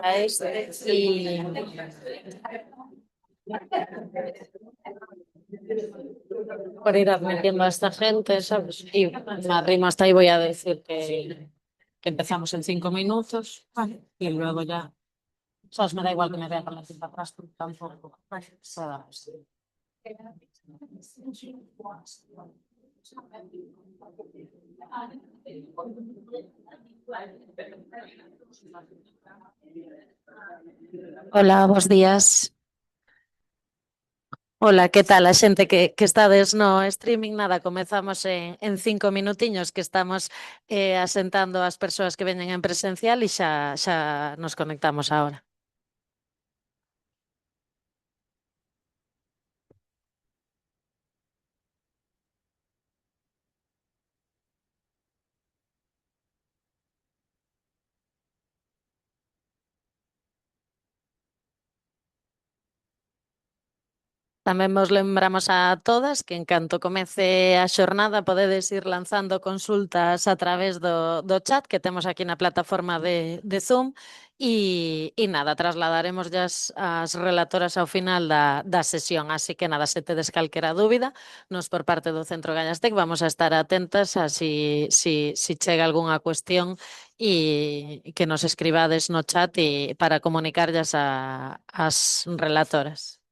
A este y por ir admitiendo a esta gente, ¿sabes? Y me arrimo hasta ahí, voy a decir que empezamos en 5 minutos, vale, y luego ya, ¿sabes? Me da igual que me vean con la cinta atrás, porque tampoco. Vale, Hola, bos días. Hola, ¿qué tal a xente que estades no streaming? Nada, comezamos en 5 minutiños que estamos asentando as persoas que veñen en presencial e xa nos conectamos ahora. Tamén vos lembramos a todas que en canto comece a xornada podedes ir lanzando consultas a través do chat que temos aquí na plataforma de Zoom e nada, trasladaremos as relatoras ao final da sesión, así que nada, se tedes calquera dúbida, nos por parte do Centro Gallastec vamos a estar atentas a si chega algunha cuestión e que nos escribades no chat e para comunicarllas as relatoras.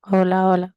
Hola, hola.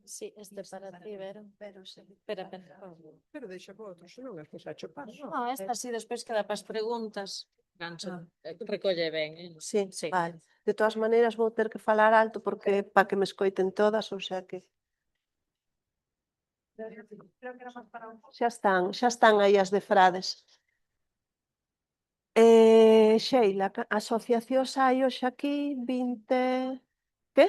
Sí, este para ti, Vero. Espera, espera. Pero deixa para outro, senón as que xa cho paso. No, esta sí, despois queda para as preguntas. Gancho, recolle ben, Sí, Sí. vale. De todas maneiras vou ter que falar alto porque para que me escoiten todas, o sea que xa están aí as de Frades. Sheila, asociacións hai hoxe aquí 20... Que?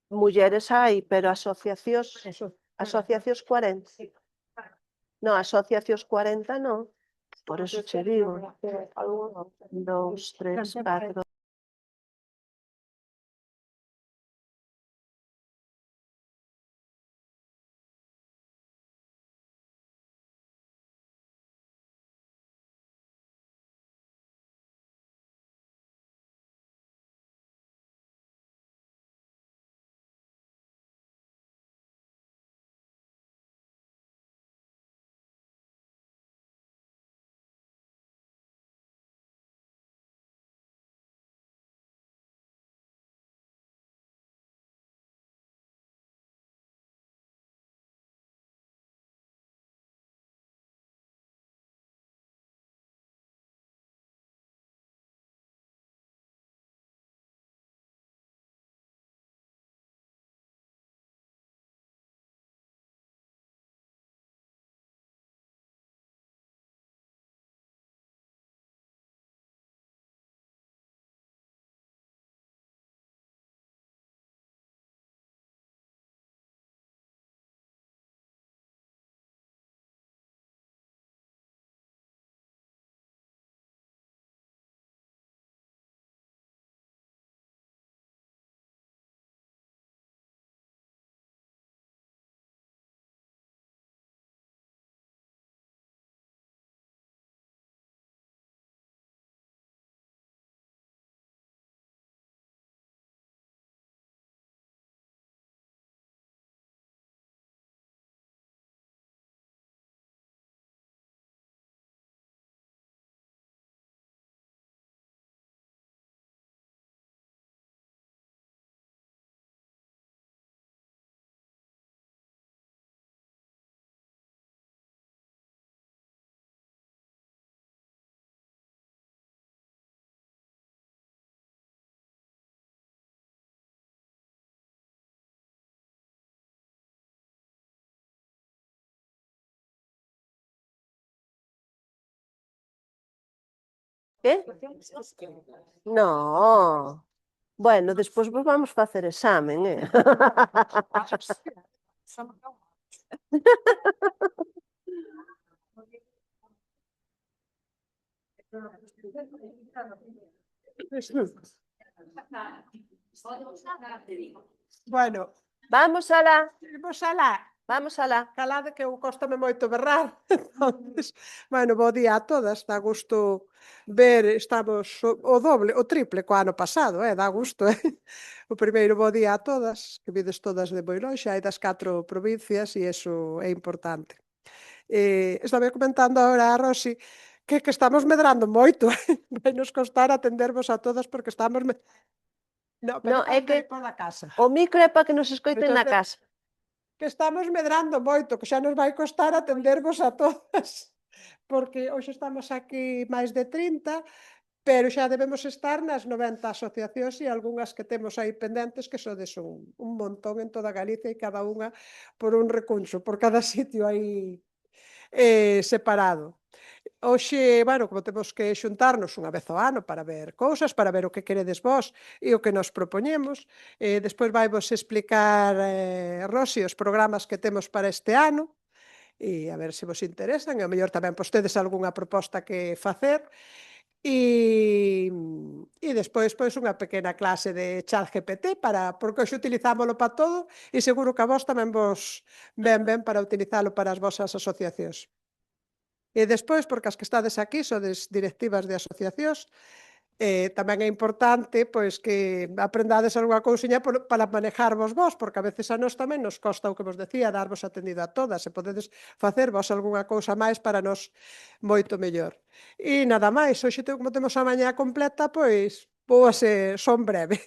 Mulleres hai, pero asociacións 40. No, asociacións 40 non. Por eso che digo. 2, 3, 4, Que? No. Bueno, despois vos vamos facer examen, Bueno, Vamos alá, imos alá. vamos alá. Calade que eu cóstame moito berrar. Entonces, bueno, bo día a todas. Dá gusto ver, estamos o doble, o triple co ano pasado, dá gusto, O primeiro bo día a todas, que vides todas de moi lonxe, hai das 4 provincias e iso é importante. Estaba comentando agora a Rosi que estamos medrando moito, vai nos costar atendervos a todas porque estamos No, pero No, é que pola casa. o micro é para que nos escoiten na Entonces, casa. que estamos medrando moito, que xa nos vai costar atendervos a todas, porque hoxe estamos aquí máis de 30, pero xa debemos estar nas 90 asociacións e algunhas que temos aí pendentes que sodes un montón en toda Galicia e cada unha por un recuncho, por cada sitio aí separado. Hoxe, bueno, como temos que xuntarnos unha vez ao ano para ver cousas, para ver o que queredes vós e o que nos propoñemos, despois vaivos explicar Rosi os programas que temos para este ano, e a ver se vos interesan, e ao mellor tamén pois tedes algunha proposta que facer, e despois pois unha pequena clase de ChatGPT porque hoxe utilizámolo para todo e seguro que a vos tamén vos ben para utilizalo para as vosas asociacións. E despois, porque as que estades aquí sodes directivas de asociacións, tamén é importante pois que aprendades algunha cousiña para manejarvos vós, porque a veces a nós tamén nos costa o que vos decía, darvos atendido a todas, e podedes facer vos algunha cousa máis para nos moito mellor. E nada máis, hoxe como temos a mañá completa, pois vou a ser, son breve.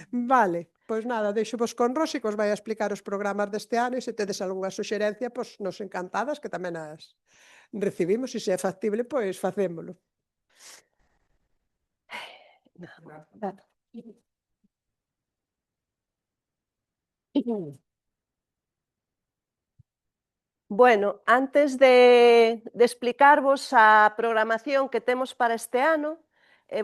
Vale, pois nada, deixo-vos con Rosi, que os vai a explicar os programas deste ano, e se tedes algunha suxerencia, pois nos encantadas, que tamén as recibimos, e se é factible, pois facémolo. Bueno, antes de explicarvos a programación que temos para este ano,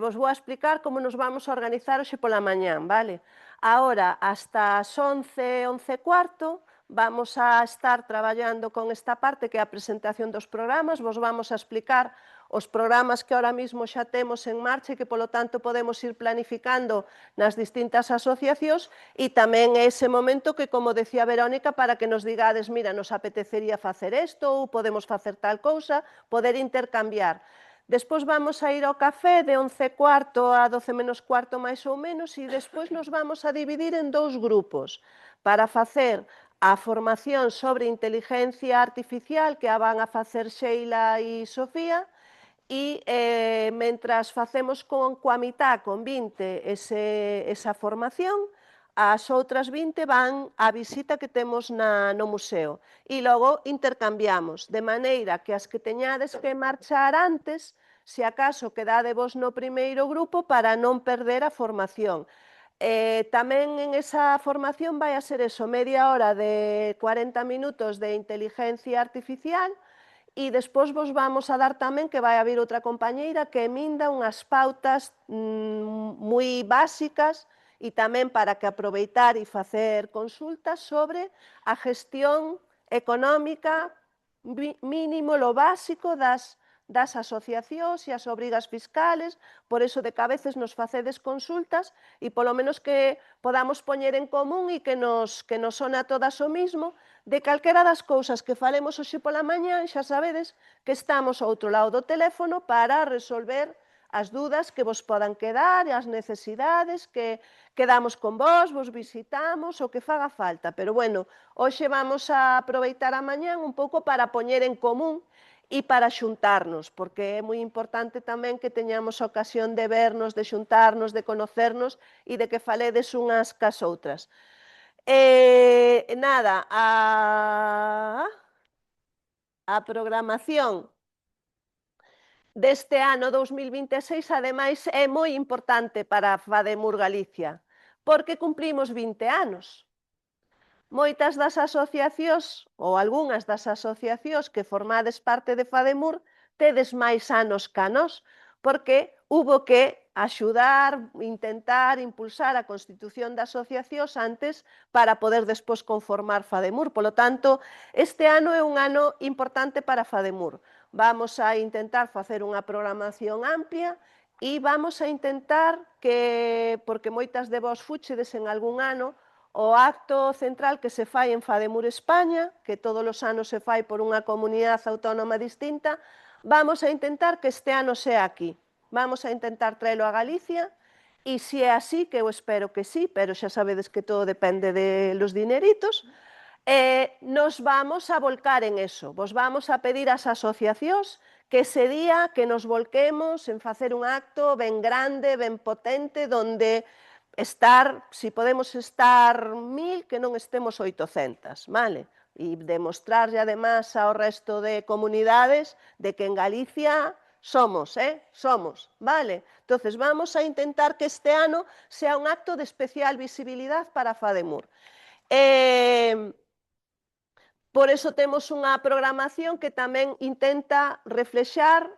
vos vou a explicar como nos vamos a organizar hoxe pola mañán, vale? Ahora, hasta as 11, 11 e cuarto, vamos a estar traballando con esta parte que é a presentación dos programas, vos vamos a explicar os programas que ahora mismo xa temos en marcha e que, polo tanto, podemos ir planificando nas distintas asociacións e tamén é ese momento que, como decía Verónica, para que nos digades, mira, nos apetecería facer isto ou podemos facer tal cousa, poder intercambiar. Despois vamos a ir ao café de 11 e cuarto a 12 menos cuarto máis ou menos e despois nos vamos a dividir en dous grupos para facer a formación sobre inteligencia artificial que a van a facer Sheila e Sofía e mentras facemos coa mitad, con 20, esa formación, as outras 20 van á visita que temos no museo. E logo intercambiamos, de maneira que as que teñades que marchar antes, se acaso quedadevos no primeiro grupo para non perder a formación. Tamén en esa formación vai a ser eso, media hora de 40 minutos de inteligencia artificial, e despois vos vamos a dar tamén que vai haber outra compañeira que eminda unhas pautas moi básicas e tamén para que aproveitar e facer consultas sobre a gestión económica mínimo, lo básico das asociacións e as obrigas fiscales, por iso de que a veces nos facedes consultas e polo menos que podamos poñer en común e que nos sona a todas o mismo, de calquera das cousas que falemos hoxe pola mañá, xa sabedes que estamos ao outro lado do teléfono para resolver as dudas que vos podan quedar e as necesidades que quedamos con vos visitamos, o que faga falta. Pero bueno, hoxe vamos a aproveitar a mañán un pouco para poñer en común e para xuntarnos, porque é moi importante tamén que teñamos a ocasión de vernos, de xuntarnos, de conocernos e de que faledes unhas cas outras. Nada, a programación deste ano 2026, ademais, é moi importante para FADEMUR Galicia, porque cumprimos 20 anos. Moitas das asociacións, ou algunhas das asociacións que formades parte de FADEMUR, tedes máis anos ca nós, porque hubo que axudar, intentar impulsar a constitución de asociacións antes para poder despois conformar FADEMUR. Polo tanto, este ano é un ano importante para FADEMUR. Vamos a intentar facer unha programación amplia e vamos a intentar que, porque moitas de vos fuchedes en algún ano, o acto central que se fai en FADEMUR España, que todos os anos se fai por unha comunidade autónoma distinta, vamos a intentar que este ano sea aquí. Vamos a intentar traelo a Galicia, e se é así, que eu espero que sí, pero xa sabedes que todo depende de los dineritos, nos vamos a volcar en eso. Vos vamos a pedir ás asociacións que ese día que nos volquemos en facer un acto ben grande, ben potente, donde estar, si podemos estar 1000, que non estemos 800, vale? E demostrarlle además ao resto de comunidades de que en Galicia somos, somos, vale? Entonces vamos a intentar que este ano sea un acto de especial visibilidade para FADEMUR. Por eso temos unha programación que tamén intenta reflexar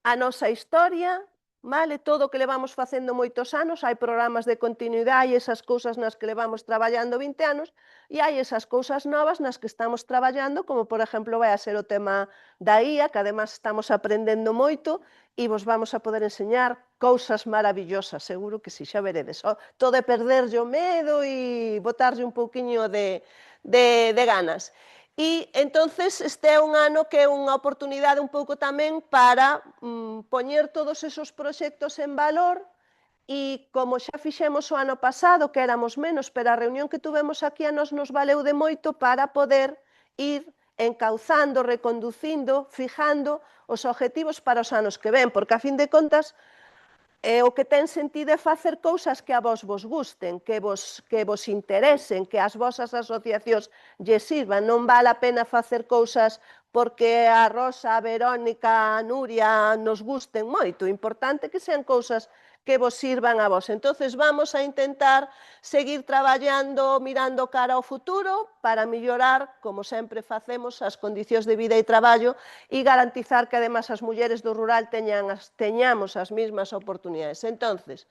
a nosa historia, vale? Todo o que levamos facendo moitos anos, hai programas de continuidade, hai esas cousas nas que levamos traballando 20 anos, e hai esas cousas novas nas que estamos traballando, como por exemplo vai a ser o tema da IA, que además estamos aprendendo moito, e vos vamos a poder enseñar cousas maravillosas, seguro que si, xa veredes. Todo é perderlle o medo e botarlle un pouquiño de ganas. E entonces este é un ano que é unha oportunidade un pouco tamén para poñer todos esos proxectos en valor, e como xa fixemos o ano pasado, que éramos menos, pero a reunión que tuvemos aquí a nos valeu de moito para poder ir encauzando, reconducindo, fijando os objetivos para os anos que ven, porque a fin de contas o que ten sentido é facer cousas que a vos gusten, que vos interesen, que as vosas asociacións lle sirvan. Non vale a pena facer cousas porque a Rosa, a Verónica, a Nuria nos gusten moito. O importante é que sean cousas que vos sirvan a vos. Entonces vamos a intentar seguir traballando, mirando cara ao futuro para mellorar, como sempre facemos, as condicións de vida e traballo e garantizar que además as mulleres do rural teñamos as mesmas oportunidades. Entonces,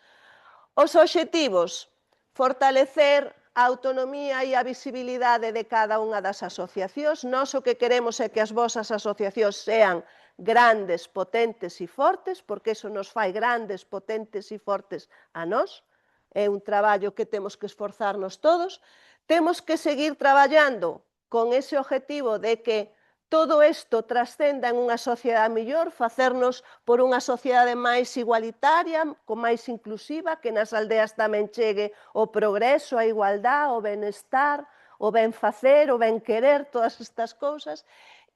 os obxectivos: fortalecer a autonomía e a visibilidade de cada unha das asociacións. Nós o que queremos é que as vosas asociacións sean grandes, potentes e fortes, porque iso nos fai grandes, potentes e fortes a nós. É un traballo que temos que esforzarnos todos. Temos que seguir traballando con ese objetivo de que todo isto trascenda en unha sociedade mellor, facernos por unha sociedade máis igualitaria, máis inclusiva, que nas aldeas tamén chegue o progreso, a igualdade, o benestar, o ben facer, o ben querer, todas estas cousas.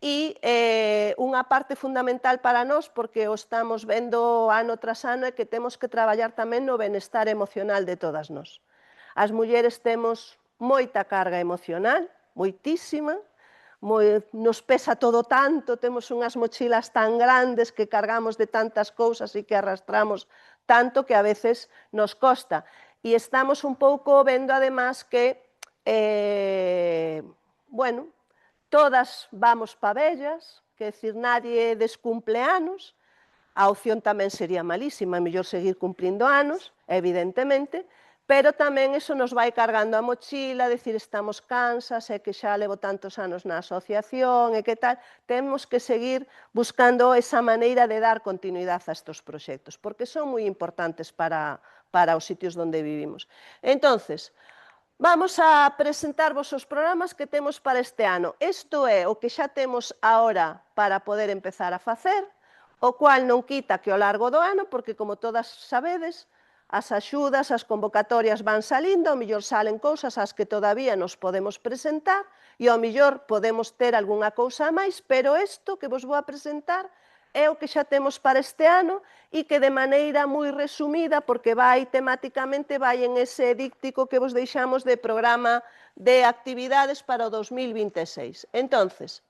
E unha parte fundamental para nós, porque o estamos vendo ano tras ano, é que temos que traballar tamén no benestar emocional de todas nós. As mulleres temos moita carga emocional, moitísima, nos pesa todo tanto, temos unhas mochilas tan grandes que cargamos de tantas cousas e que arrastramos tanto que a veces nos costa. E estamos un pouco vendo además que, bueno, todas vamos pa vellas, que decir, nadie descumple anos, a opción tamén sería malísima, mellor seguir cumprindo anos, evidentemente, pero tamén iso nos vai cargando a mochila, decir, estamos cansas, é que xa levo tantos anos na asociación, e que tal, temos que seguir buscando esa maneira de dar continuidade a estes proxectos, porque son moi importantes para os sitios onde vivimos. Entonces, vamos a presentarvos os programas que temos para este ano. Isto é o que xa temos agora para poder empezar a facer, o cual non quita que ao largo do ano, porque como todas sabedes, as axudas, as convocatorias van salindo, ao mellor salen cousas ás que todavía nos podemos presentar e ao mellor podemos ter algunha cousa a máis, pero isto que vos vou a presentar é o que xa temos para este ano e que de maneira moi resumida, porque vai temáticamente, vai en ese díptico que vos deixamos de programa de actividades para o 2026. Entonces,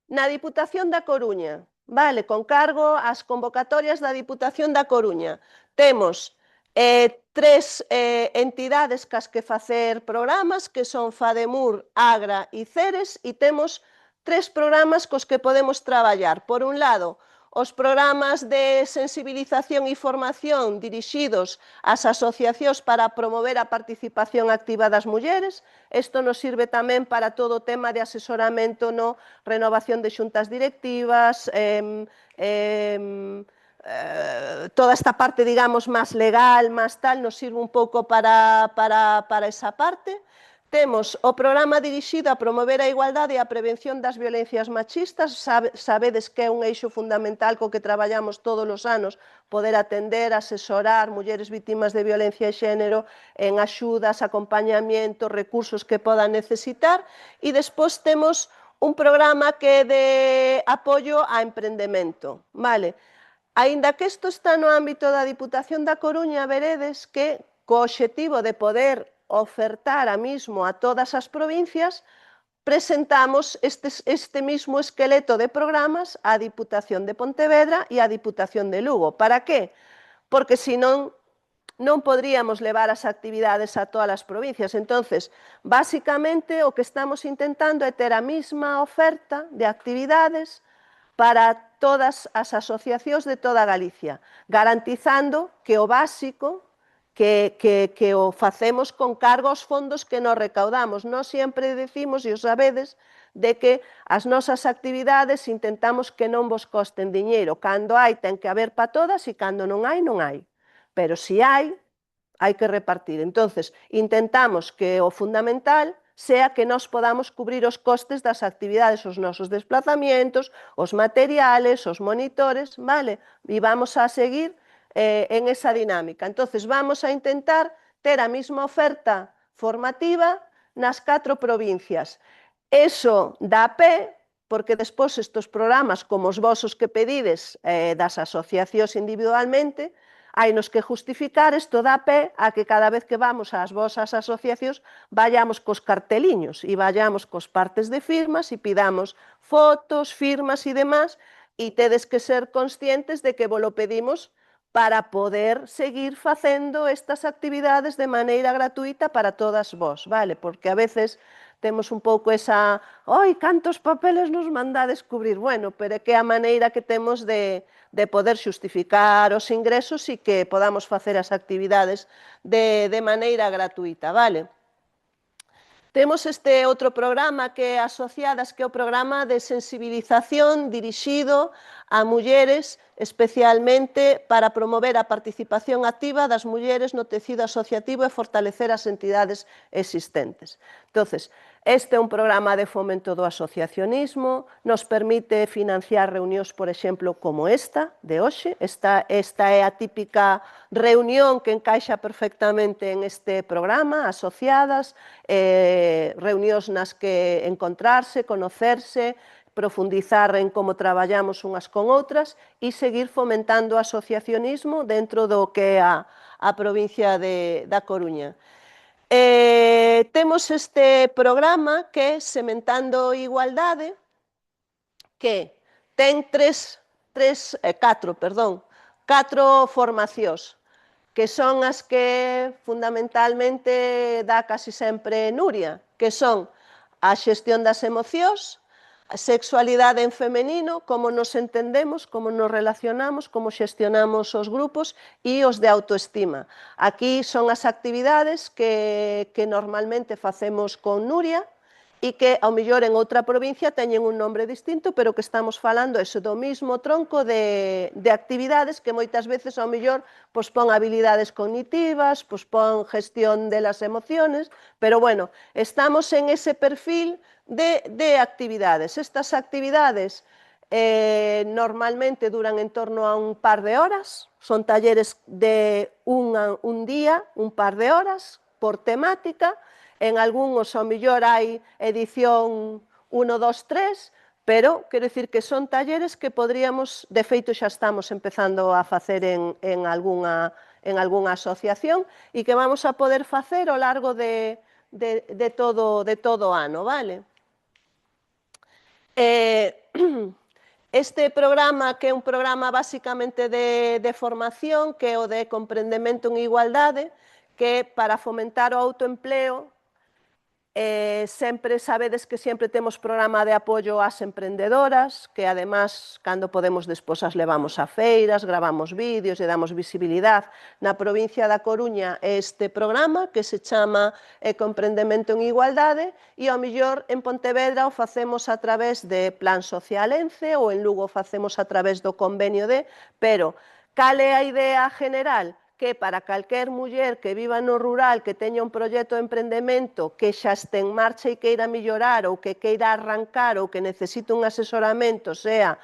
na Diputación da Coruña, vale, con cargo ás convocatorias da Diputación da Coruña, temos tres entidades cas que facer programas, que son FADEMUR, AGRA e CERES, e temos tres programas cos que podemos traballar. Por un lado, os programas de sensibilización e formación dirixidos ás asociacións para promover a participación activa das mulleres. Isto nos sirve tamén para todo o tema de asesoramento no renovación de xuntas directivas, toda esta parte, digamos, máis legal, máis tal, nos sirve un pouco para esa parte. Temos o programa dirixido a promover a igualdade e a prevención das violencias machistas. Sabedes que é un eixo fundamental co que traballamos todos os anos, poder atender, asesorar mulleres vítimas de violencia de xénero en axudas, acompañamiento, recursos que podan necesitar. E despois temos un programa que é de apoio a emprendemento. Vale? Aínda que isto está no ámbito da Diputación da Coruña, veredes que co obxectivo de poder ofertar a mismo a todas as provincias, presentamos este mismo esqueleto de programas á Diputación de Pontevedra e á Diputación de Lugo. Para qué? Porque senón non podríamos levar as actividades a todas as provincias. Entonces, basicamente, o que estamos intentando é ter a mesma oferta de actividades para todas as asociacións de toda Galicia, garantizando que o básico que o facemos con cargo aos fondos que nos recaudamos. Nós sempre decimos, e o sabedes, de que as nosas actividades intentamos que non vos costen diñeiro. Cando hai, ten que haber para todas, e cando non hai, non hai. Pero se hai que repartir. Entonces, intentamos que o fundamental sea que nós podamos cubrir os costes das actividades, os nosos desplazamientos, os materiales, os monitores, vale? E vamos a seguir en esa dinámica. Entonces, vamos a intentar ter a mesma oferta formativa nas 4 provincias. Eso dá pé, porque despois estes programas, como os vosos que pedides das asociacións individualmente, hainos que justificar, isto dá pé a que cada vez que vamos ás vosas asociacións vayamos cos carteliños e vayamos cos partes de firmas e pidamos fotos, firmas e demás, e tedes que ser conscientes de que vos lo pedimos para poder seguir facendo estas actividades de maneira gratuita para todas vos, vale? Porque a veces temos un pouco esa «Oi, cantos papeles nos mandades cubrir?» Bueno, pero é que é a maneira que temos de poder xustificar os ingresos e que podamos facer as actividades de maneira gratuita, vale? Temos este outro programa que é Asociadas, que é o programa de sensibilización dirixido a mulleres, especialmente para promover a participación activa das mulleres no tecido asociativo e fortalecer as entidades existentes. Entonces, este é un programa de fomento do asociacionismo, nos permite financiar reunións, por exemplo, como esta de hoxe. Esta é a típica reunión que encaixa perfectamente en este programa, asociadas, reunións nas que encontrarse, conocerse, profundizar en como traballamos unhas con outras e seguir fomentando o asociacionismo dentro do que é a provincia da Coruña. Temos este programa que é Sementando Igualdade, que ten catro formacións, que son as que fundamentalmente dá casi sempre Nuria, que son a xestión das emocións, a sexualidade en femenino, como nos entendemos, como nos relacionamos, como xestionamos os grupos e os de autoestima. Aquí son as actividades que normalmente facemos con Nuria e que, ao mellor, en outra provincia teñen un nombre distinto, pero que estamos falando do mesmo tronco de actividades que moitas veces, ao mellor, pon habilidades cognitivas, pon gestión de las emociones, pero, bueno, estamos en ese perfil de actividades. Estas actividades normalmente duran en torno a un par de horas, son talleres de un día, un par de horas, por temática. En algúns, ao mellor, hai edición 1, 2, 3, pero quero dicir que son talleres que podríamos, de feito xa estamos empezando a facer en algunha asociación e que vamos a poder facer ao largo de todo o ano, vale? Este programa, que é un programa basicamente de formación, que é o de comprendemento en igualdade, que é para fomentar o autoempleo Sempre sabedes que sempre temos programa de apoio ás emprendedoras, que además, cando podemos despois as levamos a feiras, gravamos vídeos e damos visibilidade. Na provincia da Coruña este programa que se chama Ecoemprendemento en Igualdade e ao mellor en Pontevedra o facemos a través de Plan Social ENCE ou en Lugo o facemos a través do convenio de, pero cal é a idea general? Que para calquer muller que viva no rural, que teña un proxecto de emprendemento que xa este en marcha e queira mellorar ou que queira arrancar ou que necesite un asesoramento, sea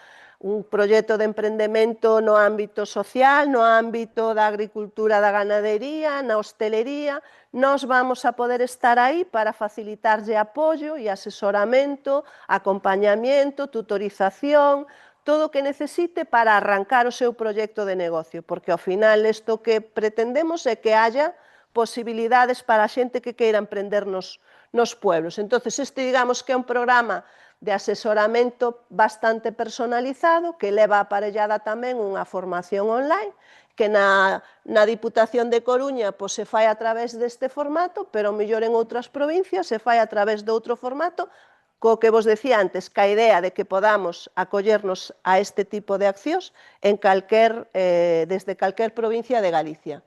un proxecto de emprendemento no ámbito social, no ámbito da agricultura, da ganadería, na hostelería, nós vamos a poder estar aí para facilitarlle apoio e asesoramento, acompañamiento, tutorización, todo o que necesite para arrancar o seu proxecto de negocio, porque ao final isto que pretendemos é que haya posibilidades para a xente que queira emprender nos pueblos. Entonces, este digamos que é un programa de asesoramento bastante personalizado, que leva aparellada tamén unha formación online, que na Diputación de Coruña pois, se fai a través deste formato, pero mellor en outras provincias se fai a través de outro formato, co que vos decía antes, ca idea de que podamos acollernos a este tipo de accións desde calquer provincia de Galicia.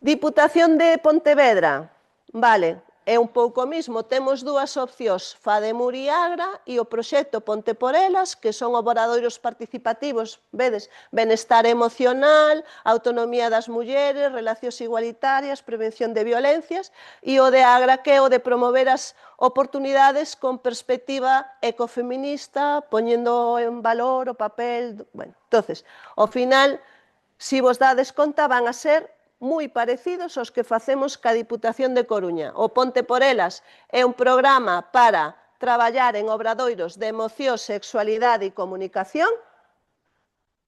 Diputación de Pontevedra, vale, é un pouco o mismo, temos dúas opcións, Fademur e Agra e o proxecto Ponte por Elas, que son obradoiros participativos, vedes, benestar emocional, autonomía das mulleres, relacións igualitarias, prevención de violencias, e o de Agra, que é o de promover as oportunidades con perspectiva ecofeminista, poñendo en valor o papel, bueno, entonces, ao final, se vos dades conta, van a ser moi parecidos aos que facemos ca Diputación de Coruña. O Ponte por Elas é un programa para traballar en obradoiros de emoción, sexualidade e comunicación,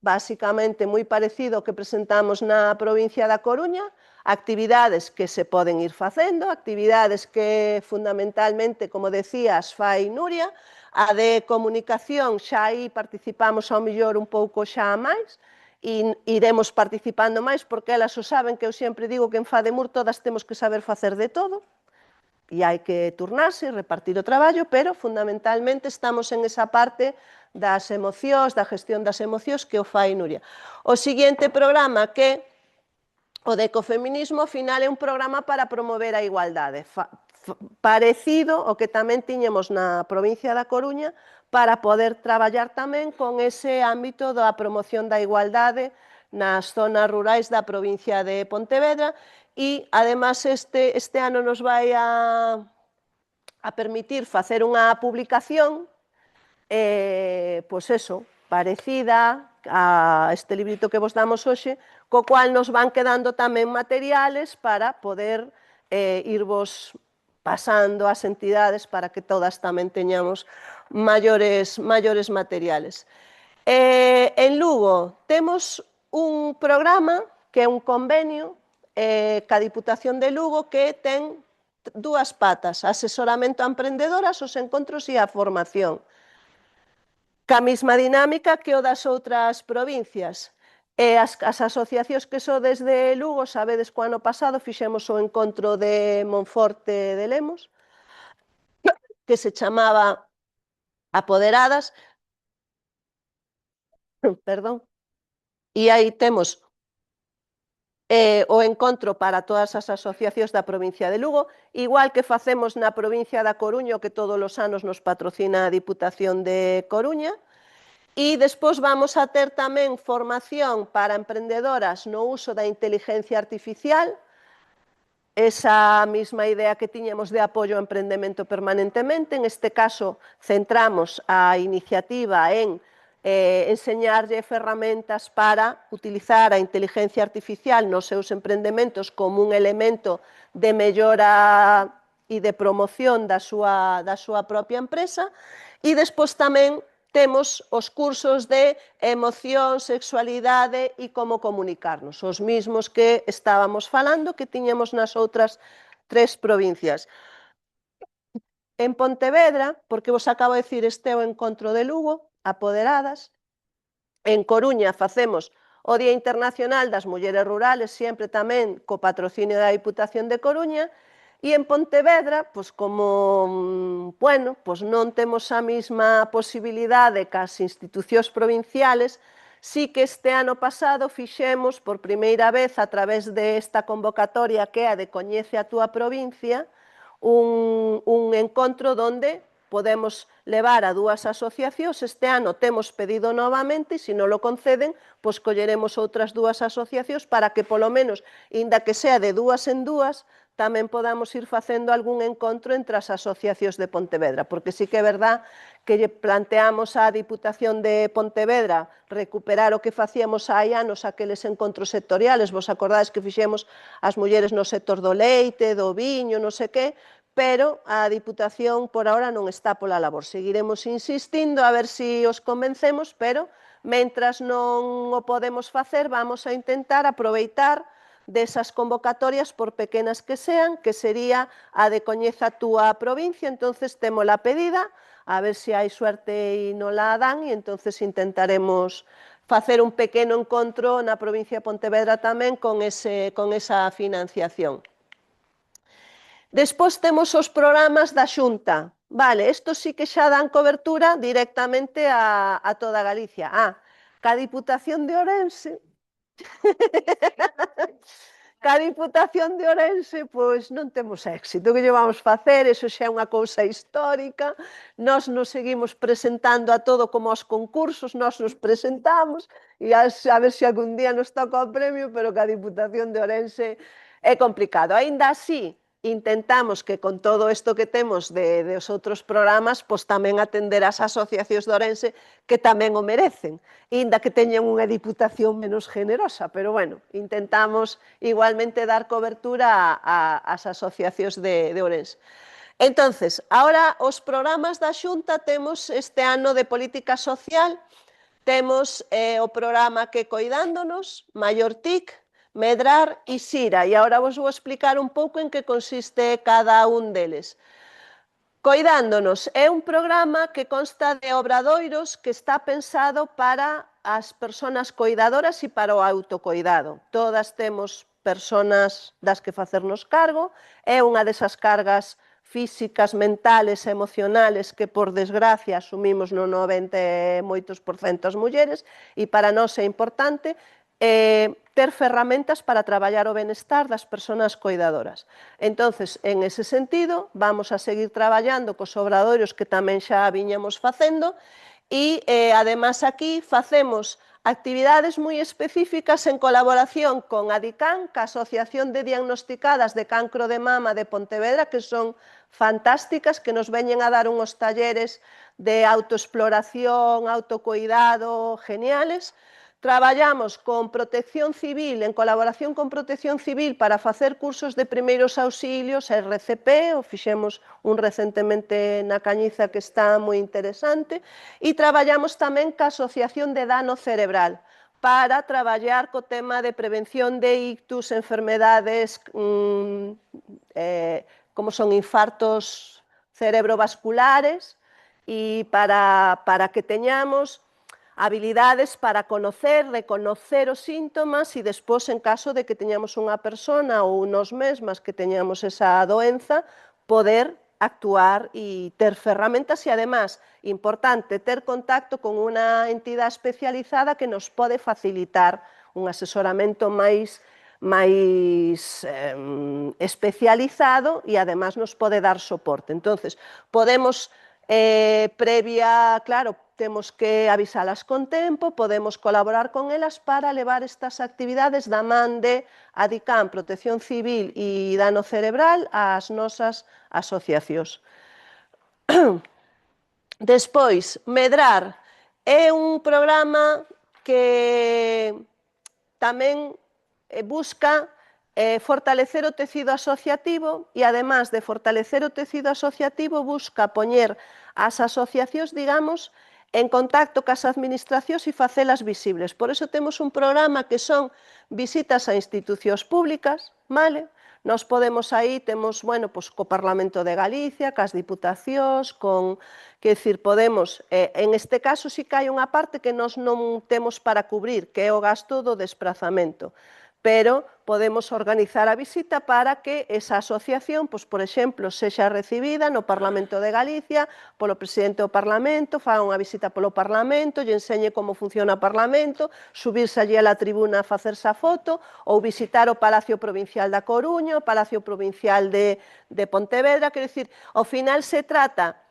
basicamente moi parecido ao que presentamos na provincia da Coruña, actividades que se poden ir facendo, actividades que fundamentalmente, como decías, fai Nuria, a de comunicación xa aí participamos ao mellor un pouco xa máis, e iremos participando máis porque elas o saben que eu sempre digo que en Fademur todas temos que saber facer de todo e hai que turnarse, repartir o traballo, pero fundamentalmente estamos en esa parte das emocións, da gestión das emocións que o fai Nuria. O seguinte programa que o de ecofeminismo, ao final, é un programa para promover a igualdade, parecido ao que tamén tiñemos na provincia da Coruña, para poder traballar tamén con ese ámbito da promoción da igualdade nas zonas rurais da provincia de Pontevedra e, además, este ano nos vai a permitir facer unha publicación pois eso, parecida a este librito que vos damos hoxe, co cual nos van quedando tamén materiales para poder irvos pasando ás entidades para que todas tamén teñamos maiores materiales. En Lugo temos un programa que é un convenio ca Diputación de Lugo que ten dúas patas, asesoramento a emprendedoras, os encontros e a formación. Ca mesma dinámica que o das outras provincias. As asociacións que sodes de Lugo, sabedes que o ano pasado fixemos o encontro de Monforte de Lemos, que se chamaba Apoderadas, perdón, e aí temos o encontro para todas as asociacións da provincia de Lugo, igual que facemos na provincia da Coruña, que todos os anos nos patrocina a Diputación de Coruña, e despois vamos a ter tamén formación para emprendedoras no uso da inteligencia artificial, esa mesma idea que tiñamos de apoio ao emprendemento permanentemente. En este caso, centramos a iniciativa en enseñarlle ferramentas para utilizar a inteligencia artificial nos seus emprendementos como un elemento de mellora e de promoción da súa propia empresa, e despois tamén temos os cursos de emoción, sexualidade e como comunicarnos, os mismos que estábamos falando, que tiñamos nas outras 3 provincias. En Pontevedra, porque vos acabo de dicir, este é o encontro de Lugo, Apoderadas. En Coruña facemos o Día Internacional das Mulleres Rurales, sempre tamén co patrocinio da Diputación de Coruña, E en Pontevedra, pois como, bueno, pois non temos a mesma posibilidade que as institucións provinciales, sí que este ano pasado fixemos por primeira vez a través desta convocatoria que é a de Coñece a túa provincia, un encontro onde podemos levar a 2 asociacións. Este ano temos pedido novamente e se non lo conceden, pois colleremos outras 2 asociacións para que polo menos, inda que sea de 2 en 2, tamén podamos ir facendo algún encontro entre as asociacións de Pontevedra, porque sí que é verdad que lle planteamos á Diputación de Pontevedra recuperar o que facíamos hai anos aqueles encontros sectoriales, vos acordades que fixemos as mulleres no sector do leite, do viño, non sei que, pero a Diputación por ahora non está pola labor. Seguiremos insistindo a ver se os convencemos, pero mentras non o podemos facer, vamos a intentar aproveitar desas convocatorias, por pequenas que sean, que sería a de Coñeza a túa provincia, entonces témola pedida, a ver se hai suerte e non la dan, e entonces intentaremos facer un pequeno encontro na provincia de Pontevedra tamén con esa financiación. Despois temos os programas da Xunta. Vale, estos sí que xa dan cobertura directamente a toda Galicia. Ca Diputación de Ourense Ca Diputación de Ourense, pois non temos éxito. Que lle vamos facer? Eso xa é unha cousa histórica. Nós nos seguimos presentando a todo como aos concursos, nós nos presentamos e a ver se algún día nos toca o premio, pero ca Diputación de Ourense é complicado. Aínda así, intentamos que con todo isto que temos dos outros programas, pois tamén atender as asociacións de Ourense que tamén o merecen, inda que teñen unha diputación menos generosa, pero bueno, intentamos igualmente dar cobertura ás asociacións de Ourense. Entonces, ahora os programas da Xunta temos este ano de política social, temos o programa que Coidándonos, Maior TIC, Medrar e Xira, e agora vos vou explicar un pouco en que consiste cada un deles. Coidándonos é un programa que consta de obradoiros que está pensado para as persoas coidadoras e para o autocoidado. Todas temos persoas das que facernos cargo, é unha desas cargas físicas, mentales e emocionales que, por desgracia, asumimos no 90 e moitos % as mulleres, e para nós é importante ter ferramentas para traballar o benestar das persoas coidadoras. Entonces, en ese sentido, vamos a seguir traballando cos obradoiros que tamén xa viñamos facendo e, además, aquí facemos actividades moi específicas en colaboración con a DICAN, que a Asociación de Diagnosticadas de Cancro de Mama de Pontevedra, que son fantásticas, que nos veñen a dar uns talleres de autoexploración, autocoidado, geniales. Traballamos con Protección Civil, en colaboración con Protección Civil para facer cursos de primeiros auxilios, RCP, o fixemos un recentemente na Cañiza que está moi interesante, e traballamos tamén ca Asociación de Dano Cerebral para traballar co tema de prevención de ictus, enfermedades como son infartos cerebrovasculares, e para que teñamos habilidades para conocer, reconocer os síntomas e despois, en caso de que teñamos unha persona ou nós mesmas que teñamos esa doenza, poder actuar e ter ferramentas e, además, importante, ter contacto con unha entidade especializada que nos pode facilitar un asesoramento máis especializado e, además, nos pode dar soporte. Entonces, podemos, previa, claro, temos que avisalas con tempo, podemos colaborar con elas para levar estas actividades da man de ADICAN, Protección Civil e Dano Cerebral ás nosas asociacións. Despois, Medrar é un programa que tamén busca fortalecer o tecido asociativo e, además de fortalecer o tecido asociativo, busca poñer as asociacións, digamos, en contacto cas administracións e facelas visibles. Por iso temos un programa que son visitas a institucións públicas, vale? Nós podemos aí, temos, bueno, pois co Parlamento de Galicia, cas diputacións, quer dicir, podemos, en este caso sí que hai unha parte que nós non temos para cubrir, que é o gasto do desprazamento. pero podemos organizar a visita para que esa asociación, pois, por exemplo, sexa recibida no Parlamento de Galicia polo presidente do Parlamento, faga unha visita polo Parlamento, lle enseñe como funciona o Parlamento, subirse allí a la tribuna a facerse a foto, ou visitar o Palacio Provincial da Coruña, o Palacio Provincial de Pontevedra. Quero dicir, ao final se trata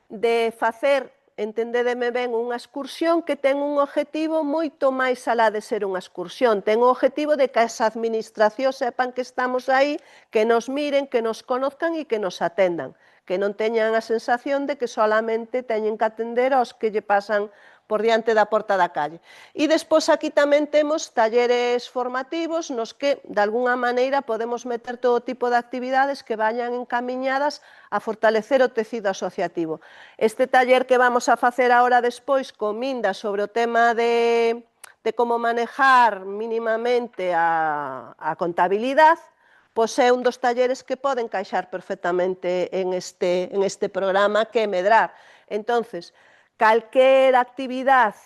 de facer, entendedeme ben, unha excursión que ten un objetivo moito máis alá de ser unha excursión. Ten o objetivo de que as administracións sepan que estamos aí, que nos miren, que nos conozcan e que nos atendan, que non teñan a sensación de que solamente teñen que atender aos que lle pasan por diante da porta da calle. E despois aquí tamén temos talleres formativos nos que, de algunha maneira, podemos meter todo tipo de actividades que vayan encamiñadas a fortalecer o tecido asociativo. Este taller que vamos a facer agora despois con Minda sobre o tema de como manejar mínimamente a contabilidade, pois é un dos talleres que pode encaixar perfectamente en este programa que é Medrar. Entonces, calquer actividade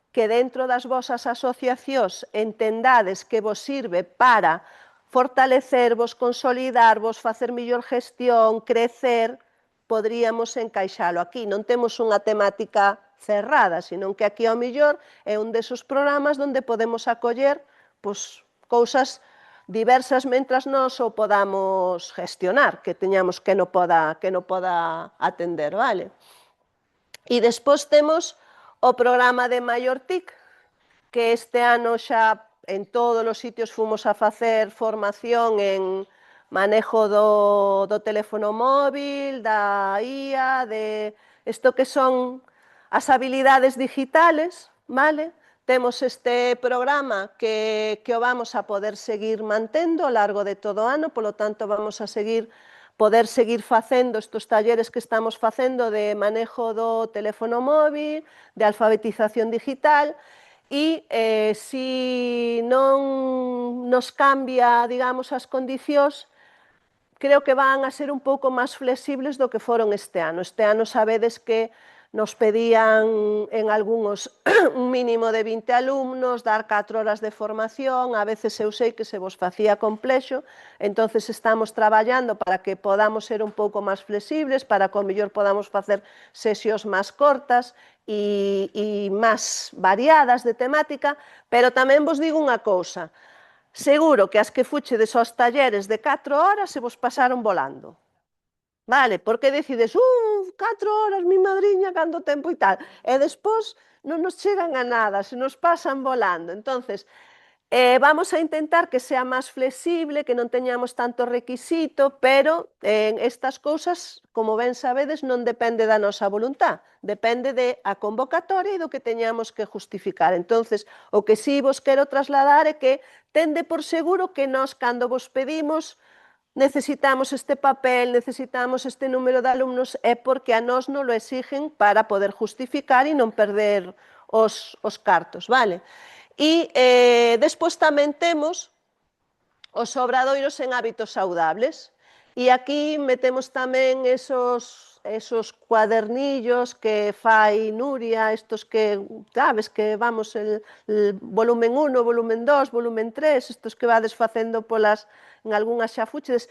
que dentro das vosas asociacións entendades que vos sirve para fortalecervos, consolidarvos, facer mellor gestión, crecer, podríamos encaixalo aquí. Non temos unha temática cerrada, senón que aquí ao mellor é un desos programas onde podemos acoller cousas diversas mentras nós o podamos gestionar, que teñamos que non poda atender, vale? E despois temos o programa de Maiortic, que este ano xa en todos os sitios fomos a facer formación en manejo do teléfono móvil, da IA, de isto que son as habilidades digitales, vale? Temos este programa que o vamos a poder seguir mantendo ao largo de todo o ano, polo tanto vamos a poder seguir facendo estes talleres que estamos facendo de manejo do teléfono móvil, de alfabetización digital, e se non nos cambia, digamos, as condicións, creo que van a ser un pouco máis flexibles do que foron este ano. Este ano sabedes que nos pedían en algúns un mínimo de 20 alumnos, dar 4 horas de formación, a veces eu sei que se vos facía complexo, entonces estamos traballando para que podamos ser un pouco máis flexibles, para que ao mellor podamos facer sesións máis cortas e máis variadas de temática, pero tamén vos digo unha cousa, seguro que as que fuchedes aos talleres de 4 horas se vos pasaron volando. Vale, porque decides, 4 horas, mi madriña, canto tempo e tal, e despois non nos chegan a nada, se nos pasan volando. Entonces, vamos a intentar que sea máis flexible, que non teñamos tanto requisito, pero estas cousas, como ben sabedes, non depende da nosa voluntad, depende da convocatoria e do que teñamos que justificar. Entonces, o que si vos quero trasladar é que tende por seguro que nós, cando vos pedimos necesitamos este papel, necesitamos este número de alumnos, é porque a nós non lo exigen para poder justificar e non perder os cartos, vale? E despois tamén temos os obradoiros en hábitos saudables. E aquí metemos tamén esos cuadernillos que fai Nuria, estos que, sabes, que vamos el volumen 1, volumen 2, volumen 3, estos que vades facendo en algunhas xa fuches,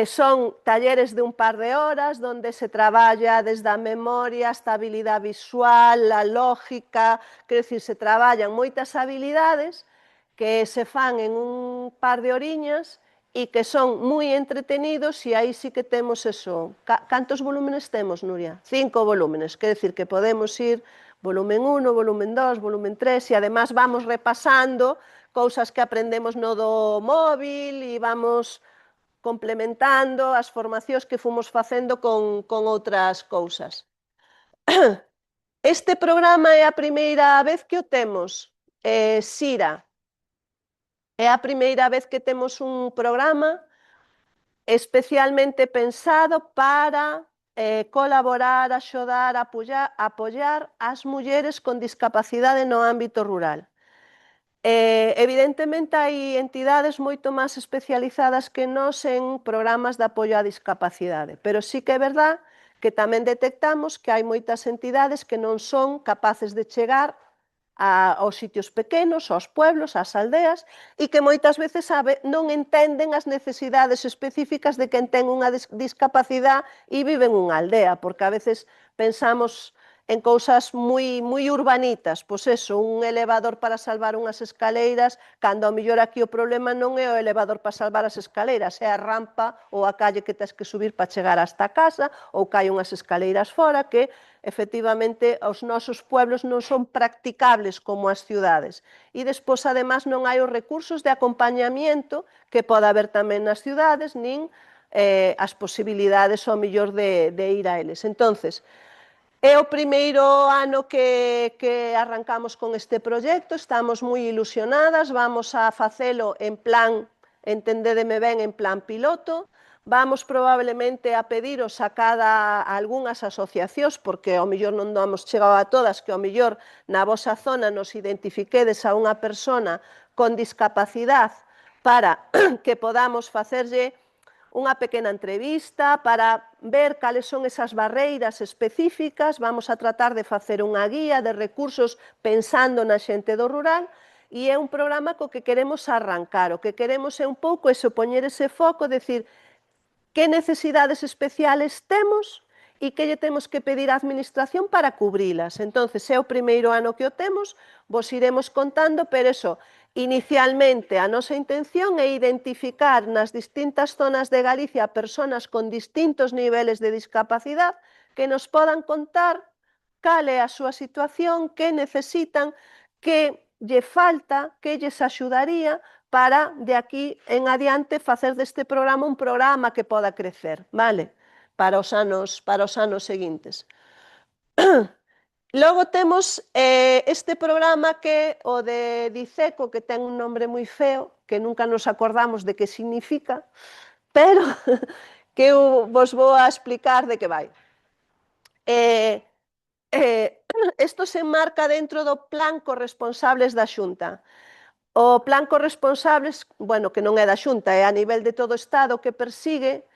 son talleres de un par de horas onde se traballa desde a memoria, a estabilidade visual, a lógica, quero dicir, se traballan moitas habilidades que se fan en un par de horiñas e que son moi entretenidos e aí sí que temos eso. Cantos volúmenes temos, Nuria? 5 volúmenes, quero dicir que podemos ir volumen 1, volumen 2, volumen 3 e además vamos repasando cousas que aprendemos no do móvil e vamos complementando as formacións que fomos facendo con outras cousas. Este programa é a primeira vez que o temos, Sira. É a primeira vez que temos un programa especialmente pensado para colaborar, axudar, apoiar as mulleres con discapacidade no ámbito rural. Evidentemente hai entidades moito máis especializadas que nós en programas de apoio á discapacidade, pero sí que é verdad que tamén detectamos que hai moitas entidades que non son capaces de chegar aos sitios pequenos, aos pueblos, ás aldeas, e que moitas veces non entenden as necesidades específicas de quen ten unha discapacidade e vive en unha aldea, porque a veces pensamos en cousas moi urbanitas, pois eso, un elevador para salvar unhas escaleiras, cando ao mellor aquí o problema non é o elevador para salvar as escaleiras, é a rampa ou a calle que tes que subir para chegar hasta a casa, ou que hai unhas escaleiras fora que, efectivamente, os nosos pueblos non son practicables como as ciudades. E despois, además, non hai os recursos de acompañamiento que pode haber tamén nas ciudades, nin as posibilidades ao mellor de ir a eles. Entonces, é o primeiro ano que arrancamos con este proxecto, estamos moi ilusionadas, vamos a facelo en plan, entendédeme ben, en plan piloto, vamos probablemente a pediros a algunhas asociacións, porque ao mellor non damos chegado a todas, que ao mellor na vosa zona nos identifiquedes a unha persona con discapacidade para que podamos facerlle unha pequena entrevista para ver cales son esas barreiras específicas, vamos a tratar de facer unha guía de recursos pensando na xente do rural, e é un programa co que queremos arrancar, o que queremos é un pouco eso, poñer ese foco, decir que necesidades especiales temos e que lle temos que pedir á administración para cubrilas. Entonces, é o primeiro ano que o temos, vos iremos contando, pero eso, inicialmente a nosa intención é identificar nas distintas zonas de Galicia persoas con distintos niveles de discapacidade que nos podan contar cal é a súa situación, que necesitan, que lle falta, que lles axudaría para, de aquí en adiante, facer deste programa un programa que poda crecer, vale? Para os anos seguintes. Logo temos este programa que é o de Diceco, que ten un nombre moi feo, que nunca nos acordamos de que significa, pero que eu vos vou a explicar de que vai. Isto se enmarca dentro do Plan Corresponsables da Xunta. O Plan Corresponsables, bueno, que non é da Xunta, é a nivel de todo o Estado, que persigue,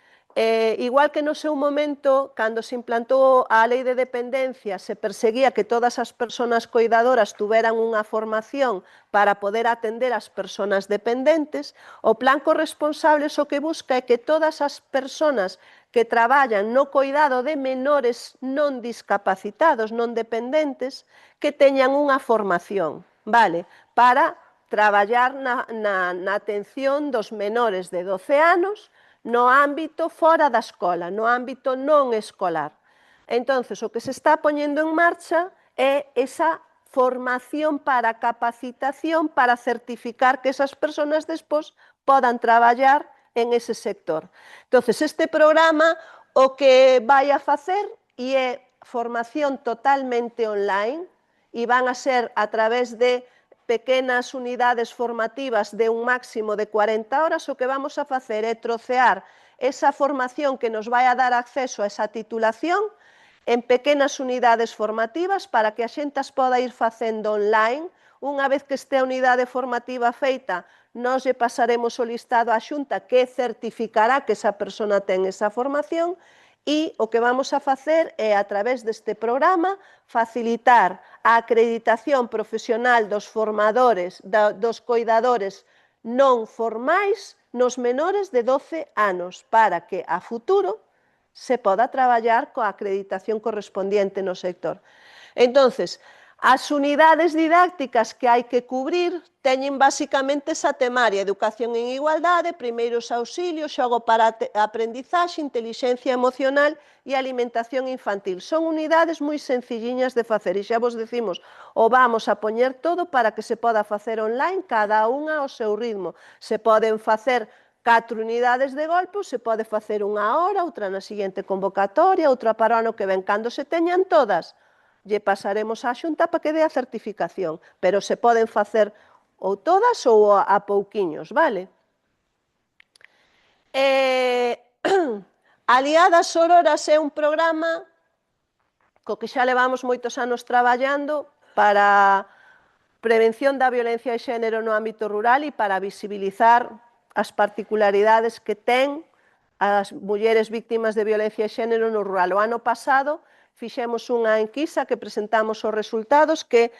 igual que no seu momento, cando se implantou a Lei de Dependencia, se perseguía que todas as persoas coidadoras tuveran unha formación para poder atender as persoas dependentes, o Plan Corresponsables o que busca é que todas as persoas que traballan no coidado de menores non discapacitados, non dependentes, que teñan unha formación, vale? Para traballar na atención dos menores de 12 anos no ámbito fora da escola, no ámbito non escolar. Entonces, o que se está poñendo en marcha é esa formación para capacitación para certificar que esas persoas despois podan traballar en ese sector. Entonces, este programa o que vai a facer é formación totalmente online e van a ser a través de pequenas unidades formativas de un máximo de 40 horas, o que vamos a facer é trocear esa formación que nos vai a dar acceso a esa titulación en pequenas unidades formativas para que a xente as poda ir facendo online. Unha vez que este a unidade formativa feita, nos lle pasaremos o listado á Xunta que certificará que esa persona ten esa formación, e o que vamos a facer é, a través deste programa, facilitar a acreditación profesional dos formadores, dos coidadores non formais nos menores de 12 anos, para que a futuro se poda traballar coa acreditación correspondiente no sector. Entonces, as unidades didácticas que hai que cubrir teñen basicamente esa temaria: educación en igualdade, primeiros auxilios, xogo para a aprendizaxe, intelixencia emocional e alimentación infantil. Son unidades moi sencilliñas de facer e xa vos decimos, o vamos a poñer todo para que se poda facer online, cada unha ao seu ritmo. Se poden facer 4 unidades de golpe, se pode facer unha hora, outra na seguinte convocatoria, outra para o ano que ven. Cando se teñan todas, lle pasaremos á Xunta para que dé a certificación, pero se poden facer ou todas ou a pouquiños, vale? Aliadas Sororas é un programa co que xa levamos moitos anos traballando para prevención da violencia de xénero no ámbito rural e para visibilizar as particularidades que ten as mulleres víctimas de violencia de xénero no rural. O ano pasado fixemos unha enquisa que presentamos os resultados que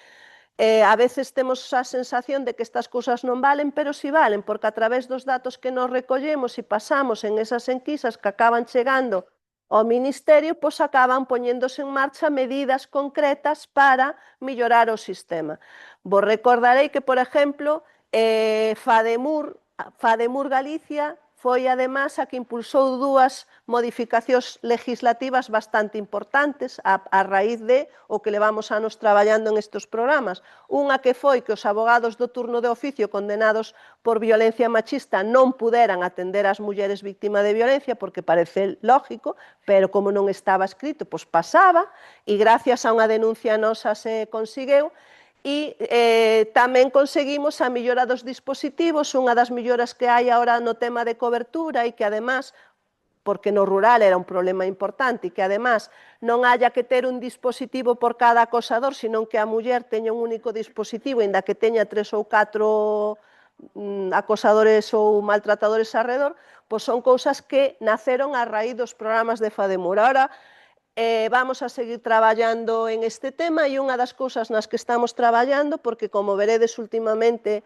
A veces temos a sensación de que estas cousas non valen, pero si valen, porque a través dos datos que nos recollemos e pasamos en esas enquisas que acaban chegando ao Ministerio, pois acaban poñéndose en marcha medidas concretas para mellorar o sistema. Vos recordarei que, por exemplo, Fademur Galicia foi, además, a que impulsou dúas modificacións legislativas bastante importantes a raíz de o que levamos anos traballando en estes programas. Unha que foi que os abogados do turno de oficio condenados por violencia machista non puderan atender as mulleres víctimas de violencia, porque parece lógico, pero como non estaba escrito, pois pasaba, e gracias a unha denuncia nosa se conseguiu. E tamén conseguimos a millora dos dispositivos, unha das melloras que hai agora no tema de cobertura e que, además, porque no rural era un problema importante, e que, además, non haya que ter un dispositivo por cada acosador, senón que a muller teña un único dispositivo, inda que teña 3 ou 4 acosadores ou maltratadores alrededor, pois son cousas que naceron a raíz dos programas de Fademur. Ahora, vamos a seguir traballando en este tema, e unha das cousas nas que estamos traballando, porque, como veredes últimamente,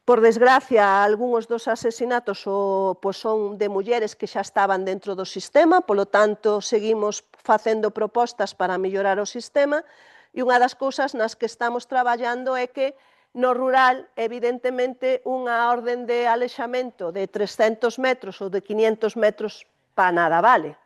por desgracia, algúns dos asesinatos son de mulleres que xa estaban dentro do sistema, polo tanto, seguimos facendo propostas para mellorar o sistema, e unha das cousas nas que estamos traballando é que no rural, evidentemente, unha orden de alexamento de 300 metros ou de 500 metros para nada vale,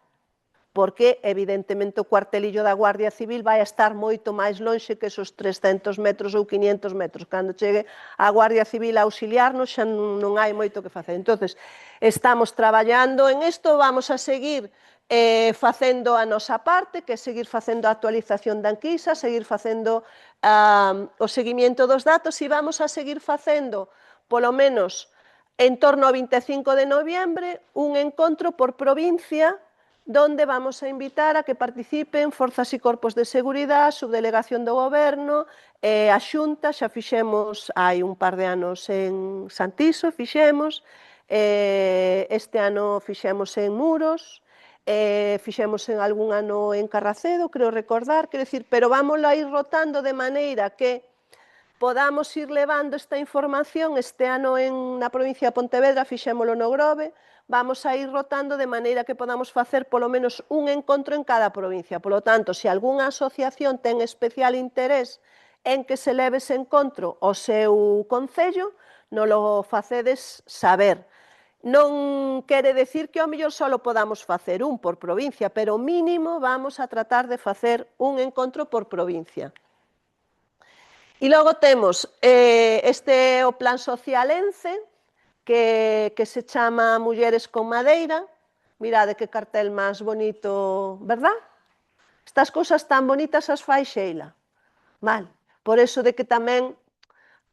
porque, evidentemente, o cuartelillo da Guardia Civil vai a estar moito máis lonxe que esos 300 metros ou 500 metros. Cando chegue a Guardia Civil a auxiliarnos, xa non hai moito que facer. Entón, estamos traballando en isto, vamos a seguir facendo a nosa parte, que é seguir facendo a actualización da enquisa, seguir facendo o seguimento dos datos, e vamos a seguir facendo, polo menos, en torno ao 25 de noviembre, un encontro por provincia, donde vamos a invitar a que participen forzas e corpos de seguridade, subdelegación do goberno, a Xunta, xa fixemos hai un par de anos en Santiso, este ano fixemos en Muros, fixemos en algún ano en Carracedo, creo recordar, quero dicir, pero vámoslo a ir rotando de maneira que podamos ir levando esta información. Este ano na provincia de Pontevedra fixémolo no Grove, vamos a ir rotando de maneira que podamos facer polo menos un encontro en cada provincia. Polo tanto, se algunha asociación ten especial interés en que se leve ese encontro ao seu concello, nolo facedes saber. Non quere decir que ao mellor só podamos facer un por provincia, pero mínimo vamos a tratar de facer un encontro por provincia. E logo temos este o Plan Social ENCE, que se chama Mulleres con Madeira. Mirade que cartel máis bonito, verdad? Estas cousas tan bonitas as fai Sheila. Mal. Por eso de que tamén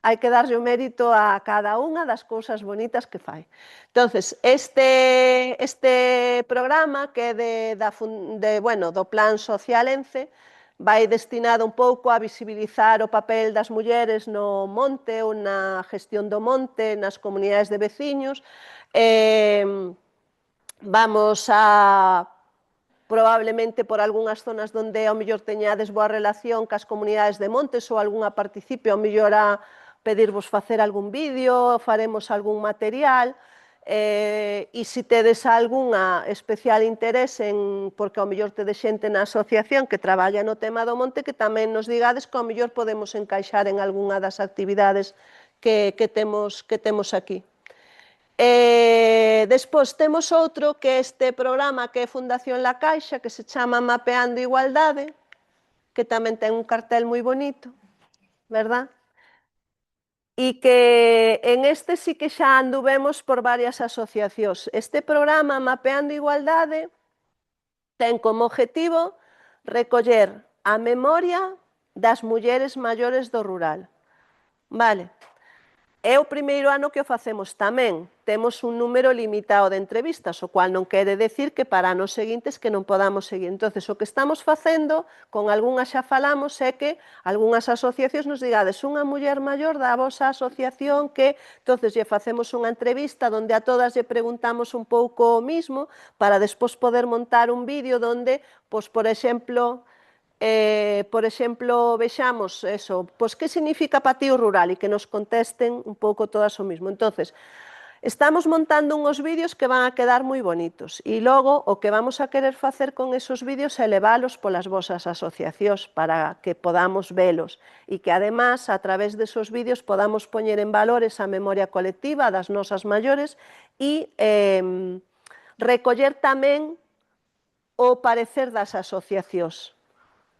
hai que darlle o mérito a cada unha das cousas bonitas que fai. Entonces, este programa, que é do Plan Social ENCE, vai destinado un pouco a visibilizar o papel das mulleres no monte ou na gestión do monte, nas comunidades de veciños. Vamos a, probablemente por algunhas zonas donde ao mellor teñades boa relación cas comunidades de montes ou algunha participe, ao mellor a pedirvos facer algún vídeo, faremos algún material. E se tedes algunha especial interese porque ao mellor tedes xente na asociación que traballa no tema do monte, que tamén nos digades que ao mellor podemos encaixar en algunha das actividades que temos aquí. Despois temos outro, que é este programa que é Fundación La Caixa, que se chama Mapeando Igualdade, que tamén ten un cartel moi bonito, verdad? E que en este sí que xa anduvemos por varias asociacións. Este programa Mapeando Igualdade ten como objetivo recoller a memoria das mulleres maiores do rural. Vale. É o primeiro ano que o facemos tamén. Temos un número limitado de entrevistas, o cual non quere decir que para anos seguintes que non podamos seguir. Entón, o que estamos facendo, con algunhas xa falamos, é que algunhas asociacións nos digades unha muller maior da vosa asociación que, entón, lle facemos unha entrevista onde a todas lle preguntamos un pouco o mismo para despois poder montar un vídeo onde, pois, por exemplo, Por exemplo, vexamos eso, pois que significa para ti o rural e que nos contesten un pouco todas o mismo. Entonces, estamos montando unhos vídeos que van a quedar moi bonitos e logo o que vamos a querer facer con esos vídeos é leválos polas vosas asociacións para que podamos velos e que además a través desos vídeos podamos poñer en valor esa memoria colectiva das nosas maiores e recoller tamén o parecer das asociacións.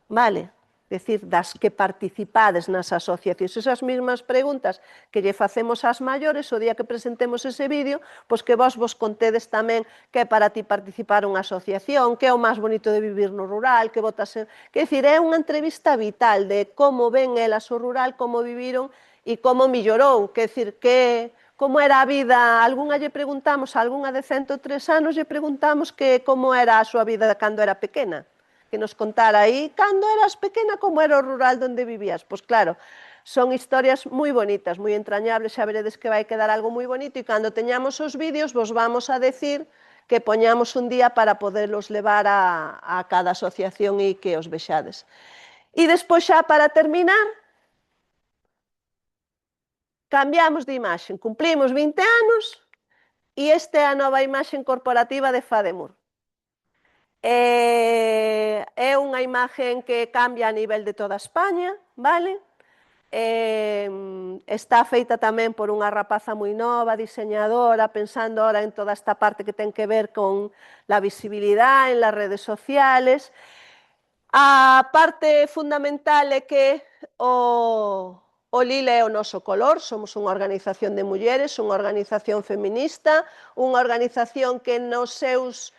Vale? Decir, das que participades nas asociacións. Esas mesmas preguntas que lle facemos ás maiores, o día que presentemos ese vídeo, pois que vos contedes tamén que é para ti participar unha asociación, que é o máis bonito de vivir no rural, que votas... Quer dicir, é unha entrevista vital de como ven elas o rural, como viviron e como millorou. Quer dicir, que como era a vida, algunha lle preguntamos, a algunha de 103 anos lle preguntamos que como era a súa vida cando era pequena, que nos contara aí, cando eras pequena, como era o rural onde vivías. Pois claro, son historias moi bonitas, moi entrañables, xa veredes que vai quedar algo moi bonito e cando teñamos os vídeos vos vamos a decir que poñamos un día para poderlos levar a cada asociación e que os vexades. E despois xa para terminar, cambiamos de imaxe, cumplimos 20 anos e esta é a nova imaxe corporativa de Fademur. É unha imagen que cambia a nivel de toda España, vale? Está feita tamén por unha rapaza moi nova, diseñadora, pensando ahora en toda esta parte que ten que ver con la visibilidade en las redes sociales. A parte fundamental é que o lila é o noso color, somos unha organización de mulleres, unha organización feminista, unha organización que nos seus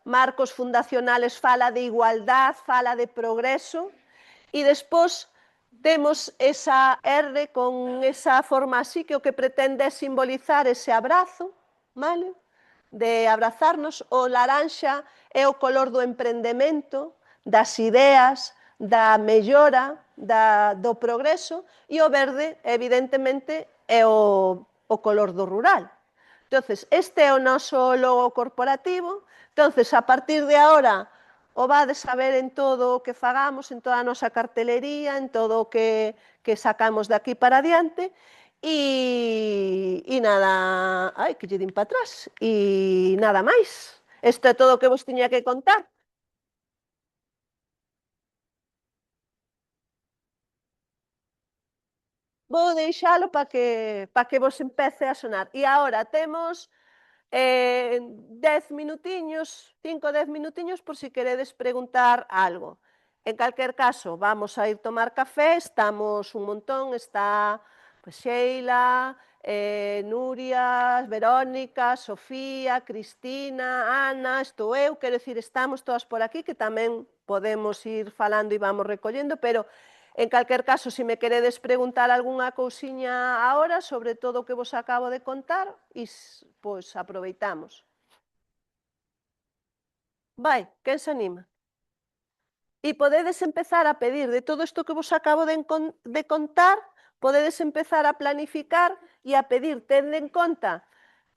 marcos fundacionales fala de igualdad, fala de progreso, e despois temos esa R con esa forma así que o que pretende é simbolizar ese abrazo, vale? De abrazarnos. O laranxa é o color do emprendemento, das ideas, da mellora, do progreso, e o verde, evidentemente, é o color do rural. Entonces, este é o noso logo corporativo. Entonces, a partir de agora, o vades a ver en todo o que fagamos, en toda a nosa cartelería, en todo o que sacamos de aquí para adiante, e nada, ai, que lle din para atrás, e nada máis. Isto é todo o que vos tiña que contar. Vou deixalo para que vos empece a sonar. E agora temos 10 minutiños, 5 o 10 minutiños por si queredes preguntar algo. En calquer caso, vamos a ir tomar café, estamos un montón, está pues, Sheila, Nuria, Verónica, Sofía, Cristina, Ana, estou eu, quero dicir, estamos todas por aquí, que tamén podemos ir falando e vamos recollendo, pero en calquer caso, se me queredes preguntar algunha cousiña agora sobre todo o que vos acabo de contar, pois aproveitamos. Vai, quen se anima? E podedes empezar a pedir de todo isto que vos acabo de contar, podedes empezar a planificar e a pedir, tendo en conta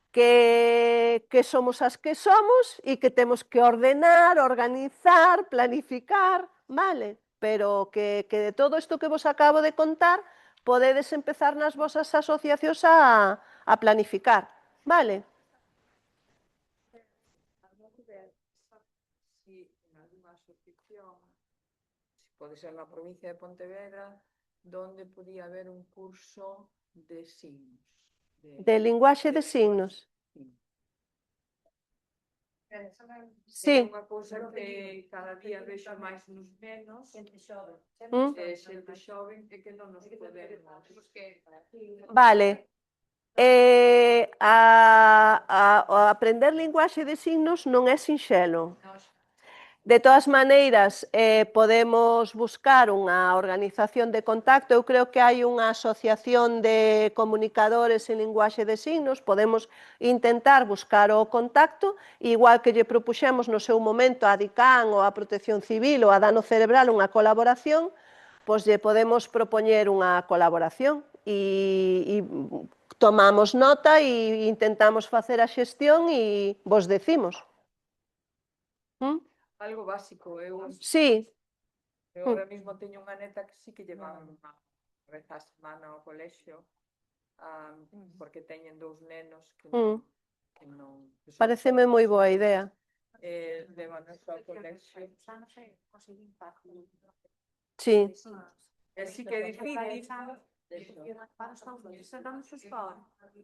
que somos as que somos e que temos que ordenar, organizar, planificar, vale? Pero que de todo isto que vos acabo de contar podedes empezar nas vosas asociacións a planificar, vale? Si en algunha asociación, pode ser na provincia de Pontevedra, donde podía haber un curso de signos. De linguaxe de signos. Sí. É unha cousa que cada día vexo máis nos menos, xente xoven, é que non nos podemos. Vale. Aprender linguaxe de signos non é sinxelo. De todas maneiras, podemos buscar unha organización de contacto. Eu creo que hai unha asociación de comunicadores en linguaxe de signos. Podemos intentar buscar o contacto, igual que lle propuxemos no seu momento a DICAN ou a Protección Civil ou a Dano Cerebral unha colaboración, pois lle podemos propoñer unha colaboración e tomamos nota e intentamos facer a xestión e vos decimos. Algo básico, Sí, eu ahora mismo teño unha neta que sí que lleva unha vez á semana ao colexio, porque teñen 2 nenos que non que son pareceme moi boa idea. levan ao colexio. Sí. Sí que é difícil.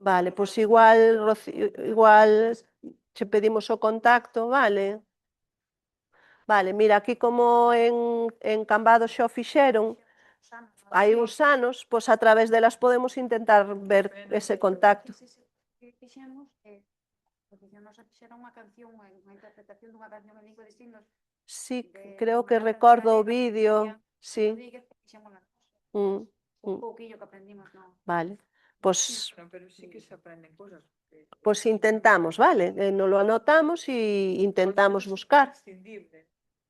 Vale, pois igual che pedimos o contacto, vale? Vale, mira, aquí como en Cambados xa o fixeron, hai uns anos, pois a través delas podemos intentar ver ese contacto. Sí, creo que recordo o vídeo, sí. Vale, pois Pero sí que se aprenden cosas. Pois intentamos, vale? Nos lo anotamos e intentamos buscar. Imprescindible.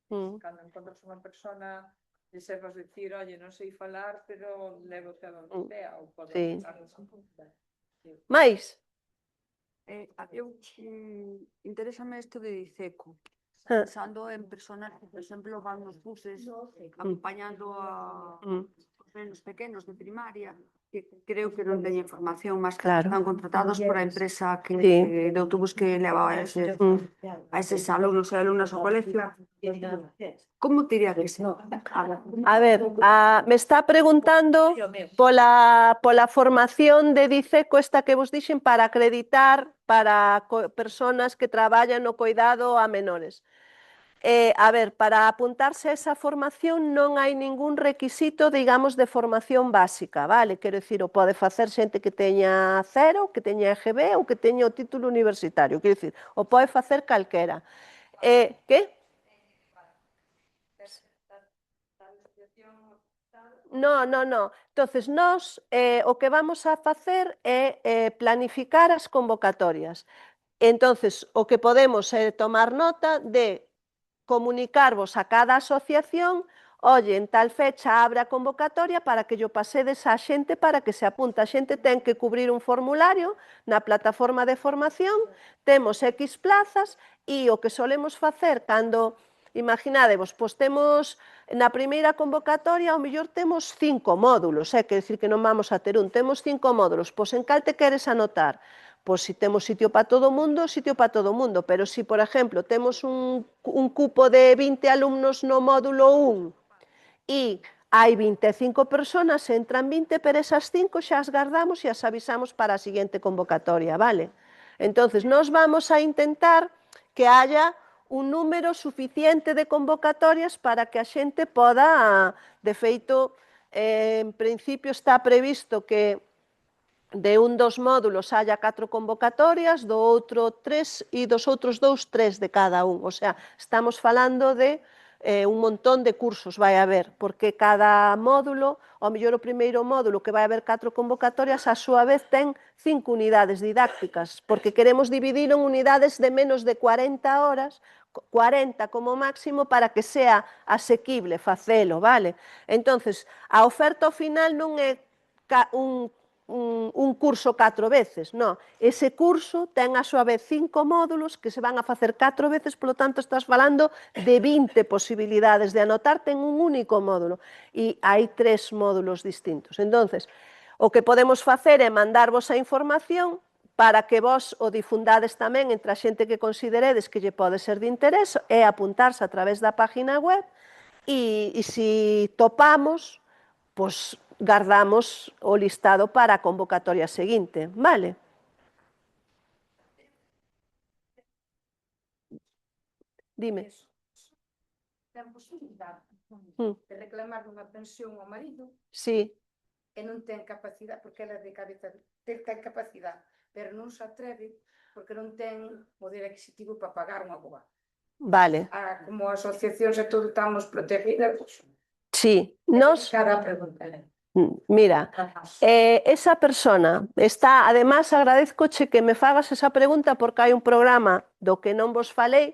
Mm. Cando encontras unha persona e sepas dicir, oye, non sei falar, pero levo a donde sea, ou podo Sí. explicar. Mais? Eu interésame isto de Diceco, Ah. pensando en personas que, por exemplo, van nos buses acompañando a os nenos pequenos de primaria, que creo que non teñen información, máis que Claro. están contratados por a empresa que Sí. de autobús que leva a eses alumnos e alumnas ao colegio. Como diría que se? A ver, me está preguntando pola formación de Diceco esta que vos dixen para acreditar para personas que traballan no cuidado a menores. A ver, para apuntarse a esa formación non hai ningún requisito, digamos, de formación básica, vale? Quero dicir, o pode facer xente que teña 0, que teña EGB ou que teña o título universitario, quero dicir, o pode facer calquera. Que? No. Entonces, nós o que vamos a facer é planificar as convocatorias. Entonces, o que podemos é tomar nota de comunicarvos a cada asociación, oye, en tal fecha abre a convocatoria para que yo pasedes a xente para que se apunte. A xente ten que cubrir un formulario na plataforma de formación, temos X plazas e o que solemos facer cando, imaginadevos, pois temos na primeira convocatoria ao mellor temos 5 módulos, quer dicir que non vamos a ter temos 5 módulos, pois en cal te queres anotar? Pois se temos sitio para todo o mundo, sitio para todo o mundo, pero se, por exemplo, temos un cupo de 20 alumnos no módulo 1 e hai 25 personas, entran 20, pero esas 5 xa as guardamos e as avisamos para a seguinte convocatoria, vale? Entonces, nós vamos a intentar que haya un número suficiente de convocatorias para que a xente poda, de feito, en principio está previsto que de un dos módulos haya 4 convocatorias, do outro 3 e dos outros 2, 3 de cada un. O sea, estamos falando de un montón de cursos vai haber, porque cada módulo, ao mellor o primeiro módulo que vai haber 4 convocatorias, a súa vez ten 5 unidades didácticas, porque queremos dividir en unidades de menos de 40 horas, 40 como máximo, para que sea asequible facelo, vale? Entonces, a oferta ao final non é un curso 4 veces, non. Ese curso ten a súa vez 5 módulos que se van a facer 4 veces, polo tanto estás falando de 20 posibilidades de anotarte en un único módulo e hai 3 módulos distintos. Entonces, o que podemos facer é mandarvos a información para que vos o difundades tamén entre a xente que consideredes que lle pode ser de interés e apuntarse a través da página web e se topamos, pois guardamos o listado para a convocatoria seguinte, vale? Dime. Ten posibilidade de reclamar unha pensión ao marido Sí. e non ten capacidade, porque ela de cabeza ten capacidade, pero non se atreve porque non ten poder adquisitivo para pagar unha boa. Vale. Como asociacións e todo estamos protegidas, Sí. Nos... Cara a preguntar. Mira, esa persona está, además agradezcoche que me fagas esa pregunta porque hai un programa do que non vos falei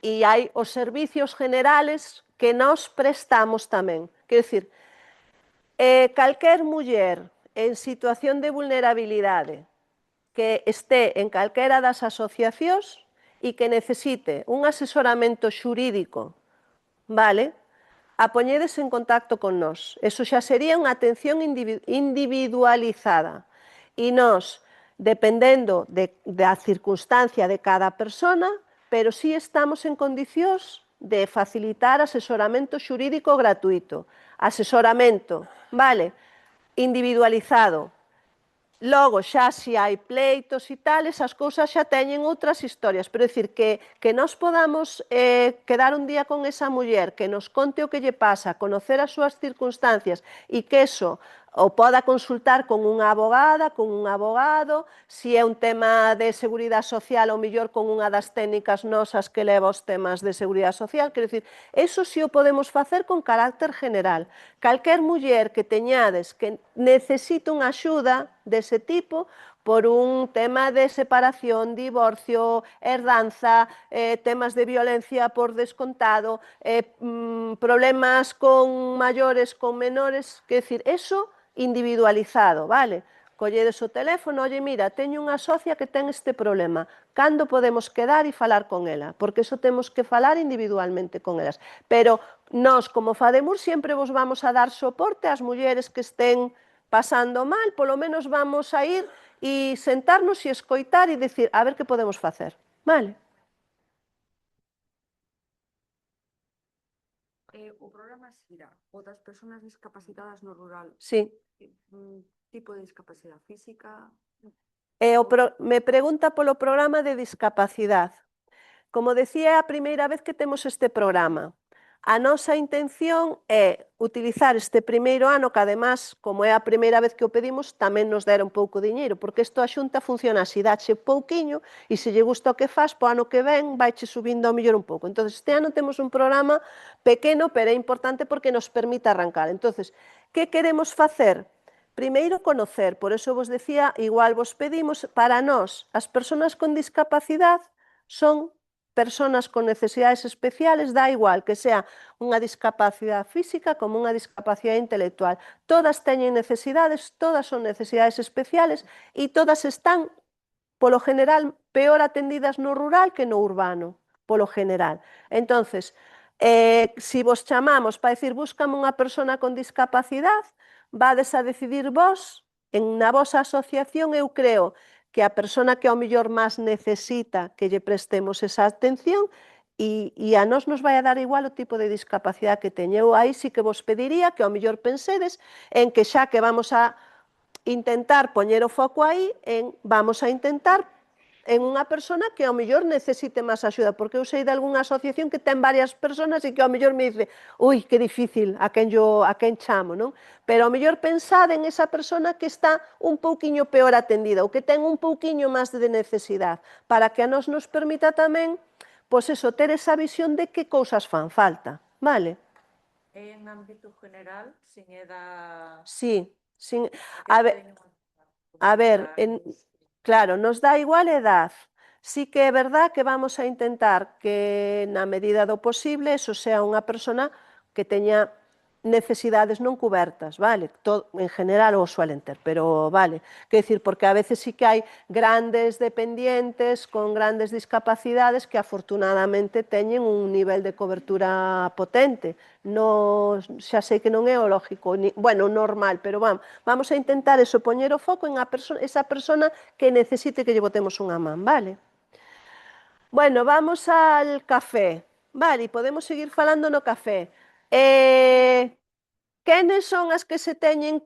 e hai os servicios generales que nós prestamos tamén. Quero dicir, calquer muller en situación de vulnerabilidade que este en calquera das asociacións e que necesite un asesoramento xurídico, vale? A poñedes en contacto con nós. Eso xa sería unha atención individualizada. E nós, dependendo da circunstancia de cada persona, pero sí estamos en condicións de facilitar asesoramento xurídico gratuito. Asesoramento, vale? Individualizado. Logo, xa se hai pleitos e tal, esas cousas xa teñen outras historias, pero é dicir que nós podamos quedar un día con esa muller, que nos conte o que lle pasa, conocer as súas circunstancias e que eso o poda consultar con unha abogada, con un abogado, se é un tema de seguridade social ou mellor con unha das técnicas nosas que leva os temas de seguridade social, quero dicir, eso si o podemos facer con carácter general. Calquer muller que teñades que necesite unha axuda dese tipo, por un tema de separación, divorcio, herdanza, temas de violencia por descontado, problemas con maiores, con menores, quer dicir, eso individualizado, vale? Colledes o teléfono, oye, mira, teño unha socia que ten este problema, cando podemos quedar e falar con ela? Porque eso temos que falar individualmente con elas. Pero nós, como Fademur, sempre vos vamos a dar soporte ás mulleres que estén pasando mal, polo menos vamos a ir e sentarnos e escoitar e dicir, a ver que podemos facer, vale? O programa Xira, o das persoas discapacitadas no rural, Sí. tipo de discapacidade física? Me pregunta polo programa de discapacidade. Como decía, é a primeira vez que temos este programa. A nosa intención é utilizar este primeiro ano, que además, como é a primeira vez que o pedimos, tamén nos dera un pouco de diñeiro, porque isto a Xunta funciona así, dache pouquiño, e se lle gusta o que faz, po ano que ven, vaiche subindo ao mellor un pouco. Entón, este ano temos un programa pequeno, pero é importante porque nos permite arrancar. Entón, que queremos facer? Primeiro, conocer, por eso vos decía, igual vos pedimos, para nós, as persoas con discapacidade son persoas con necesidades especiales, dá igual que sea unha discapacidade física como unha discapacidade intelectual. Todas teñen necesidades, todas son necesidades especiales e todas están, polo general, peor atendidas no rural que no urbano, polo general. Entonces, se vos chamamos para decir búscame unha persona con discapacidade, vades a decidir vos, na vosa asociación eu creo que a persona que ao mellor máis necesita que lle prestemos esa atención e a nós nos vai a dar igual o tipo de discapacidade que teña. Eu aí sí que vos pediría que ao mellor pensedes en que xa que vamos a intentar poñer o foco aí, vamos a intentar en unha persona que ao mellor necesite máis axuda, porque eu sei de algunha asociación que ten varias persoas e que ao mellor me dice ui, que difícil, a quen chamo, non? Pero ao mellor pensade en esa persona que está un pouquiño peor atendida ou que ten un pouquiño máis de necesidade, para que a nos permita tamén, pois eso, ter esa visión de que cousas fan falta, vale? En ámbito general, sin edad... Sí, a ver, claro, nos dá igual edad. Sí que é verdad que vamos a intentar que na medida do posible eso sea unha persona que teña necesidades non cubertas, vale? En general o suelen ter, pero vale. Quer dicir, porque a veces sí que hai grandes dependientes con grandes discapacidades que afortunadamente teñen un nivel de cobertura potente. No, xa sei que non é o lógico, bueno, normal, pero vamos a intentar eso, poñer o foco en esa persona que necesite que lle botemos unha man, vale? Bueno, vamos al café. Vale, e podemos seguir falando no café. Quenes son as que se teñen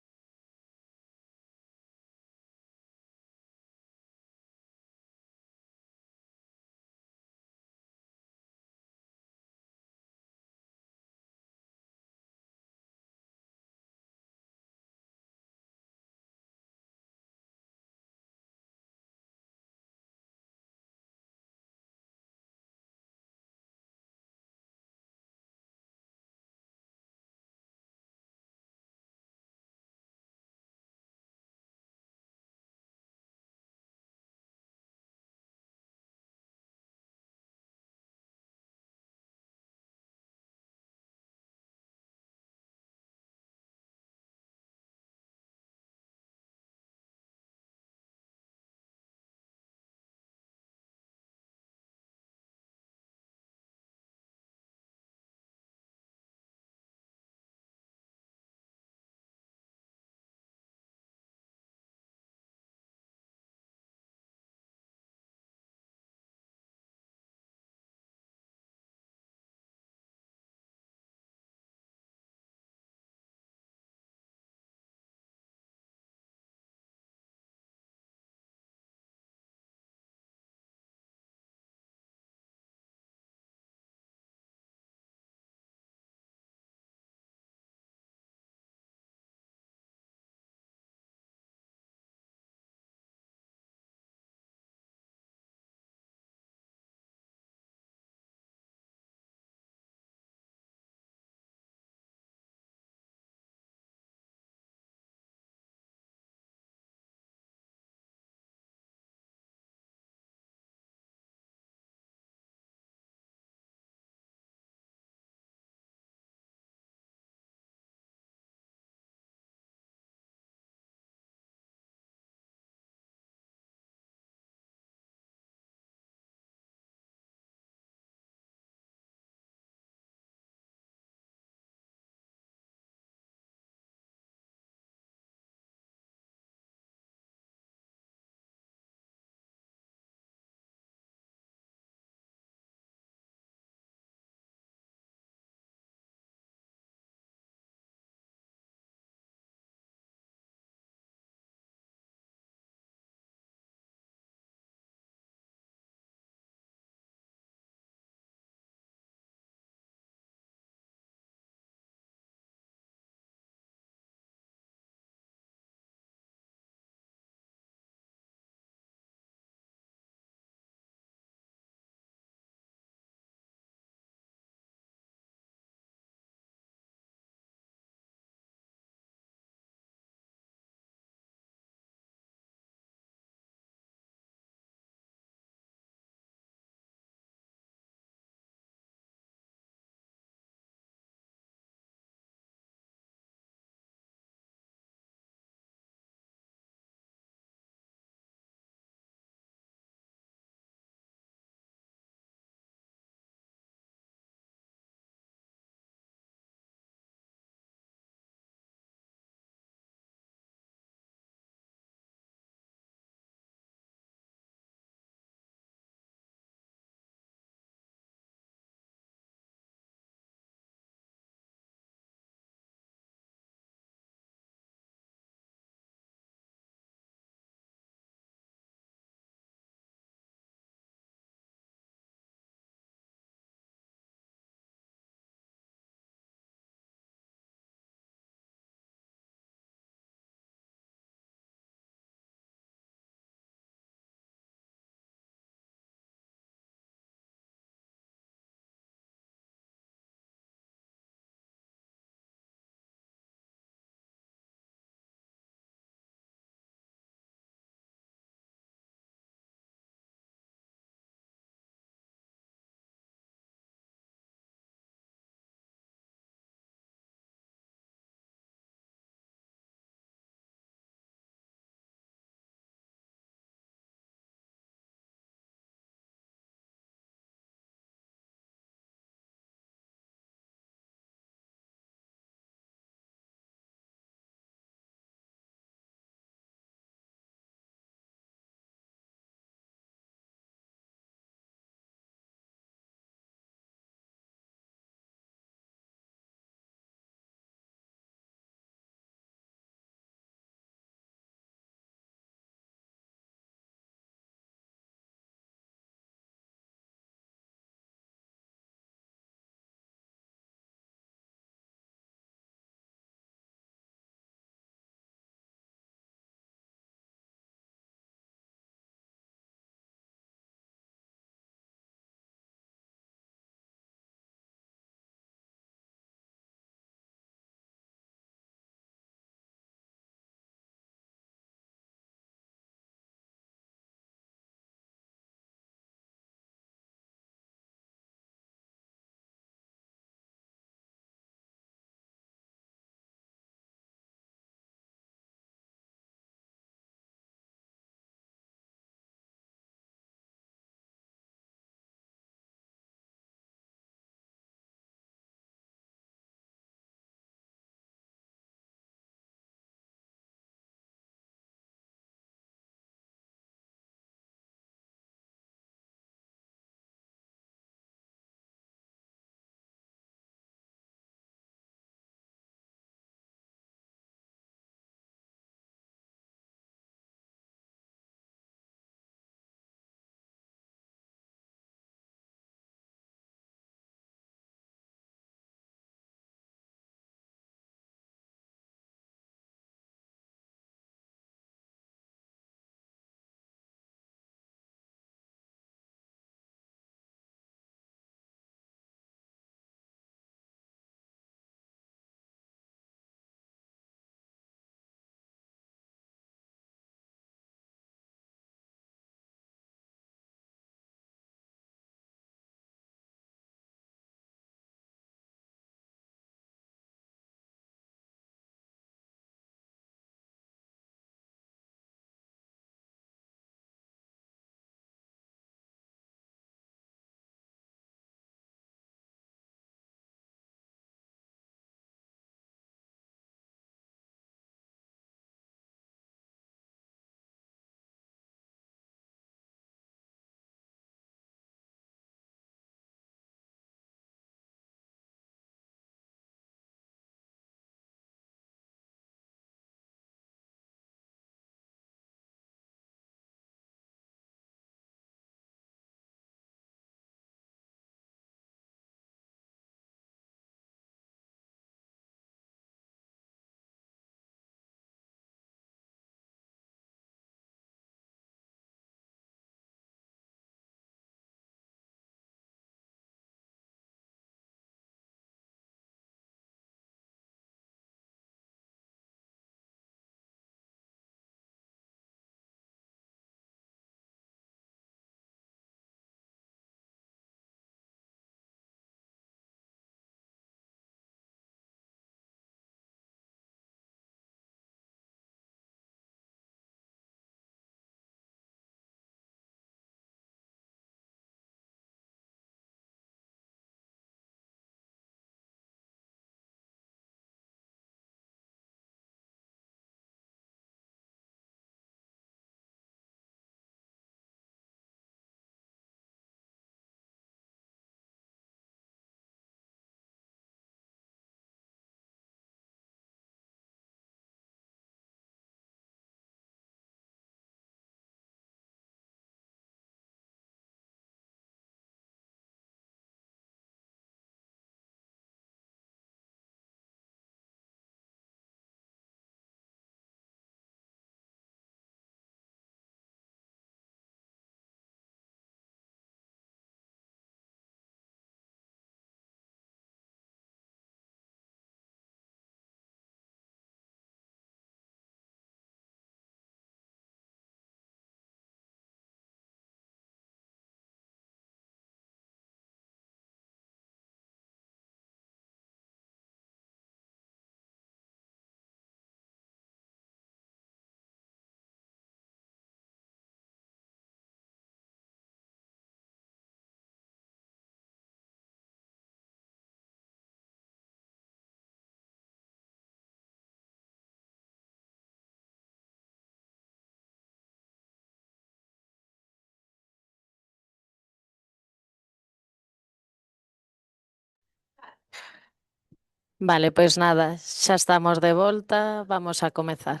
Vale, pois nada, xa estamos de volta, vamos a comezar.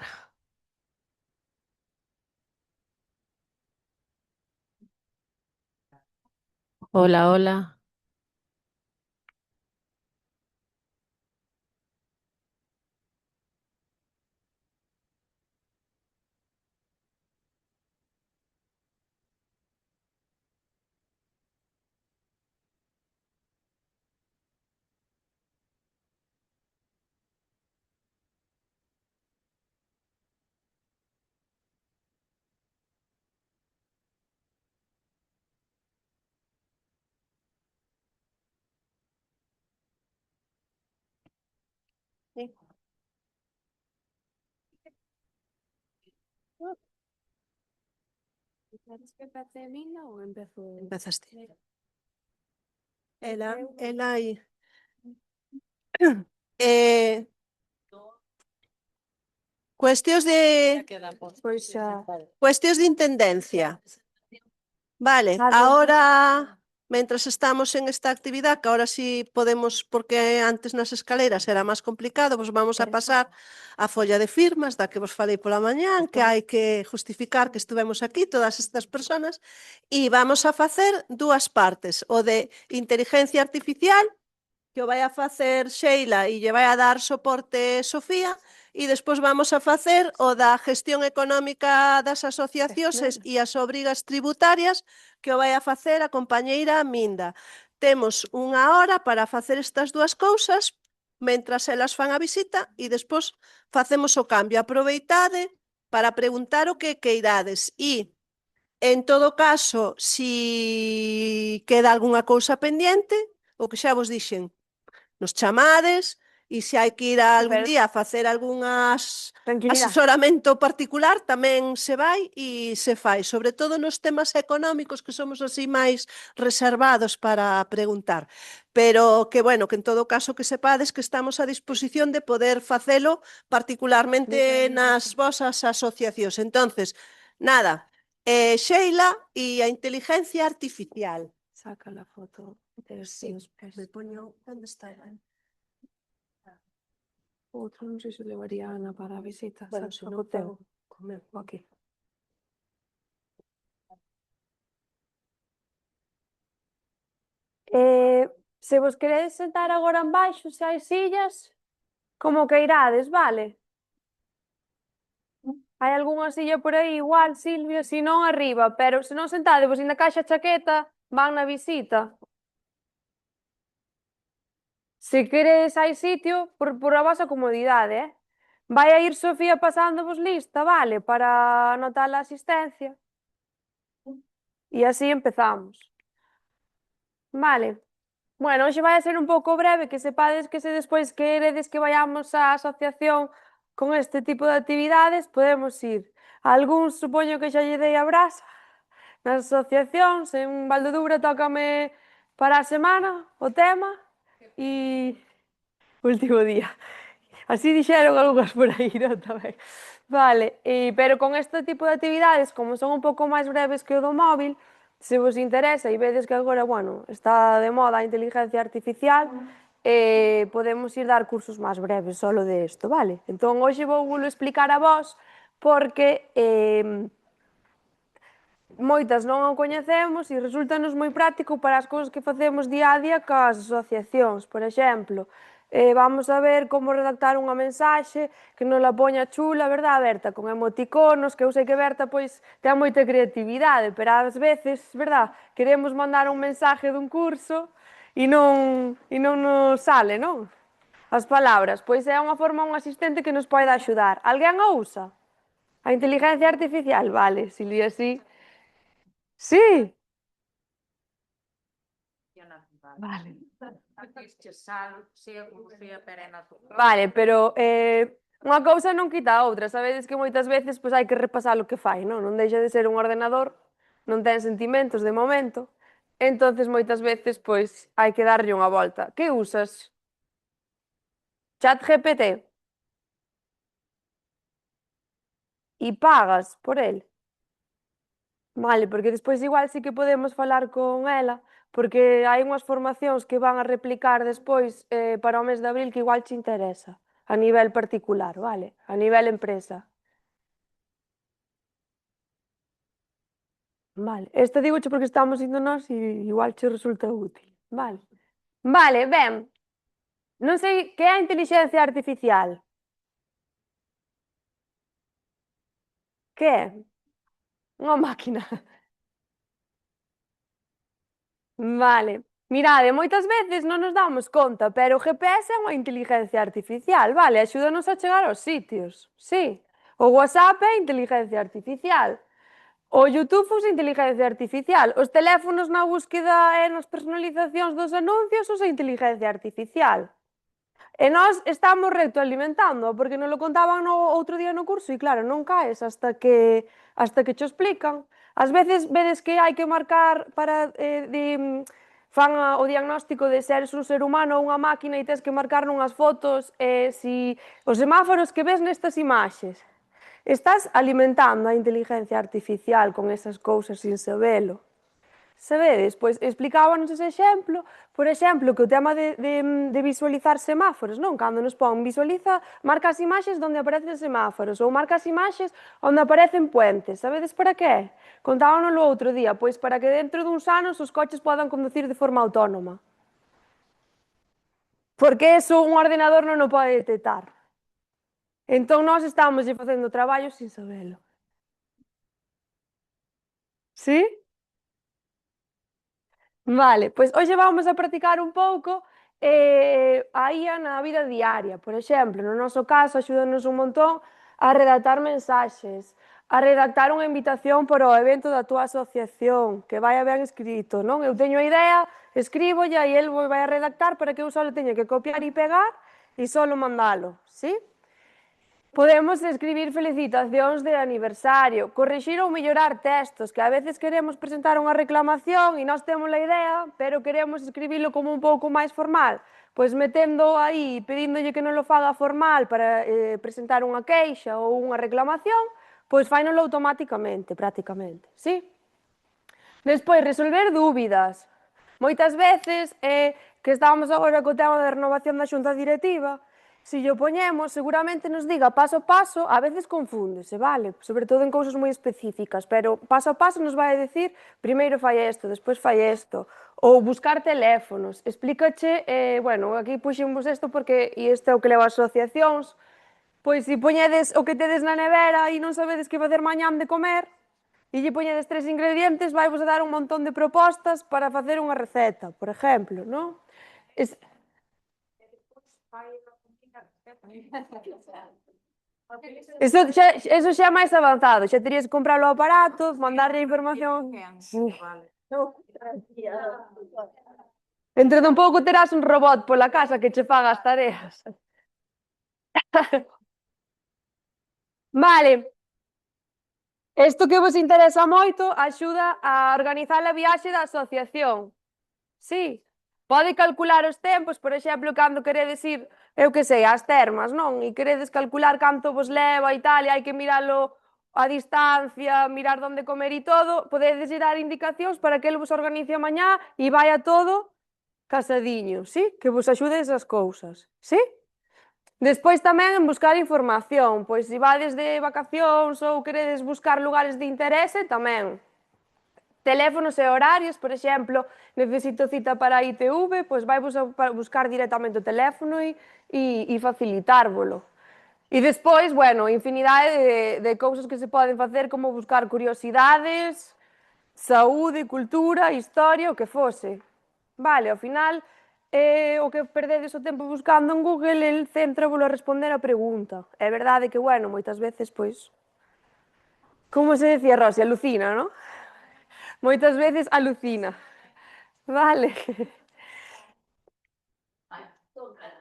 Hola, hola. ¿Quieres que empece Mina o empezo? Empezas ti. Ela aí. Cuestións de Pois xa. cuestións de intendencia. Vale, Ah, ahora, mentras estamos en esta actividad, que ahora sí podemos, porque antes nas escaleras era máis complicado, pues vamos a pasar a folla de firmas da que vos falei pola mañán, que hai que justificar que estuvemos aquí todas estas personas, e vamos a facer dúas partes, o de inteligencia artificial, que o vai a facer Sheila e lle vai a dar soporte Sofía, e despois vamos a facer o da gestión económica das asociacións e as obrigas tributarias, que o vai a facer a compañeira Minda. Temos unha hora para facer estas dúas cousas, mentras elas fan a visita, e despois facemos o cambio. Aproveitade para preguntar o que queirades, e en todo caso, si queda algunha cousa pendiente, o que xa vos dixen, nos chamades, e se hai que ir a algún Pero- día a facer algunhas Tranquilidade. asesoramento particular, tamén se vai e se fai, sobre todo nos temas económicos, que somos así máis reservados para preguntar. Pero que, bueno, que en todo caso que sepades que estamos a disposición de poder facelo particularmente nas vosas asociacións. Entonces, nada, Sheila e a inteligencia artificial. Saca la foto de los Me poño, onde está? Outro, non sei se levaría a Ana para a visita. Bueno, Saca se o non teu. fago comer. Aquí. Se vos queredes sentar agora en baixo, se hai sillas, como que irades, vale? Hai algunha silla por aí, igual, Silvia, se non arriba, pero se non sentadevos na caixa chaqueta, van na visita. Se queredes hai sitio, por a vosa comodidade, Vai a ir Sofía pasándovos lista, vale, para anotar a asistencia. E así empezamos. Vale. Bueno, hoxe vai a ser un pouco breve, que sepades que se despois queredes que vayamos á asociación con este tipo de actividades, podemos ir. Algúns supoño que xa lle dei a brasa nas asociacións, en Valdedubra tócame para a semana o tema e último día. Así dixeron algunhas por aí, non tamén. Vale, pero con este tipo de actividades, como son un pouco máis breves que o do móvil, se vos interesa e vedes que agora, bueno, está de moda a inteligencia artificial, podemos ir dar cursos máis breves solo de isto, vale? Entón, hoxe vou explicar a vos porque moitas non o coñecemos e resultanos moi práctico para as cousas que facemos día a día cas asociacións. Por exemplo, vamos a ver como redactar unha mensaxe que non la poña chula, verdad, Berta? Con emoticonos, que eu sei que Berta pois ten moita creatividade, pero ás veces, verdad, queremos mandar un mensaje dun curso e non nos sale, non? As palabras, pois é unha forma, un asistente que nos pode axudar. Alguén a usa? A inteligencia artificial, vale, Silvia, sí. Sí. Vale. Vale, pero unha cousa non quita a outra. Sabedes que moitas veces pois, hai que repasar o que fai, non? Non deixa de ser un ordenador, non ten sentimentos de momento, entonces moitas veces pois hai que darlle unha volta. Que usas? ChatGPT? E pagas por el? Vale, porque despois igual sí que podemos falar con ela porque hai unhas formacións que van a replicar despois para o mes de abril que igual che interesa, a nivel particular, vale? A nivel empresa. Vale, esta digoche porque estamos indo nós e igual che resulta útil. Vale. Vale, ben. Non sei que é a intelixencia artificial. Que é? Unha máquina. Vale. Mirade, moitas veces non nos damos conta, pero o GPS é unha inteligencia artificial, vale? Axúdanos a chegar aos sitios. Sí. O WhatsApp é inteligencia artificial. O YouTube usa inteligencia artificial. Os teléfonos na búsqueda e nas personalizacións dos anuncios usa inteligencia artificial. E nós estamos retroalimentando, porque nos lo contaban outro día no curso e claro, non caes hasta que cho explican. Ás veces vedes que hai que marcar para fan o diagnóstico de se eres un ser humano ou unha máquina e tens que marcar nunhas fotos si os semáforos que ves nestas imaxes. Estás alimentando a inteligencia artificial con esas cousas sin sabelo. Sabedes? Pois explicábanos ese exemplo, por exemplo, que o tema de visualizar semáforos, non? Cando nos pon visualiza, marca as imaxes onde aparecen semáforos ou marca as imaxes onde aparecen puentes. Sabedes para que? Contábanoslo outro día, pois para que dentro duns anos os coches podan conducir de forma autónoma. Porque eso un ordenador non o pode detectar. Entón nós estamos facendo traballo sin sabelo. Sí? Vale, pois hoxe vamos a practicar un pouco a IA na vida diaria. Por exemplo, no noso caso, axúdanos un montón a redactar mensaxes, a redactar unha invitación para o evento da túa asociación, que vai ben escrito, non? Eu teño a idea, escríbolle e el vai a redactar para que eu só teño que copiar e pegar e só mandalo, sí? Podemos escribir felicitacións de aniversario, corrixir ou mellorar textos, que a veces queremos presentar unha reclamación e nós temos a idea, pero queremos escribilo como un pouco máis formal. Pois metendo aí, pedíndolle que non lo faga formal para presentar unha queixa ou unha reclamación, pois fainolo automáticamente, prácticamente, sí? Despois, resolver dúbidas. Moitas veces, que estábamos agora co tema da renovación da xunta directiva, se lle poñemos, seguramente nos diga paso a paso, a veces confúndese, vale? Sobre todo en cousas moi específicas, pero paso a paso nos vai a decir primeiro fai isto, despois fai isto, ou buscar teléfonos, explícache, bueno, aquí puxemos isto porque, e isto é o que leva as asociacións, pois se poñedes o que tedes na nevera e non sabedes que facer mañán de comer, e lle poñedes 3 ingredientes, vai vos a dar un montón de propostas para facer unha receta, por exemplo, non? Eso xa é máis avanzado, xa terías que comprar o aparato, mandarlle a información. Dentro dun pouco terás un robot pola casa que che faga as tareas. Vale. Isto que vos interesa moito axuda a organizar a viaxe da asociación. Sí. Pode calcular os tempos, por exemplo, cando queredes ir, eu que sei, ás termas, non? E queredes calcular canto vos leva e tal, e hai que miralo a distancia, mirar onde comer e todo, podedes ir dar indicacións para que el vos organice a mañá e vaya todo casadiño, sí? Que vos axude esas cousas, sí? Despois tamén en buscar información, pois se vades de vacacións ou queredes buscar lugares de interese, tamén. Teléfonos e horarios, por exemplo, necesito cita para a ITV, pois vai buscar directamente o teléfono e facilitárvolo. E despois, bueno, infinidade de cousas que se poden facer, como buscar curiosidades, saúde, cultura, historia, o que fose. Vale, ao final, o que perdedes o tempo buscando en Google, el céntravolo a responder a pregunta. É verdade que, bueno, moitas veces, pois, como se decía Rosy, alucina, non? Moitas veces alucina. Vale.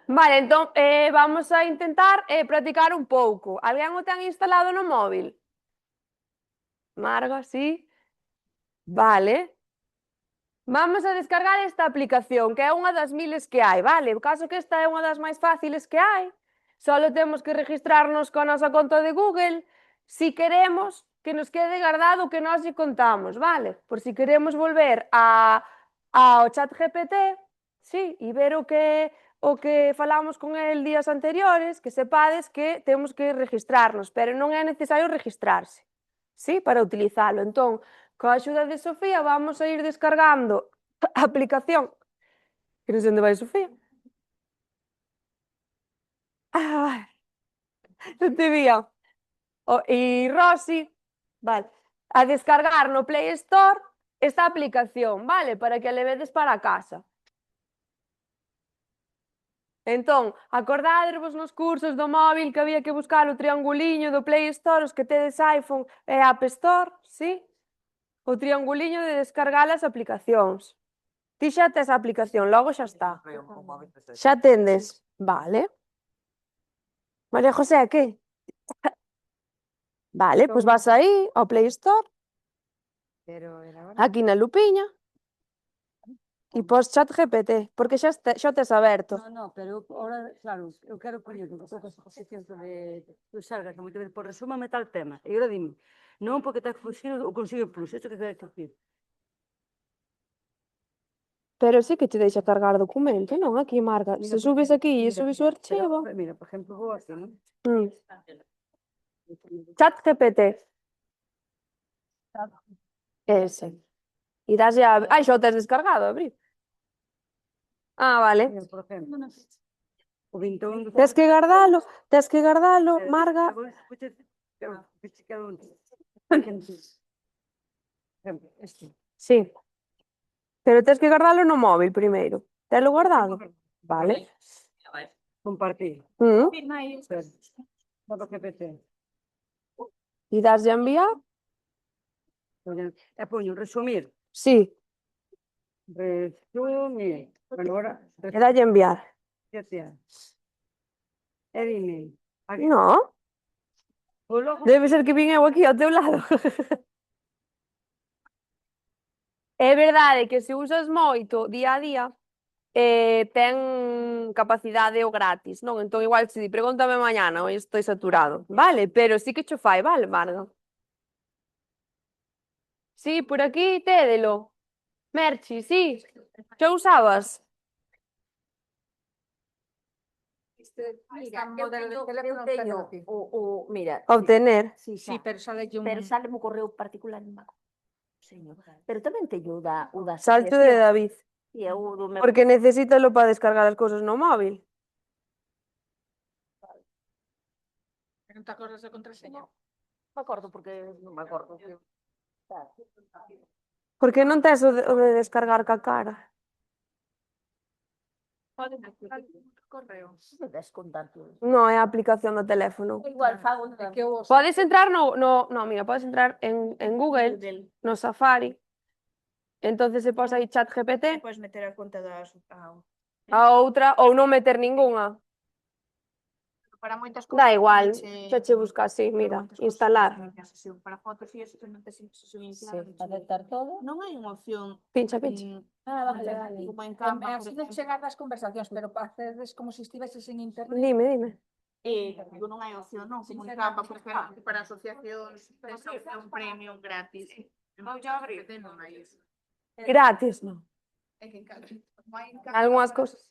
Vale, entón, vamos a intentar practicar un pouco. Alguén o ten instalado no móvil? Marga, sí? Vale. Vamos a descargar esta aplicación, que é unha das miles que hai, vale? O caso que esta é unha das máis fáciles que hai, só temos que registrarnos coa nosa conta de Google si queremos que nos quede guardado o que nós lle contamos, vale? Por si queremos volver a ao chat GPT, sí, e ver o que falamos con el días anteriores, que sepades que temos que registrarnos, pero non é necesario registrarse, sí, para utilizalo. Entón, coa axuda de Sofía vamos a ir descargando a aplicación, que non sei onde vai Sofía. Ah, non te vía. E Rosy, vale, a descargar no Play Store esta aplicación, vale, para que a levedes para casa. Entón, acordádervos nos cursos do móvil que había que buscar o trianguliño do Play Store, os que tedes iPhone e App Store, sí? O trianguliño de descargar as aplicacións. Ti xa tes a aplicación, logo xa está. Xa tendes? Vale. María José, que? Vale, pois vas aí ao Play Store, aquí na lupiña, e pos chat GPT, porque xa o tes aberto. No, pero ahora, claro, eu quero poñer un pouco as posicións de salgas, moito veces, por resúmame tal tema, e agora dime, non porque te funciona o Consigue Plus, isto que queres dicir? Pero sí que te deixa cargar documento, non? Aquí marca, se subes aquí e subes o archivo. Mira, por exemplo, vou aquí, non? Chat GPT. Ese. E daslle a... Ai, xa o tes descargado, abrir. Ah, vale. Mira, por exemplo, o 21... Tes que guardalo, Marga. Sí. Pero tes que guardalo no móvil primeiro. Telo guardado? Vale. Compartir. Todo GPT. E daslle a enviar? E poño resumir. Sí. Resumir. Bueno, ahora... E dalle a enviar. E dime. No. Debe ser que vin eu aquí ao teu lado. É verdade que se usas moito día a día, ten capacidade o gratis, non? Entón igual se di, pregúntame mañana, hoy estoy saturado. Vale, pero sí que cho fai, vale, Marga? Sí, por aquí tédelo. Merchi, sí. Xa usabas? Mira, Obtener. sí, pero sale pero sale mo correo particular en banco. Señor. Pero tamén teño o da Salto de David. E o do meu... Porque necesítalo para descargar as cousas no móvil. Non te acordas da contraseña? Me acordo porque non me acordo. Porque non tes o de descargar ca cara. Pode correo. Podes contar tú. Non, é a aplicación do teléfono. Igual fago Que eu Podes entrar no, mira, podes entrar en Google, no Safari. Entonces se pos aí chat GPT, podes meter a conta das a outra, ou non meter ningunha. para moitas cousas. Da igual, xa che busca así, mira, instalar. Para fotos e eso non te Aceptar todo. Non hai unha opción Pincha. vale. Como en Canva, así de chegar das conversacións, pero facedes como se estiveses en internet. Dime. Digo, non hai opción, non, como en Canva, por exemplo, para asociacións, tes opción premium gratis. Vou já abrir, non hai eso. Gratis, non. É que en Canva, como hai en Canva, Algunhas cousas.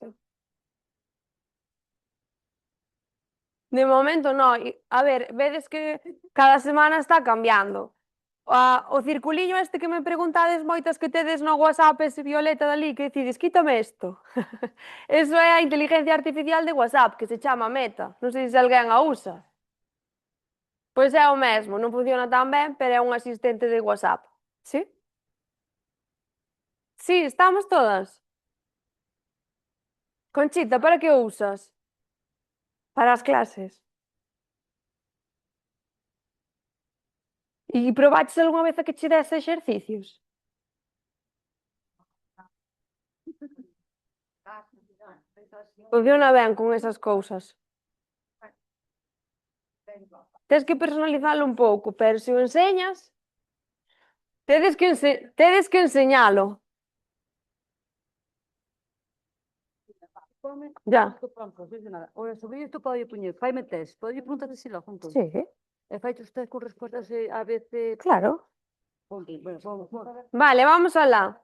De momento, no. A ver, vedes que cada semana está cambiando. O circuliño este que me preguntades moitas que tedes no WhatsApp, ese violeta dali, que decides, quítame isto. Eso é a inteligencia artificial de WhatsApp, que se chama Meta. Non sei se alguén a usa. Pois é o mesmo, non funciona tan ben, pero é un asistente de WhatsApp. Sí? Sí, estamos todas. Conchita, para que o usas? Para as clases. E probaches algunha vez a que che dese exercicios? Funciona ben con esas cousas. Tes que personalizalo un pouco, pero se o enseñas, tedes que enseñalo. Ya. O sobre isto pode poñer, faime test, pode preguntar se lo juntos. Sí, E faites usted con respostas a veces... claro. Bueno, vamos. Vale, vamos alá.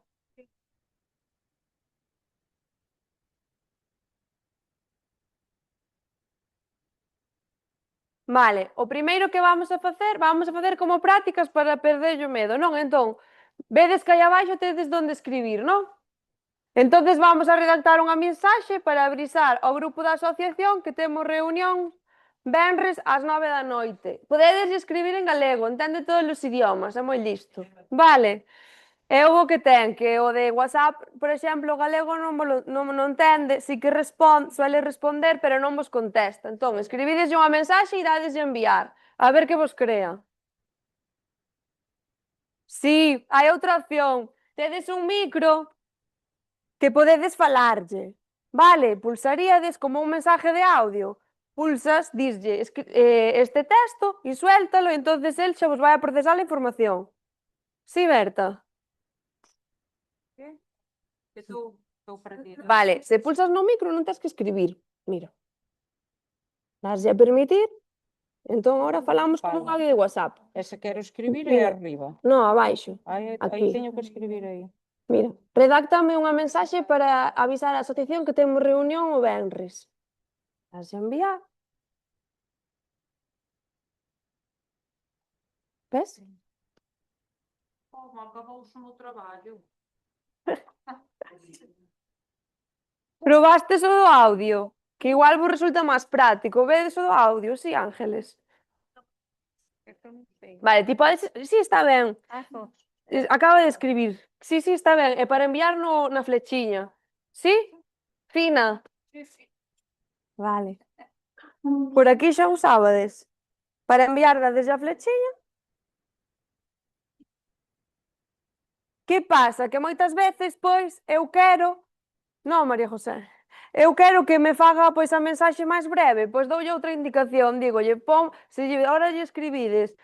Vale, o primeiro que vamos a facer como prácticas para perder o medo, non? Entón, vedes que aí abaixo tedes onde escribir, non? Entonces vamos a redactar unha mensaxe para avisar ao grupo da asociación que temos reunión venres ás 9 da noite. Podedes escribir en galego, entende todos os idiomas, é moi listo. Vale. É o que ten, que o de WhatsApp, por exemplo, o galego non entende, si que suele responder, pero non vos contesta. Entón, escribides unha mensaxe e dades de enviar, a ver que vos crea. Si, hai outra opción, tedes un micro que podedes falarlle, vale? Pulsaríades como un mensaje de audio, pulsas, dislle este texto e suéltalo, e entonces el xa vos vai a procesar a información. Si, Berta? Que estou perdida. Vale, se pulsas no micro non tens que escribir. Mira. Daslle a permitir. Entón, agora falamos como un audio de WhatsApp. E se quero escribir é Mira. arriba. No, abaixo. Aí Aquí. teño que escribir aí. Mira, redáctame unha mensaxe para avisar a asociación que temos reunión o venres. Daslle a enviar. Ves? Como acabouse o meu traballo. Probastes o do audio, que igual vos resulta máis práctico. Vedes o do audio, si, Ángeles? Vale, ti podes... Si, está ben. Acaba de escribir. Si, está ben. E para enviar na flechiña. Si? Fina? Vale. Por aquí xa usábades. Para enviar desde a flechiña. Que pasa? Que moitas veces, pois, eu quero... Non, María José. Eu quero que me faga pois a mensaxe máis breve, pois doulle outra indicación, dígolle, ahora lle escribides,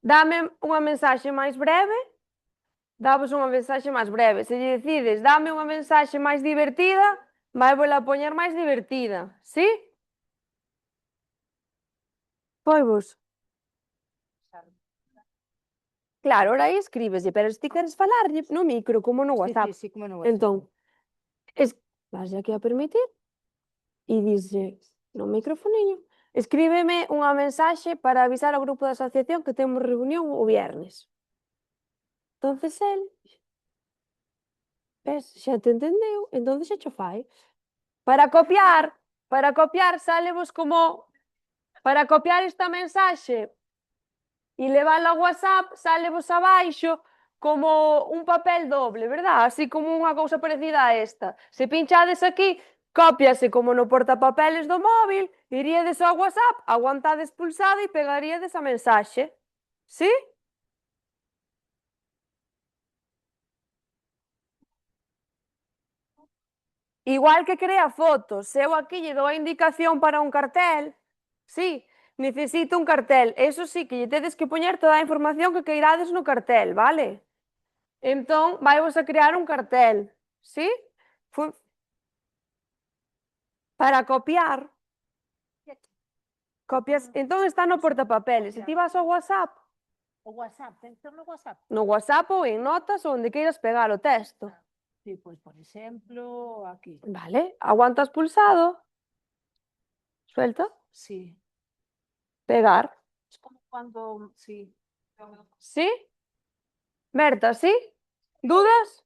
dame unha mensaxe máis breve, davos unha mensaxe máis breve. Se lle decides, dame unha mensaxe máis divertida, vai vola poñer máis divertida, si? Pois vos. Claro, ahora aí escríbeslle, pero se ti queres falarlle no micro, como no WhatsApp. Sí, como no WhatsApp. Entón, vaslle aquí a permitir e dixlle no microfoniño, escríbeme unha mensaxe para avisar ao grupo da asociación que temos reunión o viernes. Entonces el, ves, xa te entendeu, entonces xa cho fai. Para copiar sálevos como, para copiar esta mensaxe e levala ao WhatsApp, sálevos abaixo como un papel doble, verdad? Así como unha cousa parecida a esta. Se pinchades aquí, cópiase como no portapapeles do móvil, iríades ao WhatsApp, aguantades pulsado e pegaríades a mensaxe. Si? Igual que crea fotos, se eu aquí lle dou a indicación para un cartel, si, necesito un cartel, eso sí, que lle tedes que poñer toda a información que queirades no cartel, vale? Entón, vaivos a crear un cartel, si? Para copiar, copias, entón está no portapapeles, se ti vas ao WhatsApp, O WhatsApp, ten que ser no WhatsApp. no WhatsApp ou en notas ou onde queiras pegar o texto. Sí, pois, por exemplo, aquí. Vale, aguantas pulsado, suelta, Sí. pegar, Es como cuando, sí. si? Berta, si? Dudas?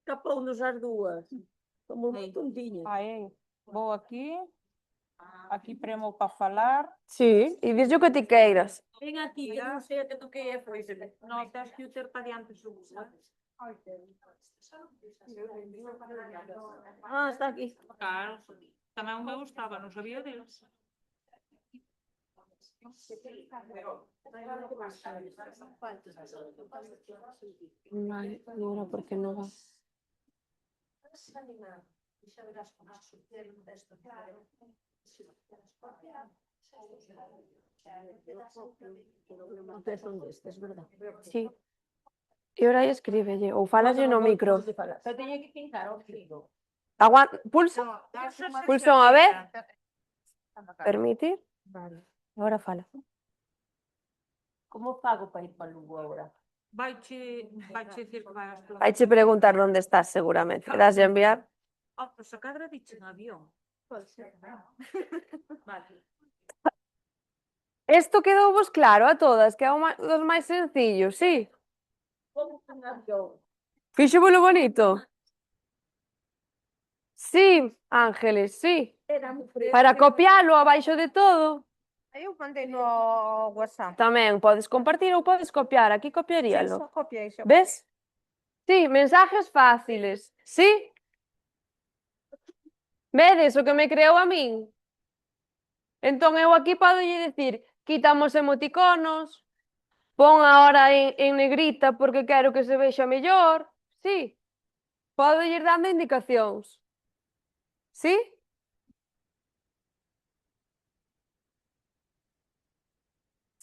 Capounos as dúas. Como moi tontiñas. Aí, vou aquí premo para falar. Si, e dixo que ti queiras. Ven aquí, que non sei a que toquei e foi. Non, tens que o ter para diante seguro. Ah, está aquí. Claro, tamén me gustaba, non sabía deles. Vale, agora porque non va. Son destes, verdad? Sí. E ora aí escríbelle, ou falalle no micro. Pero teño que pintar o frío. Pulsa unha vez, permitir, Vale. agora fala. Como pago para ir para Lugo agora? Vaiche dicir que vai a Vaiche preguntar onde estás seguramente. Das de enviar. Oh, pois a cadra diche en avión. Pode ser. Vale. Isto quedou vos claro a todas, que é dos máis sencillos, sí? Fixo polo bonito? Sí, Ángeles, sí. Para copialo abaixo de todo. Eu mandei no WhatsApp. Tamén podes compartir ou podes copiar. Aquí Sí, copiaríalo. só copiei. Ves? Sí, mensajes fáciles. Sí? Vedes o que me creou a min? Entón eu aquí podo dicir, quitamos emoticonos, pon a hora en negrita porque quero que se vexa mellor. Sí? Podo ir dando indicacións. Sí?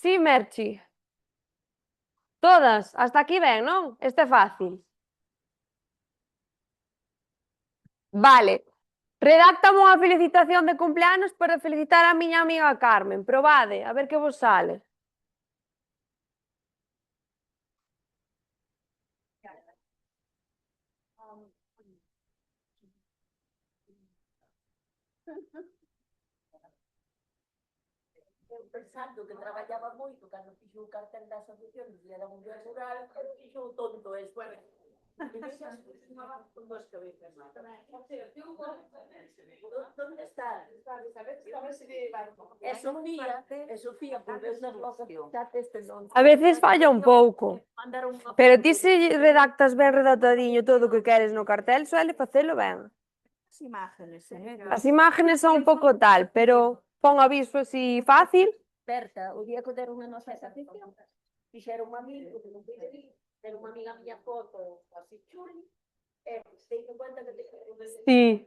Sí, Merchi. Todas, hasta aquí ben, non? Este é fácil. Vale. Redáctame unha felicitación de cumpleanos para felicitar a miña amiga Carmen. Probade, a ver que vos sale. Pensando que traballaba moito cando fixo o cartel da asociación de Día da Muller Rural, fixo o tonto eso. ¿Dónde está? É Sofía, por ver nas locacións. A veces falla un pouco. Pero ti se redactas ben redactadiño todo o que queres no cartel, suele facelo ben. As imágenes, As imágenes son un pouco tal, pero pon aviso así fácil. Berta, o día que deron a nosa asociación, fixeron un amigo que non pude vir, ter unha amiga miña foto así chuli, e teño conta que te... Sí.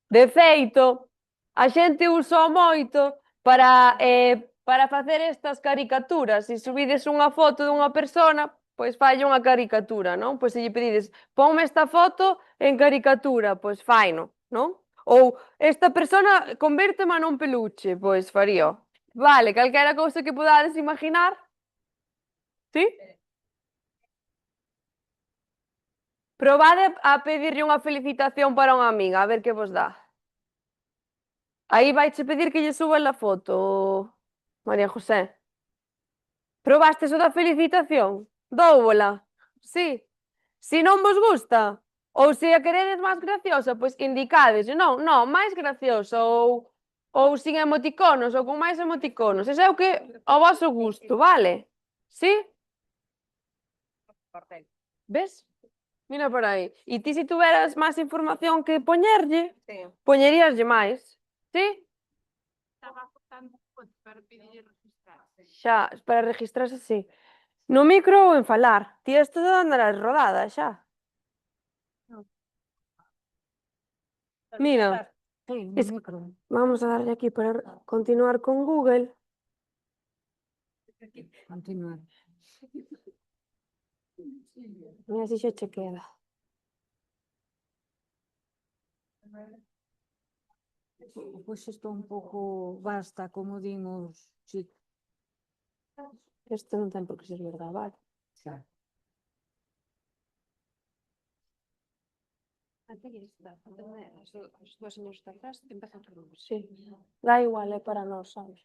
De feito, a xente usa moito para facer estas caricaturas. Se subides unha foto dunha persona, pois falla unha caricatura, non? Pois se lle pedides, ponme esta foto en caricatura, pois faino, non? Ou esta persona convértema nun peluche, pois farío. Vale, calquera cousa que podades imaginar. Sí? Probade a pedirlle unha felicitación para unha amiga, a ver que vos dá. Aí vaiche pedir que lle suba a foto, María José. Probastes o da felicitación? Dóuvola? Sí. Si non vos gusta, ou se a queredes máis graciosa, pois indicades, non, máis graciosa, ou sin emoticonos, ou con máis emoticonos. Ese é o que ao vosso gusto, vale? Sí? Ves? Mira por aí. E ti se tuveras máis información que poñerlle, poñeríaslle máis. Sí? Estaba aportando para pedir registrarse. Xa, para registrarse, sí. No micro ou en falar. Ti isto andarás rodada xa. Mira, vamos a darle aquí para continuar con Google. Continuar. Mira si xa che queda. Pois isto un pouco basta, como dimos, si. Isto non ten por que ser verdade, vale? Xa. As dúas señores de atrás empezan por un. Sí, dá igual, é para nós, sabes?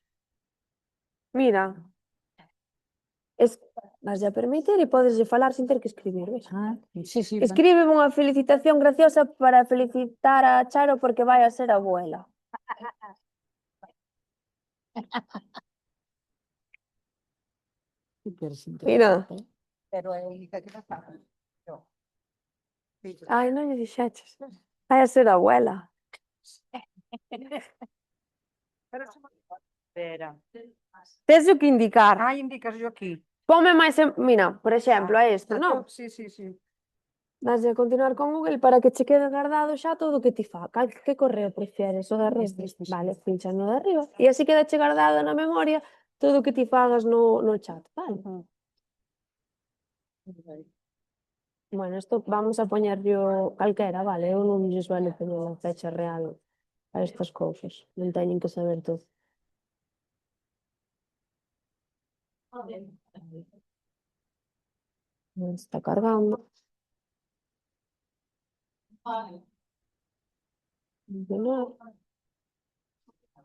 Mira, vas a permitir e podes falar sin ter que escribir, ves? Sí, sí. Escríbeme unha felicitación graciosa para felicitar a Charo porque vai a ser abuela. Mira. Pero é a única que nos fala. Ai, non lle dixeches. Vai a ser abuela. Espera. Tes o que indicar. Indicas yo aquí. Ponme máis, mira, por exemplo, a esta, non? Sí, sí, sí. Vas a continuar con Google para que che quede guardado xa todo o que ti fa. Que correo prefieres? O de arriba? Vale, pincha no de arriba. E así queda che guardado na memoria todo o que ti fagas no chat, vale? Bueno, isto vamos a poñerlo calquera, vale? Eu non lles vale poñer a fecha real a estas cousas. Non teñen que saber todo. Está cargando.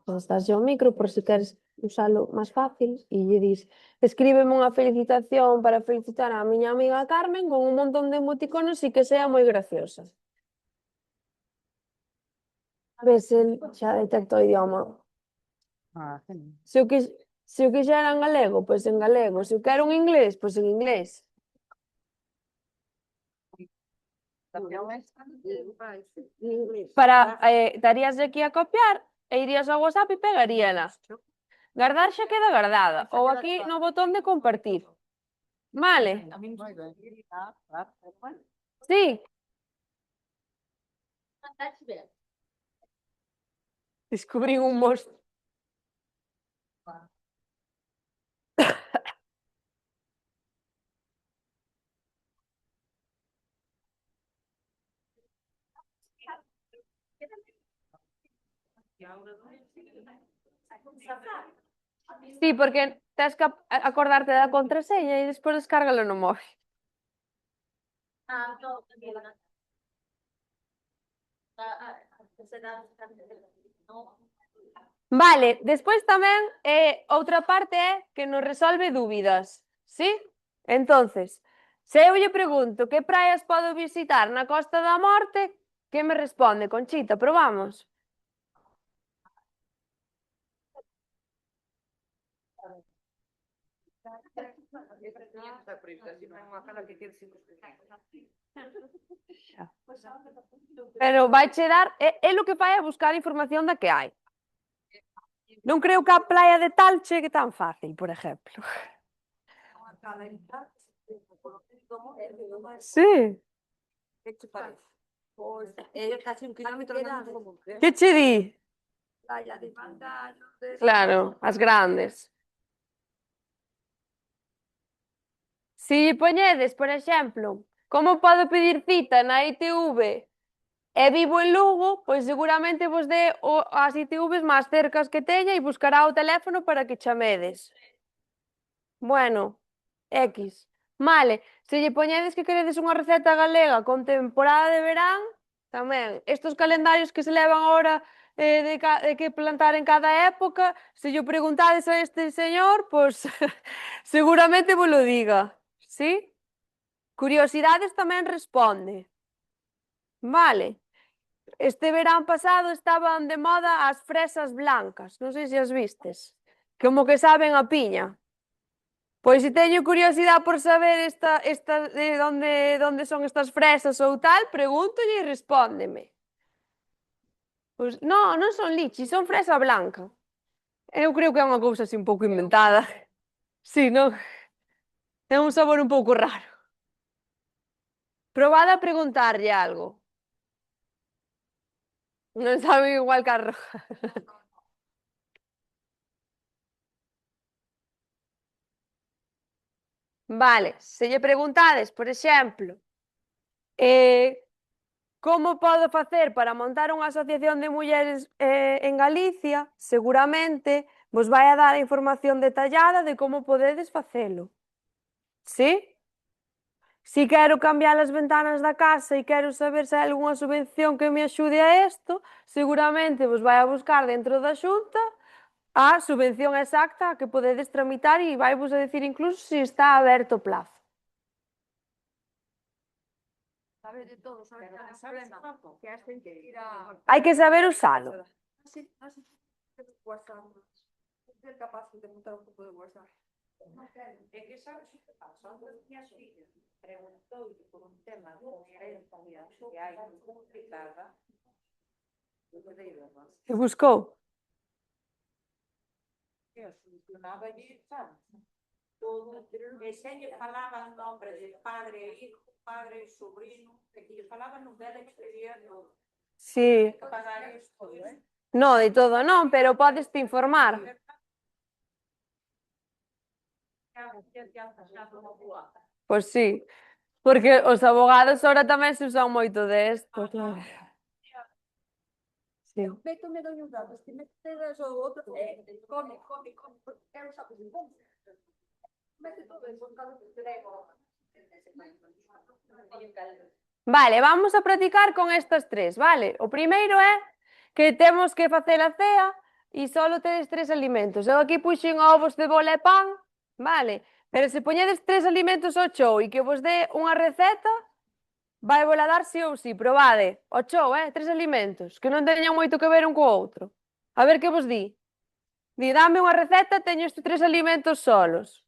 Podes darlle o micro por se queres usalo máis fácil e lle dis escríbeme unha felicitación para felicitar a miña amiga Carmen con un montón de emoticonos e que sea moi graciosa. Ves, el xa detecta o idioma. Se o quixera en galego, pois en galego. Se o quero en inglés, pois en inglés. Daríaslle aquí a copiar e irías ao WhatsApp e pegaríala. Guardar xa queda guardada. Ou aquí no botón de compartir. Vale? Sí. Descubrí un monstro. Sí, porque tens que acordarte da contraseña e despois descárgalo no móvil. Vale, despois tamén outra parte é que nos resolve dúbidas, sí? Entonces, se eu lle pregunto que praias podo visitar na Costa da Morte, que me responde, Conchita, probamos? Pero vai che dar, é o que fai a buscar información da que hai. Non creo que a playa de tal chegue tan fácil, por exemplo. Sí. Que che di? Claro, as grandes. Si poñedes, por exemplo, como podo pedir cita na ITV e vivo en Lugo, pois seguramente vos dé as ITVs máis cercas que teña e buscará o teléfono para que chamedes. Bueno, X. Vale, se lle poñedes que queredes unha receta galega con temporada de verán, tamén. Estos calendarios que se levan agora de que plantar en cada época, se lle preguntades a este señor, pois seguramente vos lo diga. Sí? Curiosidades tamén responde. Vale. Este verán pasado estaban de moda as fresas blancas, non sei se as vistes, como que saben a piña. Pois se teño curiosidade por saber de onde son estas fresas ou tal, pregúntolle e respóndeme. Pois non son lichis, son fresa blanca. Eu creo que é unha cousa así un pouco inventada. Si, non? É un sabor un pouco raro. Probade a preguntarlle algo. Non saben igual que a roja. Vale, se lle preguntades, por exemplo, como podo facer para montar unha asociación de mulleres en Galicia, seguramente vos vai a dar a información detallada de como podedes facelo. Sí? Si quero cambiar as ventanas da casa e quero saber se hai algunha subvención que me axude a isto, seguramente vos vai a buscar dentro da Xunta a subvención exacta que podedes tramitar e vai vos a decir incluso se está aberto o plazo. Hai que saber usalo. Ser capaz de montar un pouco de WhatsApp. É que sabes o que pasa? Outras miñas fillas preguntoulle por un tema de herencia que hai complicada. E buscou? Eu solucionaba allí, sabes? Todo. E se lle falaban nombre de padre e hijo, padre e sobrino, e que lle falaban non dela expediendo. Sí. Pagar isto, No, de todo non, pero podes te informar. Pois sí, porque os abogados ahora tamén se usan moito de isto, claro. Sí. Meto me doi un dato, que me tedes o outro, come, quero saber un pouco. Mete todo eso, un caso que trego. Vale, vamos a practicar con estas tres, vale? O primeiro é que temos que facer a cea e solo tedes 3 alimentos. Eu aquí puxen ovos, cebola e pan, vale? Pero se poñedes 3 alimentos ao chou e que vos dé unha receta, vai vola dar sí ou sí, probade. Ao chou, 3 alimentos, que non teñan moito que ver un co outro. A ver que vos di. Di, dame unha receta, teño estes 3 alimentos solos.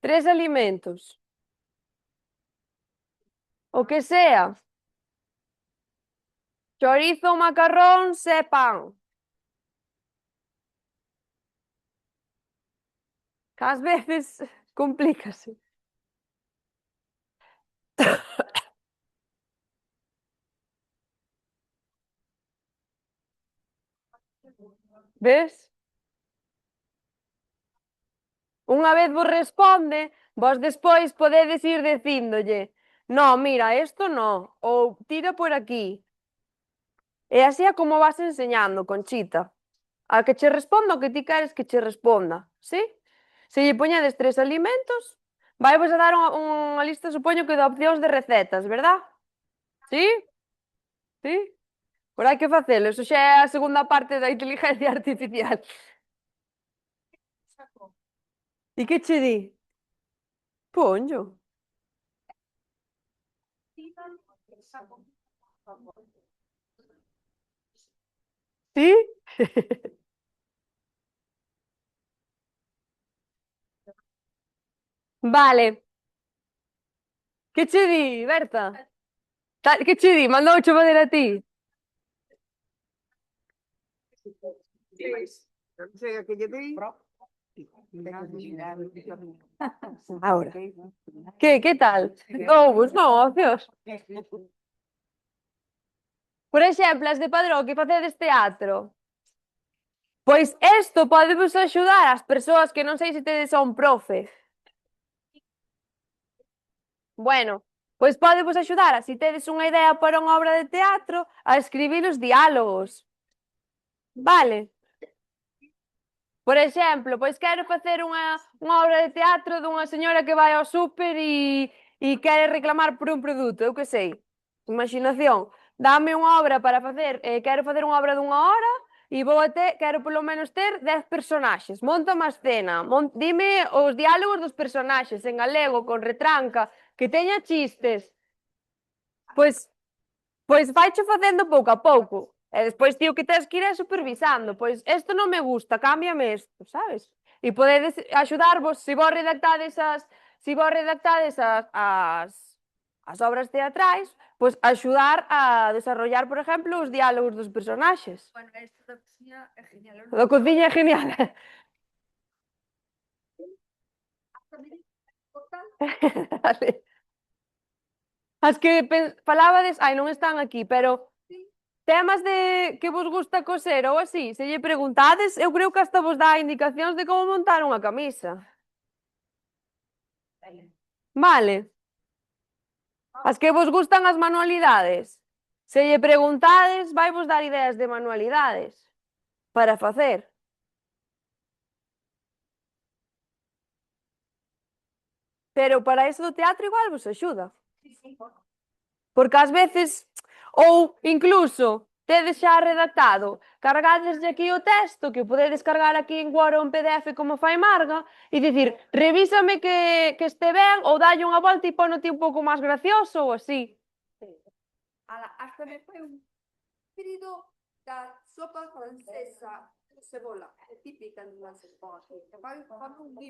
Tres alimentos. O que sea. Chorizo, macarróns e pan. Que ás veces complícase. Ves? Unha vez vos responde, vos despois podedes ir dicíndolle, no, mira, isto no, ou tira por aquí. E así é como vas enseñando, Conchita. A que che responda o que ti queres que che responda, sí? Se lle poñedes 3 alimentos, vai vos a dar unha lista, supoño que de opcións de recetas, verdad? Sí? Sí? Por hai que facelo, iso xa é a segunda parte da inteligencia artificial. E que che di? Ponllo. Sí? Vale. Que che di, Berta? Que che di? Mandouche fazer a ti? Ahora. Que tal? Ovos, non, ocios. Por exemplo, as de Padrón que facedes teatro. Pois isto pode vos axudar ás persoas que non sei se tedes a un profe. Bueno, pois pode vos axudar a se tedes unha idea para unha obra de teatro a escribir os diálogos. Vale? Por exemplo, pois quero facer unha obra de teatro dunha señora que vai ao súper e quere reclamar por un produto, eu que sei. Imaginación. Dame unha obra para facer, quero facer unha obra dunha hora e quero polo menos ter 10 personaxes. Monta má escena, dime os diálogos dos personaxes en galego, con retranca, que teña chistes. Pois vaicho facendo pouco a pouco. E despois ti o que tens que ir é supervisando. Pois isto non me gusta, cámbiame isto, sabes? E podedes axudarvos, se vos redactades as obras teatrais, pois axudar a desarrollar, por exemplo, os diálogos dos personaxes. Bueno, isto da cociña é genial. Da cociña é genial. Vale. As que falábades, non están aquí, pero temas de que vos gusta coser ou así, se lle preguntades, eu creo que hasta vos dá indicacións de como montar unha camisa. Vale. As que vos gustan as manualidades, se lle preguntades, vai vos dar ideas de manualidades para facer. Pero para iso do teatro igual vos axuda. Porque ás veces, ou incluso, tedes xa redactado, cargadeslle aquí o texto, que o podedes cargar aquí en Word ou en PDF como fai Marga, e dicir, revísame que este ben, ou dalle unha volta e ponote un pouco máis gracioso, ou así. Hasta me foi un pedido da sopa francesa de cebola, típica de las esposas.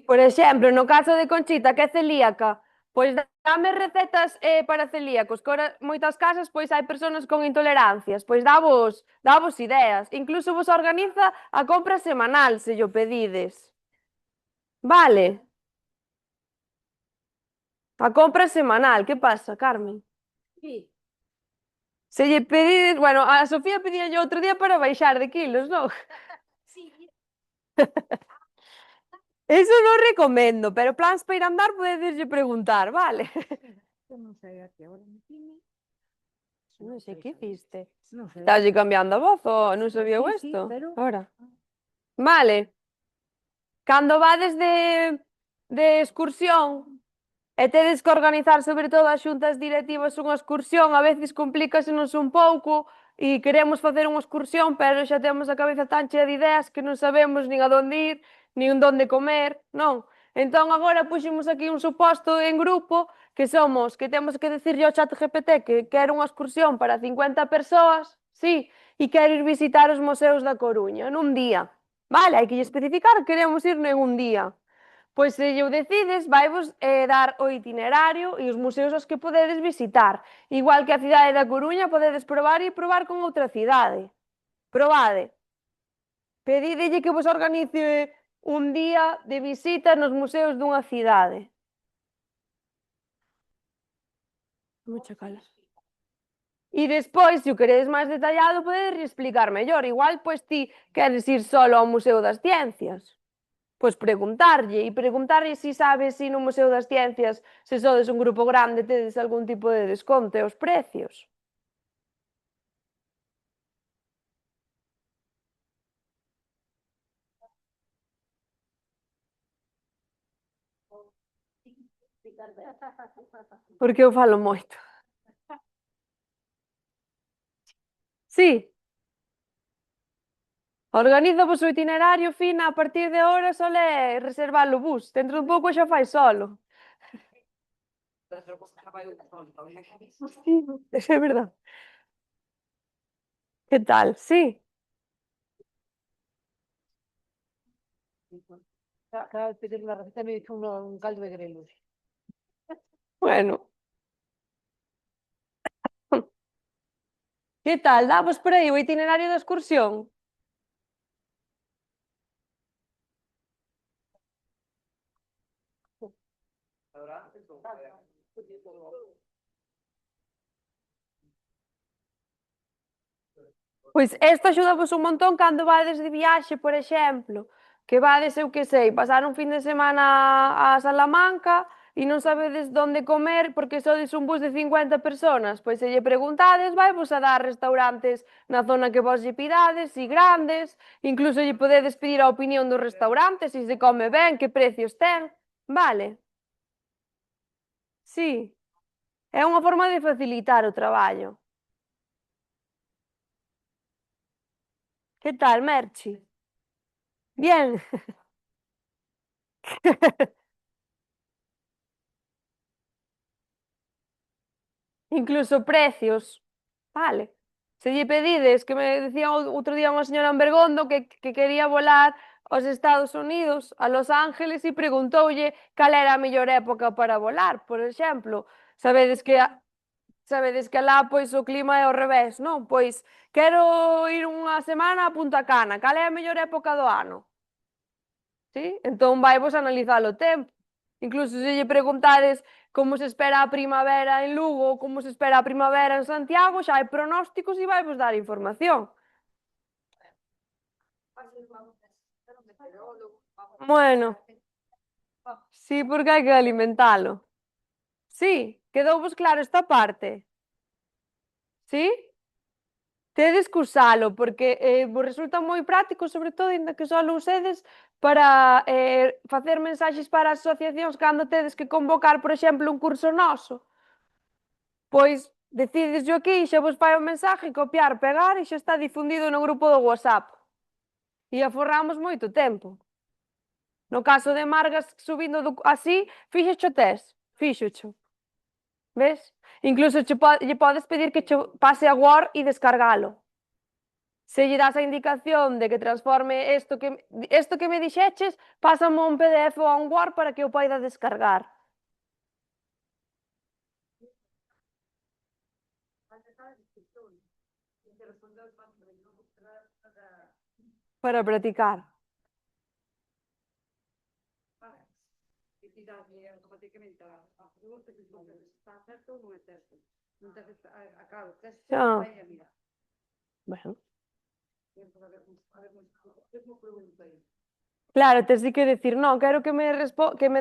Por exemplo, no caso de Conchita, que é celíaca, pois dame recetas para celíacos, que ora moitas casas pois hai persoas con intolerancias, pois davos ideas, incluso vos organiza a compra semanal se llo pedides. Vale? A compra semanal, que pasa, Carmen? Sí. Se lle pedides, bueno, a Sofía pedía yo outro día para baixar de kilos, non? Sí. Eso non recomendo, pero plans para ir a andar podedeslle preguntar, vale? Non sei, aquí agora me tiñe. Non sei que fiste. Non sei. Estálle cambiando a voz ou non sabía Sí, isto? pero... Ahora. Vale. Cando vades de excursión E tedes que organizar sobre todo as xuntas directivas unha excursión, a veces complícasenos un pouco e queremos facer unha excursión, pero xa temos a cabeza tan chea de ideas que non sabemos nin a donde ir, nin onde comer, non? Entón agora puxemos aquí un suposto en grupo que somos, que temos que decirlle ao chat GPT que quero unha excursión para 50 persoas, sí, e quero ir visitar os museos da Coruña nun día. Vale, hai que especificar que queremos ir en un día. Pois se lle o decides, vaivos dar o itinerario e os museos aos que podedes visitar. Igual que a cidade da Coruña, podedes probar e probar con outra cidade. Probade. Pedidelle que vos organice un día de visita nos museos dunha cidade. Mucha cala. E despois, se o queredes máis detallado, podedes explicar mellor. Igual, pois ti queres ir solo ao Museo das Ciencias. Pois preguntarlle se sabes se no Museo das Ciencias, se sodes un grupo grande, tedes algún tipo de desconto e os precios. Porque eu falo moito. Sí. Organiza vos o itinerario, Fina, a partir de ahora só é reservar o bus. Dentro dun pouco xa fai solo. Sí, eso é verdad. Que tal? Sí. Acaba de pedir una receta, me dijo un caldo de grelos. Bueno. Que tal? Damos por aí o itinerario da excursión? Pois isto axudavos un montón cando vades de viaxe, por exemplo, que vades, eu que sei, pasar un fin de semana a Salamanca e non sabedes onde comer porque sodes un bus de 50 personas, pois se lle preguntades, vaivos a dar restaurantes na zona que vos lle pidades e grandes, incluso lle podedes pedir a opinión dos restaurantes, se se come ben, que precios ten, vale? Sí, é unha forma de facilitar o traballo. Que tal, Merchi? Bien. Incluso precios, vale. Se lle pedides, que me decía outro día unha señora en Bergondo que quería volar aos Estados Unidos, a Los Ángeles, e preguntoulle cal era a mellor época para volar, por exemplo. Sabedes que alá pois o clima é ao revés, non? Pois quero ir unha semana a Punta Cana, cal é a mellor época do ano? Sí? Entón vaivos analizar o tempo. Incluso se lle preguntades como se espera a primavera en Lugo ou como se espera a primavera en Santiago, xa hai pronósticos e vaivos dar información. Bueno, sí, porque hai que alimentalo. Sí, quedouvos claro esta parte? Sí? Tedes que usalo, porque vos resulta moi práctico, sobre todo, inda que só o usedes para facer mensaxes para as asociacións cando tedes que convocar, por exemplo, un curso noso. Pois decides yo aquí, xa vos fai o mensaje, copiar, pegar e xa está difundido no grupo do WhatsApp. E aforramos moito tempo. No caso de Margas subindo así, fíxecho test, fíxecho. Ves? Incluso lle podes pedir que che pase a Word e descargalo. Se lle das a indicación de que transforme isto que me dixeches, pásame un PDF ou un Word para que eu poida descargar. Para practicar. Xa. Bueno. Claro, tes que decir, non, quero que me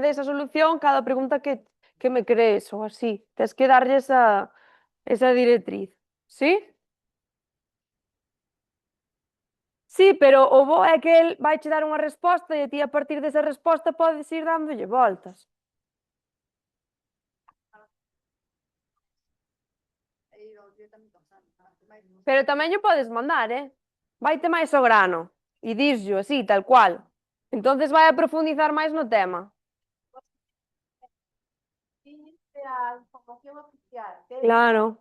des a solución cada pregunta que me crees ou así. Tes que darlle esa directriz. Sí? Sí, pero o bo é que el vai che dar unha resposta e ti a partir desa resposta podes ir dándolle voltas. Pero tamén lle podes mandar, Vaite máis ao grano e dislo así, tal cual. Entonces vai a profundizar máis no tema. Tiñete a información oficial. Claro.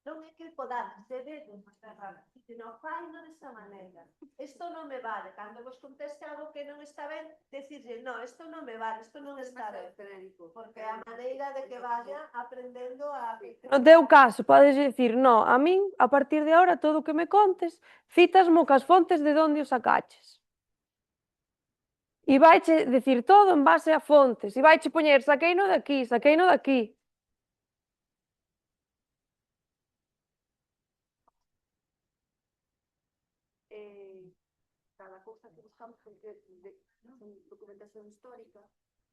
Non é que podamos, debemos agarrar. Se non fai desa maneira. Isto non me vale. Cando vos conteste algo que non está ben, decirlle, no, isto non me vale, isto non está ben. Porque a maneira de que vaya aprendendo a... No teu caso, podes dicir, no, a min, a partir de ahora, todo o que me contes, citasmo cas fontes de onde o sacaches. E vaiche decir todo en base a fontes. E vaiche poñer, saqueino daqui, saqueino daqui. Cada cousa que buscamos documentación histórica,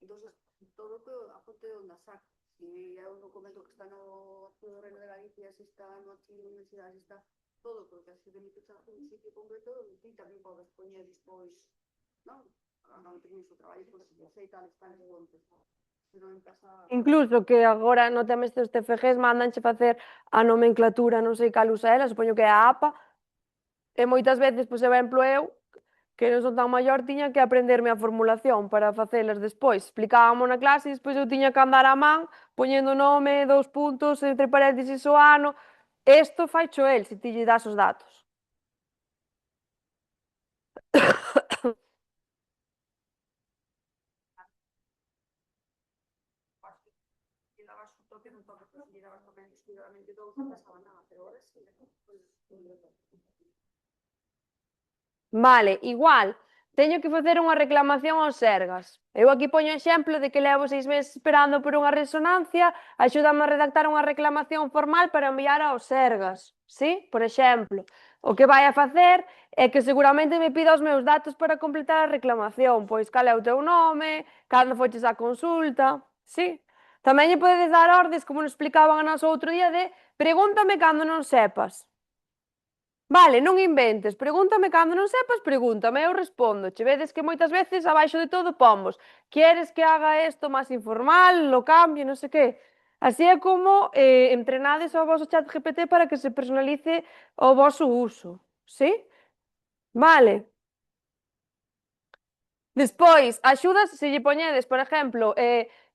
entonces todo que a fonte de onde saca. Si é un documento que está no Arquivo do Reino de Galicia, se está no Arquivo da Universidade, se está todo, porque así de mitos a un sitio concreto, ti tamén podes poñer despois, non? Non teñes o traballo, porque se sei tales fontes. Incluso que agora no tema estes TFGs mandanche facer a nomenclatura, non sei cal usa ela, supoño que é a APA, e moitas veces, por exemplo, eu, que non son tan maior, tiña que aprenderme a formulación para facelas despois. Explicábamos na clase e despois eu tiña que andar a man poñendo nome, 2 puntos, entre paréntesis o ano. Isto faicho el, se ti lle das os datos. Vale, igual, teño que facer unha reclamación aos Sergas. Eu aquí poño exemplo de que levo 6 meses esperando por unha resonancia, axúdame a redactar unha reclamación formal para enviar aos Sergas, sí? Por exemplo, o que vai a facer é que seguramente me pida os meus datos para completar a reclamación, pois cal é o teu nome, cando foches á consulta, sí? Tamén lle podedes dar ordes, como nos explicaban a nós outro día, de pregúntame cando non sepas. Vale, non inventes, pregúntame cando non sepas, pregúntame, eu respondo. Che vedes que moitas veces abaixo de todo pomos, queres que haga isto máis informal, lo cambie, non sei que. Así é como entrenades o voso chat GPT para que se personalice o voso uso, sí? Vale. Despois, axudas, se lle poñedes, por exemplo,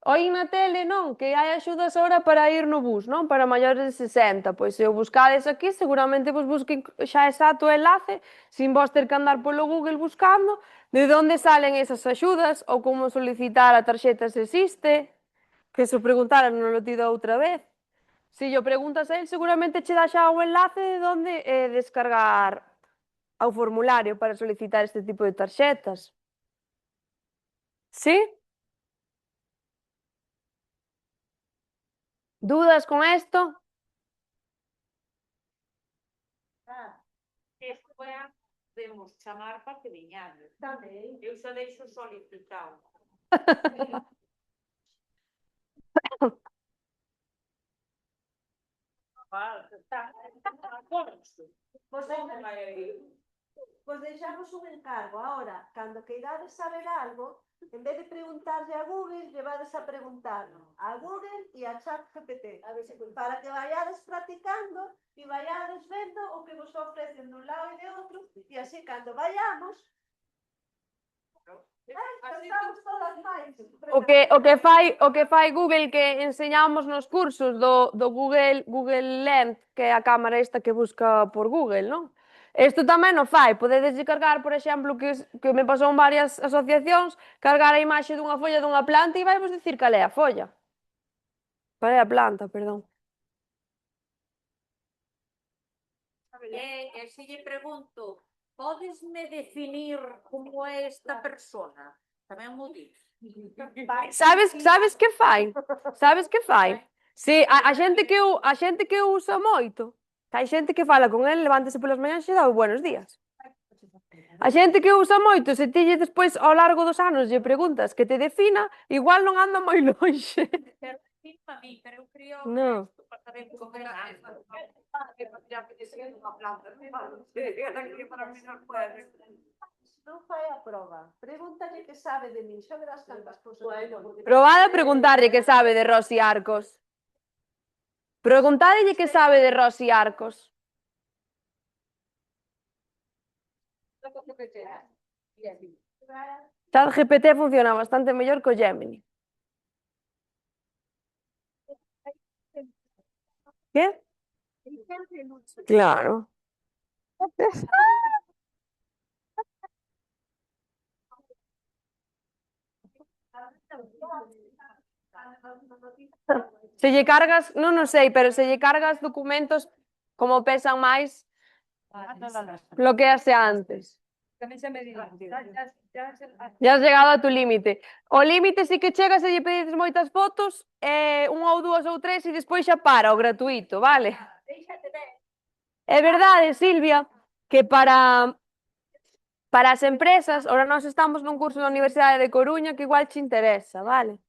oín na tele, non? Que hai axudas ahora para ir no bus, non? Para maiores de 60. Pois se o buscades aquí, seguramente vos busquen xa exacto o enlace, sin vos ter que andar polo Google buscando, de onde salen esas axudas, ou como solicitar a tarxeta se existe, que se o preguntaran non lo tido outra vez. Se lle preguntas a él, seguramente che dá xa o enlace de onde descargar ao formulario para solicitar este tipo de tarxetas. ¿Sí? ¿Dudas con esto? Despois podemos chamar para que viñades. Eu xa deixo solicitado. Pois deixamos un encargo. Ahora, cando queirades saber algo, en vez de preguntarlle a Google, llevades a preguntar a Google e a ChatGPT, para que vayades practicando e vayades vendo o que vos ofrecen dun lado e de outro, e así, cando vayamos, estamos todas máis. O que fai Google, que enseñamos nos cursos do Google Lens, que é a cámara esta que busca por Google, non? Isto tamén o fai, podedes cargar, por exemplo, que me pasou en varias asociacións, cargar a imaxe dunha folla dunha planta e vai vos dicir cal é a folla. Cal é a planta, perdón. E se lle pregunto, podesme definir como é esta persona? Tamén mo dis. Sabes que fai? Sabes que fai? Si, a xente que o usa moito, hai xente que fala con el, levántese polas mañás e dá buenos días. A xente que usa moito, se ti lle despois ao largo dos anos lle preguntas que te defina, igual non anda moi lonxe. Pero defíname a mí, pero eu creo No. que para saber como é esta. Non fai a proba. Pregúntalle que sabe de mí. Xa verás cantas cousas. Probade a preguntarlle que sabe de Rosy Arcos. Preguntádelle que sabe de Rosy Arcos. ChatGPT funciona bastante mellor que o Gemini. Que? Claro. Se lle cargas, non o sei, pero se lle cargas documentos como pesan máis, bloquease antes. Tamén se me diga. Ya has chegado a tu límite. O límite si que chegas e lle pedides moitas fotos, unha ou dúas ou tres e despois xa para o gratuito, vale? É verdade, Silvia, que para as empresas, ora nós estamos nun curso da Universidade de Coruña que igual che interesa, vale?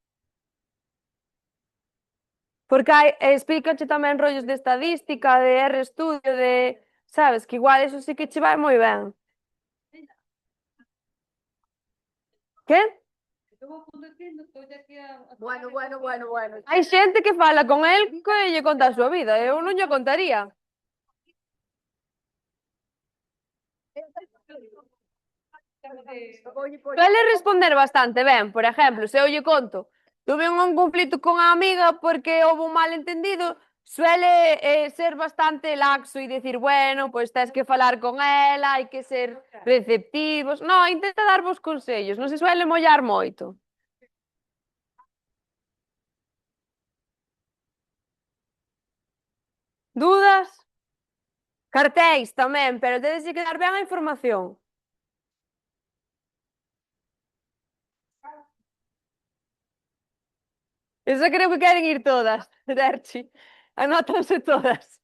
Porque explícache tamén rollos de estadística, de RStudio, de... Sabes, que igual eso sí que che vai moi ben. Que? Bueno. Hai xente que fala con el que lle conta a súa vida, eu non lle contaría. Suele responder bastante ben, por exemplo, se eu lle conto, tuve un conflito con a amiga porque houve un malentendido, suele ser bastante laxo e dicir, bueno, pois tes que falar con ela, hai que ser receptivos. No, intenta darvos consellos, non se suele mollar moito. Dudas? Cartéis tamén, pero tedes que dar ben a información. Eso creo que queren ir todas, Derchi. Anótanse todas.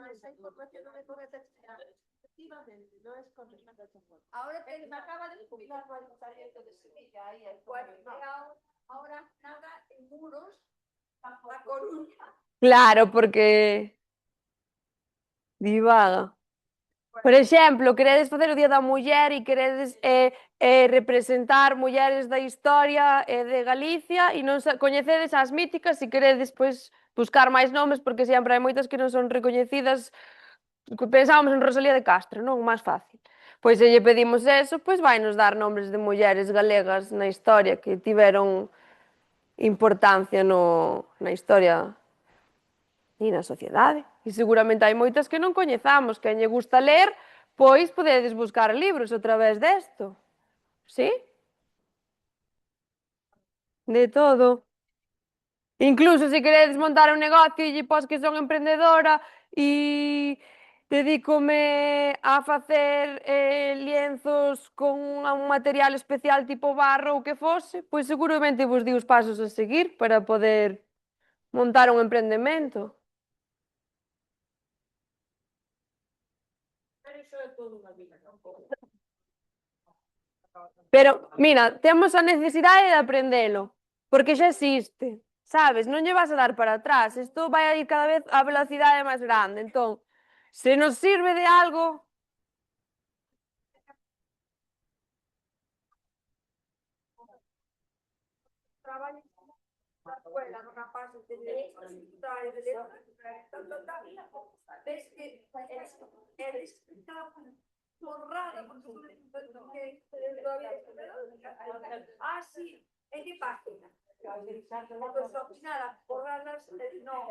Esa información non é correcta, efectivamente, non é correcta. Ahora me acaba de publicar o Ayuntamiento de Sevilla, aí hai ahora nada en muros a Coruña. Claro, porque divaga. Por exemplo, queredes facer o Día da Muller e queredes representar mulleres da historia de Galicia e non coñecedes as míticas e queredes pois buscar máis nomes porque sempre hai moitas que non son recoñecidas. Pensábamos en Rosalía de Castro, non? Máis fácil. Pois se lle pedimos eso, pois vai nos dar nombres de mulleres galegas na historia que tiveron importancia na historia e na sociedade. E seguramente hai moitas que non coñezamos. Quen lle gusta ler, pois podedes buscar libros a través desto. Sí? De todo. Incluso se queredes montar un negocio e lle pos que son emprendedora e dedícome a facer lienzos con un material especial tipo barro ou que fose, pois seguramente vos di os pasos a seguir para poder montar un emprendemento. Pero, mira, temos a necesidade de aprendelo, porque xa existe, sabes? Non lle vas a dar para atrás, isto vai a ir cada vez a velocidade máis grande, entón, se nos sirve de algo... Traballo na escuela, no rapaz de ves que eles por raro, ah, sí, en que página? Pues ao final, a borrarlas, no.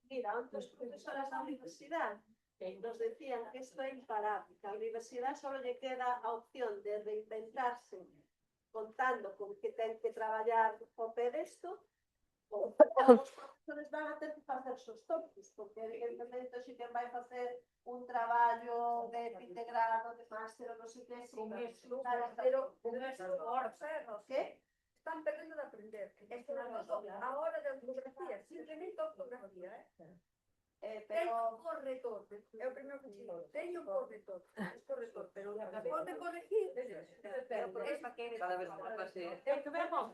Mira, outras profesoras da universidade nos decían que isto é imparable, que a universidade só lle queda a opción de reinventarse contando con que ten que traballar o pé desto, os profesores van a ter que facer sos tópicos, porque evidentemente se quen vai facer un traballo de integrado, de máster, non sei que, pero que están perdendo de aprender. A hora de ortografía, simplemente ortografía, pero corrector, é o primeiro que digo, teño corrector, pero pode corregir, pero por eso que cada vez máis fácil. É que vemos,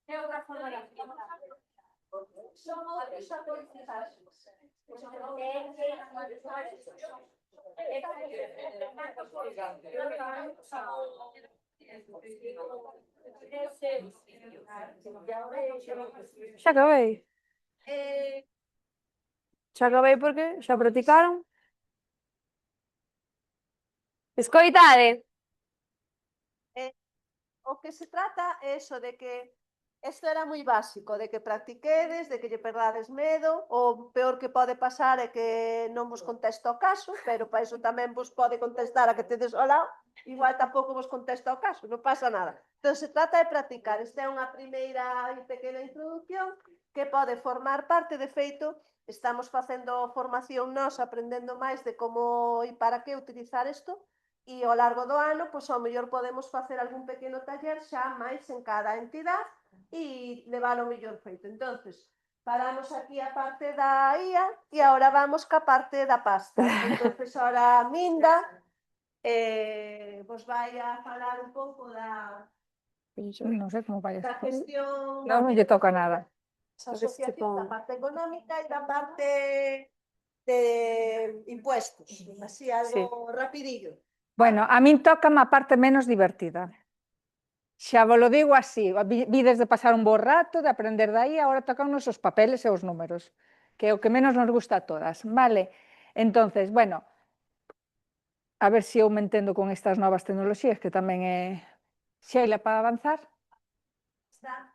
é outra forma de son outros aprendizaxes. Xa acabei. Xa acabei porque xa practicaron. Escoitade. O que se trata é eso de que isto era moi básico, de que practiquedes, de que lle perdades medo, o peor que pode pasar é que non vos contesta o caso, pero para iso tamén vos pode contestar a que tedes ao lado, igual tampouco vos contesta o caso, non pasa nada. Entón, se trata de practicar. Esta é unha primeira e pequena introducción que pode formar parte, de feito, estamos facendo formación nós, aprendendo máis de como e para que utilizar isto, e ao largo do ano, pois ao mellor podemos facer algún pequeno taller xa máis en cada entidade e levar o mellor feito. Entonces, paramos aquí a parte da IA e agora vamos ca parte da pasta. Entonces, ahora Minda vos vai a falar un pouco da Non sei como vai da gestión Non lle toca nada. da asociación, da parte económica e da parte de impuestos. Así, algo rapidillo. Bueno, a min toca a parte menos divertida. Xa vos lo digo así, vides de pasar un bo rato, de aprender de aí, agora tocan os papeles e os números, que é o que menos nos gusta a todas, vale? Entonces, bueno, a ver se eu me entendo con estas novas tecnoloxías, que tamén é... Xeila, para avanzar? Está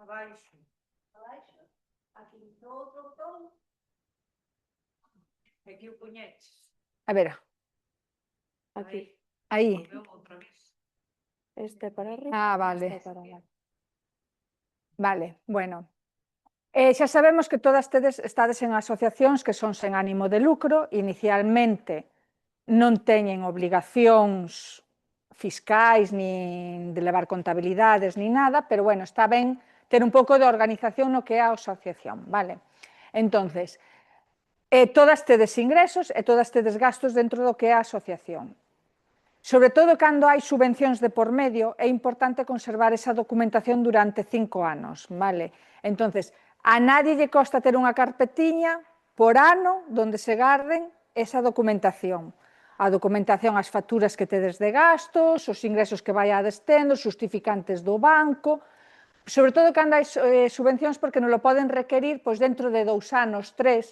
abaixo. Abaixo. Aquí no outro botón. Aquí o puñeches. A ver, Aquí. aí. Volveu outra vez. Este para arriba. Ah, vale. Este para abaixo. Vale, bueno. Xa sabemos que todas estades en asociacións que son sen ánimo de lucro, inicialmente non teñen obligacións fiscais, nin de levar contabilidades, nin nada, pero bueno, está ben ter un pouco de organización no que é a asociación, vale? Entonces, todas tedes ingresos e todas tedes gastos dentro do que é a asociación. Sobre todo cando hai subvencións de por medio, é importante conservar esa documentación durante 5 anos, vale? Entonces, a nadie lle costa ter unha carpetiña por ano onde se garden esa documentación. A documentación, as facturas que tedes de gastos, os ingresos que vaiades tendo, os justificantes do banco, sobre todo cando hai subvencións porque non lo poden requerir pois dentro de 2 anos, 3,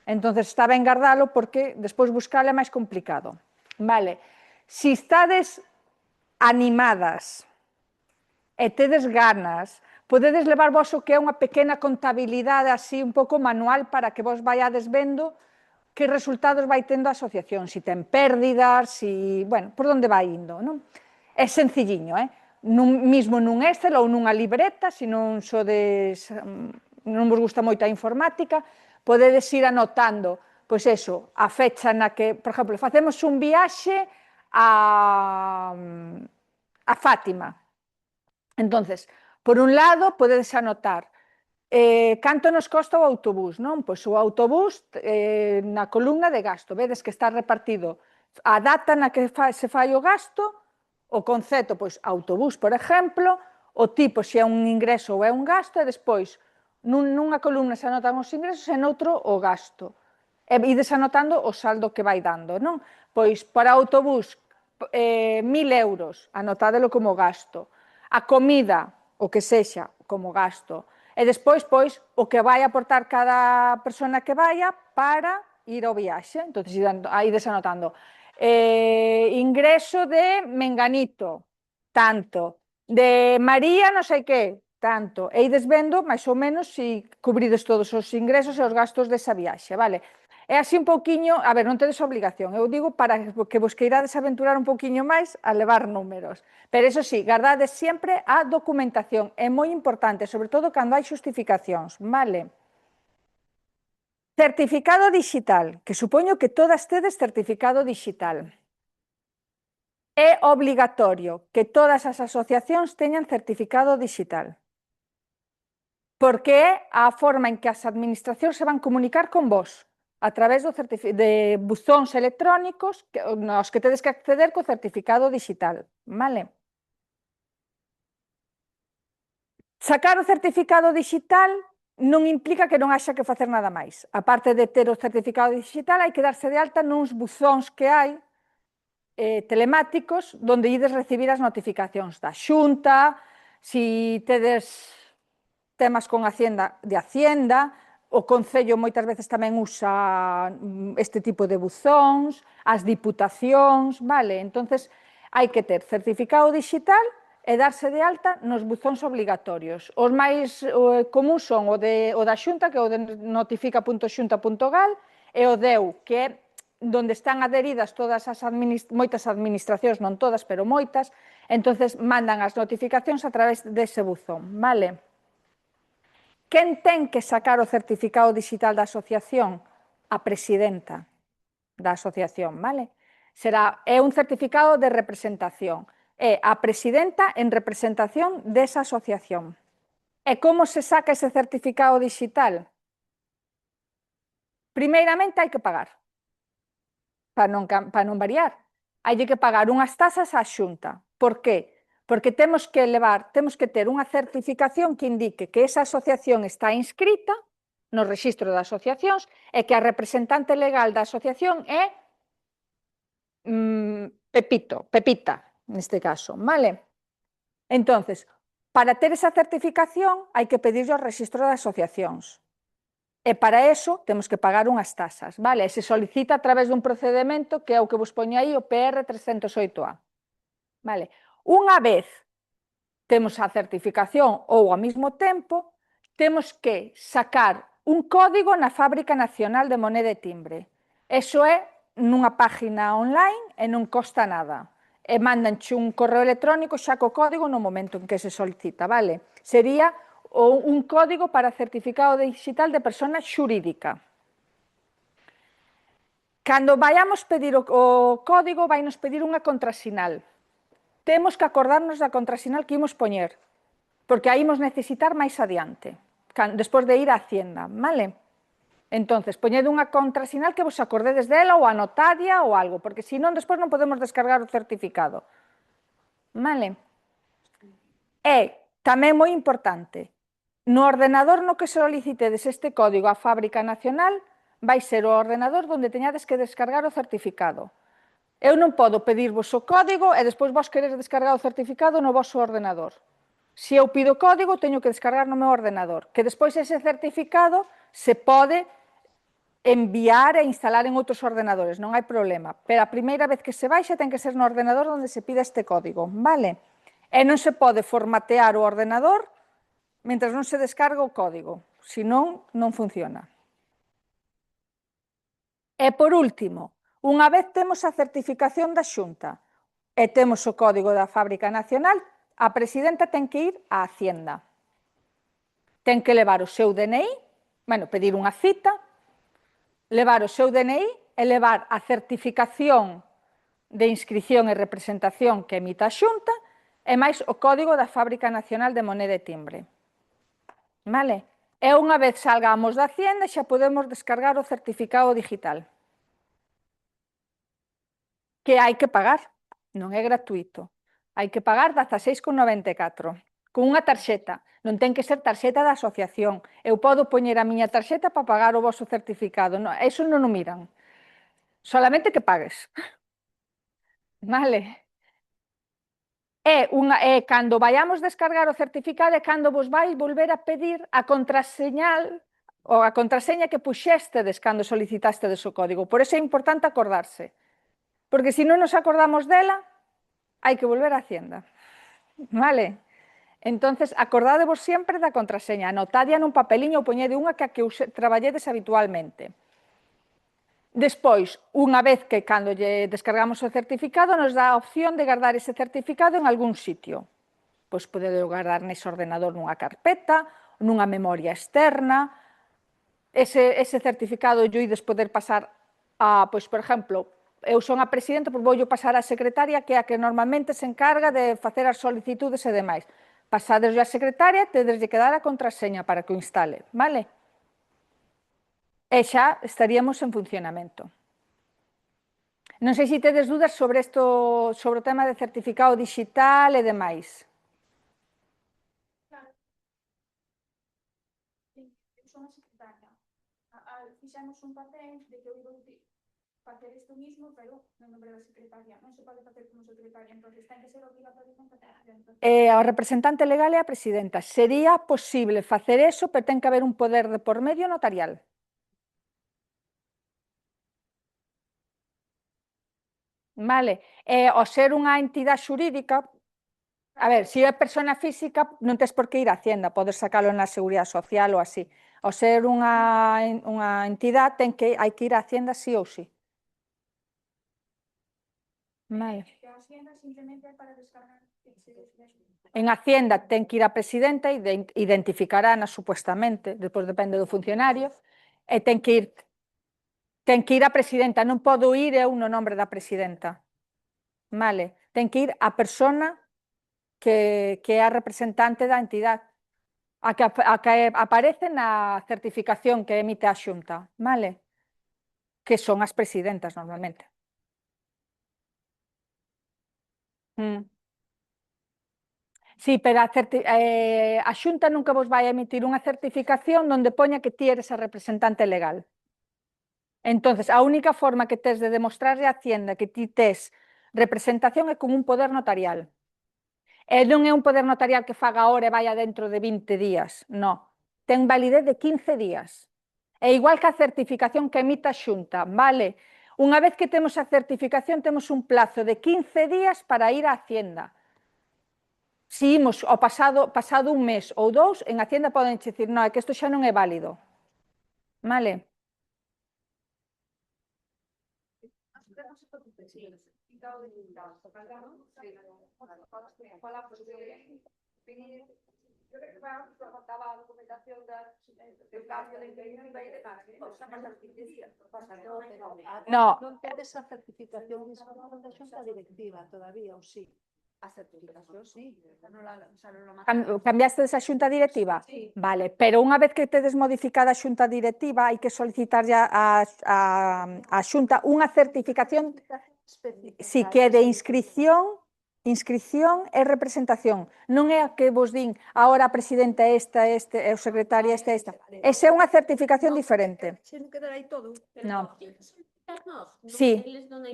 entonces está ben guardalo porque despois buscalo é máis complicado. Vale, se estades animadas e tedes ganas, podedes levar vos o que é unha pequena contabilidade así un pouco manual para que vos vaiades vendo que resultados vai tendo a asociación, se ten pérdidas, se, bueno, por onde vai indo, non? É sencilliño, mismo nun Excel ou nunha libreta, se non sodes, non vos gusta moito a informática, podedes ir anotando, pois eso, a fecha na que, por exemplo, facemos un viaxe a Fátima. Entonces, por un lado, podedes anotar canto nos costa o autobús, non? Pois o autobús na columna de gasto, vedes que está repartido a data na que se fai o gasto, o concepto, pois, autobús, por exemplo, o tipo, se é un ingreso ou é un gasto, e despois, nunha columna se anotan os ingresos e noutro o gasto. E ides anotando o saldo que vai dando, non? Pois, para autobús, 1.000 euros, anotádelo como gasto. A comida, o que sexa, como gasto. E despois, pois, o que vai aportar cada persona que vaya para ir ao viaxe. Entón, aí ides anotando. Ingreso de Menganito, tanto. De María, non sei que, tanto. E ides vendo, máis ou menos, se cubrides todos os ingresos e os gastos desa viaxe, vale? É así un pouquiño, a ver, non tedes obligación, eu digo para que vos queirades aventurar un pouquiño máis a levar números. Pero eso sí, guardades sempre a documentación, é moi importante, sobre todo cando hai xustificacións, vale? Certificado digital, que supoño que todas tedes certificado digital. É obligatorio que todas as asociacións teñan certificado digital, porque é a forma en que as administracións se van comunicar con vos, a través de buzóns electrónicos aos que tedes que acceder co certificado digital, vale? Sacar o certificado digital non implica que non haxa que facer nada máis. A parte de ter o certificado digital, hai que darse de alta nuns buzóns que hai telemáticos donde ides recibir as notificacións da Xunta, si tedes temas con Hacienda, de Hacienda, o Concello moitas veces tamén usa este tipo de buzóns, as diputacións, vale? Entonces, hai que ter certificado digital e darse de alta nos buzóns obligatorios. Os máis comuns son o da Xunta, que é o de notifica.xunta.gal, e o DEU, que é donde están adheridas todas as moitas administracións, non todas, pero moitas, entonces mandan as notificacións a través dese buzón, vale? Quen ten que sacar o certificado digital da asociación? A presidenta da asociación, vale? É un certificado de representación. É a presidenta en representación desa asociación. E como se saca ese certificado digital? Primeiramente hai que pagar. Para non variar. Hai que pagar unhas tasas á Xunta. Por qué? Porque temos que ter unha certificación que indique que esa asociación está inscrita no rexistro de asociacións e que a representante legal da asociación é Pepita, neste caso, vale? Entonces, para ter esa certificación hai que pedirlle o rexistro de asociacións. E para eso temos que pagar unhas tasas, vale? E se solicita a través dun procedimento que é o que vos poño aí, o PR 308A. Vale? Unha vez temos a certificación ou ao mesmo tempo, temos que sacar un código na Fábrica Nacional de Moneda e Timbre. Eso é nunha página online e non costa nada. E mandanche un correo electrónico xa co código no momento en que se solicita, vale? Sería un código para certificado digital de persona xurídica. Cando vayamos pedir o código, vai nos pedir unha contrasinal. Temos que acordarnos da contrasinal que imos poñer, porque a imos necesitar máis adiante, despois de ir á Hacienda, vale? Entonces, poñed unha contrasinal que vos acordedes dela ou anotadia ou algo, porque senón despois non podemos descargar o certificado. Vale? E tamén moi importante, no ordenador no que solicitedes este código á Fábrica Nacional vai ser o ordenador onde teñades que descargar o certificado. Eu non podo pedirvos o código e despois vos queredes descargar o certificado no vosso ordenador. Se eu pido código, teño que descargar no meu ordenador, que despois ese certificado se pode enviar e instalar en outros ordenadores, non hai problema. Pero a primeira vez que se baixa ten que ser no ordenador onde se pide este código, vale? E non se pode formatear o ordenador mentre non se descarga o código, senón non funciona. E por último, unha vez temos a certificación da Xunta e temos o código da Fábrica Nacional, a presidenta ten que ir á Hacienda. Ten que levar o seu DNI, pedir unha cita, levar o seu DNI e levar a certificación de inscripción e representación que emita a Xunta e máis o código da Fábrica Nacional de Moneda e Timbre. Vale? E unha vez salgamos da Hacienda xa podemos descargar o certificado digital. Que hai que pagar, non é gratuito. Hai que pagar 16,94 con unha tarxeta. Non ten que ser tarxeta da asociación. Eu podo poñer a miña tarxeta para pagar o voso certificado. Eso non o miran. Solamente que pagues. Vale? E cando vayamos descargar o certificado é cando vos vai volver a pedir a contraseña que puxéstedes cando solicitastedes o código. Por eso é importante acordarse. Porque se non nos acordamos dela, hai que volver á Hacienda. Vale? Entonces, acordadevos sempre da contraseña. Anotadia nun papeliño ou poñede unha que traballedes habitualmente. Despois, unha vez que cando lle descargamos o certificado, nos dá a opción de guardar ese certificado en algún sitio. Pois podedes guardar nese ordenador nunha carpeta, nunha memoria externa. Ese certificado lle ides poder pasar a, pois, por exemplo, eu son a presidenta, pois voulle pasar á secretaria, que é a que normalmente se encarga de facer as solicitudes e demais. Pasadeslle á secretaria, tedeslle que dar a contraseña para que o instale, vale? E xa estaríamos en funcionamento. Non sei se tedes dúdas sobre o tema de certificado digital e demais. fixemos un papel de que eu vou facer isto mismo, pero no nombre da secretaria. Non se pode facer como secretaria, entonces ten que ser obrigatoriamente O representante legal é a presidenta. Sería posible facer eso, pero ten que haber un poder de por medio notarial. Vale, ao ser unha entidade xurídica, a ver, se é persona física non tes por que ir a Hacienda, podes sacalo na Seguridade Social ou así. Ao ser unha entidade hai que ir a Hacienda sí ou sí. Vale. Que a Hacienda simplemente é para descargar. En Hacienda ten que ir a presidenta, identificarana supuestamente, despois depende do funcionario, e ten que ir a presidenta, non podo ir eu no nombre da presidenta. Vale, ten que ir a persona que é a representante da entidade, a que aparece na certificación que emite a Xunta, vale? Que son as presidentas normalmente. Sí, pero a Xunta nunca vos vai a emitir unha certificación onde poña que ti eres a representante legal. Entonces, a única forma que tes de demostrarle a Hacienda que ti tes representación é con un poder notarial. E non é un poder notarial que faga ahora e vaya dentro de 20 días, non. Ten validez de 15 días. É igual que a certificación que emita a Xunta, vale? Unha vez que temos a certificación, temos un plazo de 15 días para ir a Hacienda. Se imos ao pasado un mes ou dous, en Hacienda poden dicir, non, é que isto xa non é válido. Vale? Faltaba a documentación del cambio de interior e demás. No. Non tedes a certificación da Xunta Directiva todavía, ou sí? A certificación, sí. Cambiaste esa xunta directiva? Sí. Vale, pero unha vez que tedes modificada a xunta directiva hai que solicitar ya a xunta unha certificación si que é de inscripción e representación. Non é a que vos din ahora a presidenta esta, o secretaria esta. Esa é unha certificación diferente. Sen quedar aí todo. Non. Sí,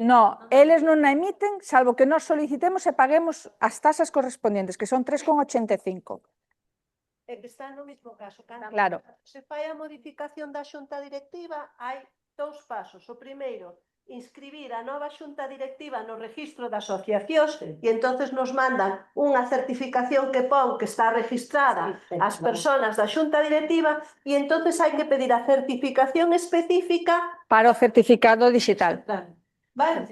no, eles non a emiten, salvo que nós solicitemos e paguemos as tasas correspondientes, que son 3,85. É que está no mesmo caso. Claro. Se fai a modificación da xunta directiva, hai dous pasos. O primeiro, inscribir a nova xunta directiva no registro de asociacións e entonces nos mandan unha certificación que pon que está registrada as persoas da xunta directiva e entonces hai que pedir a certificación específica Para o certificado digital. Vale,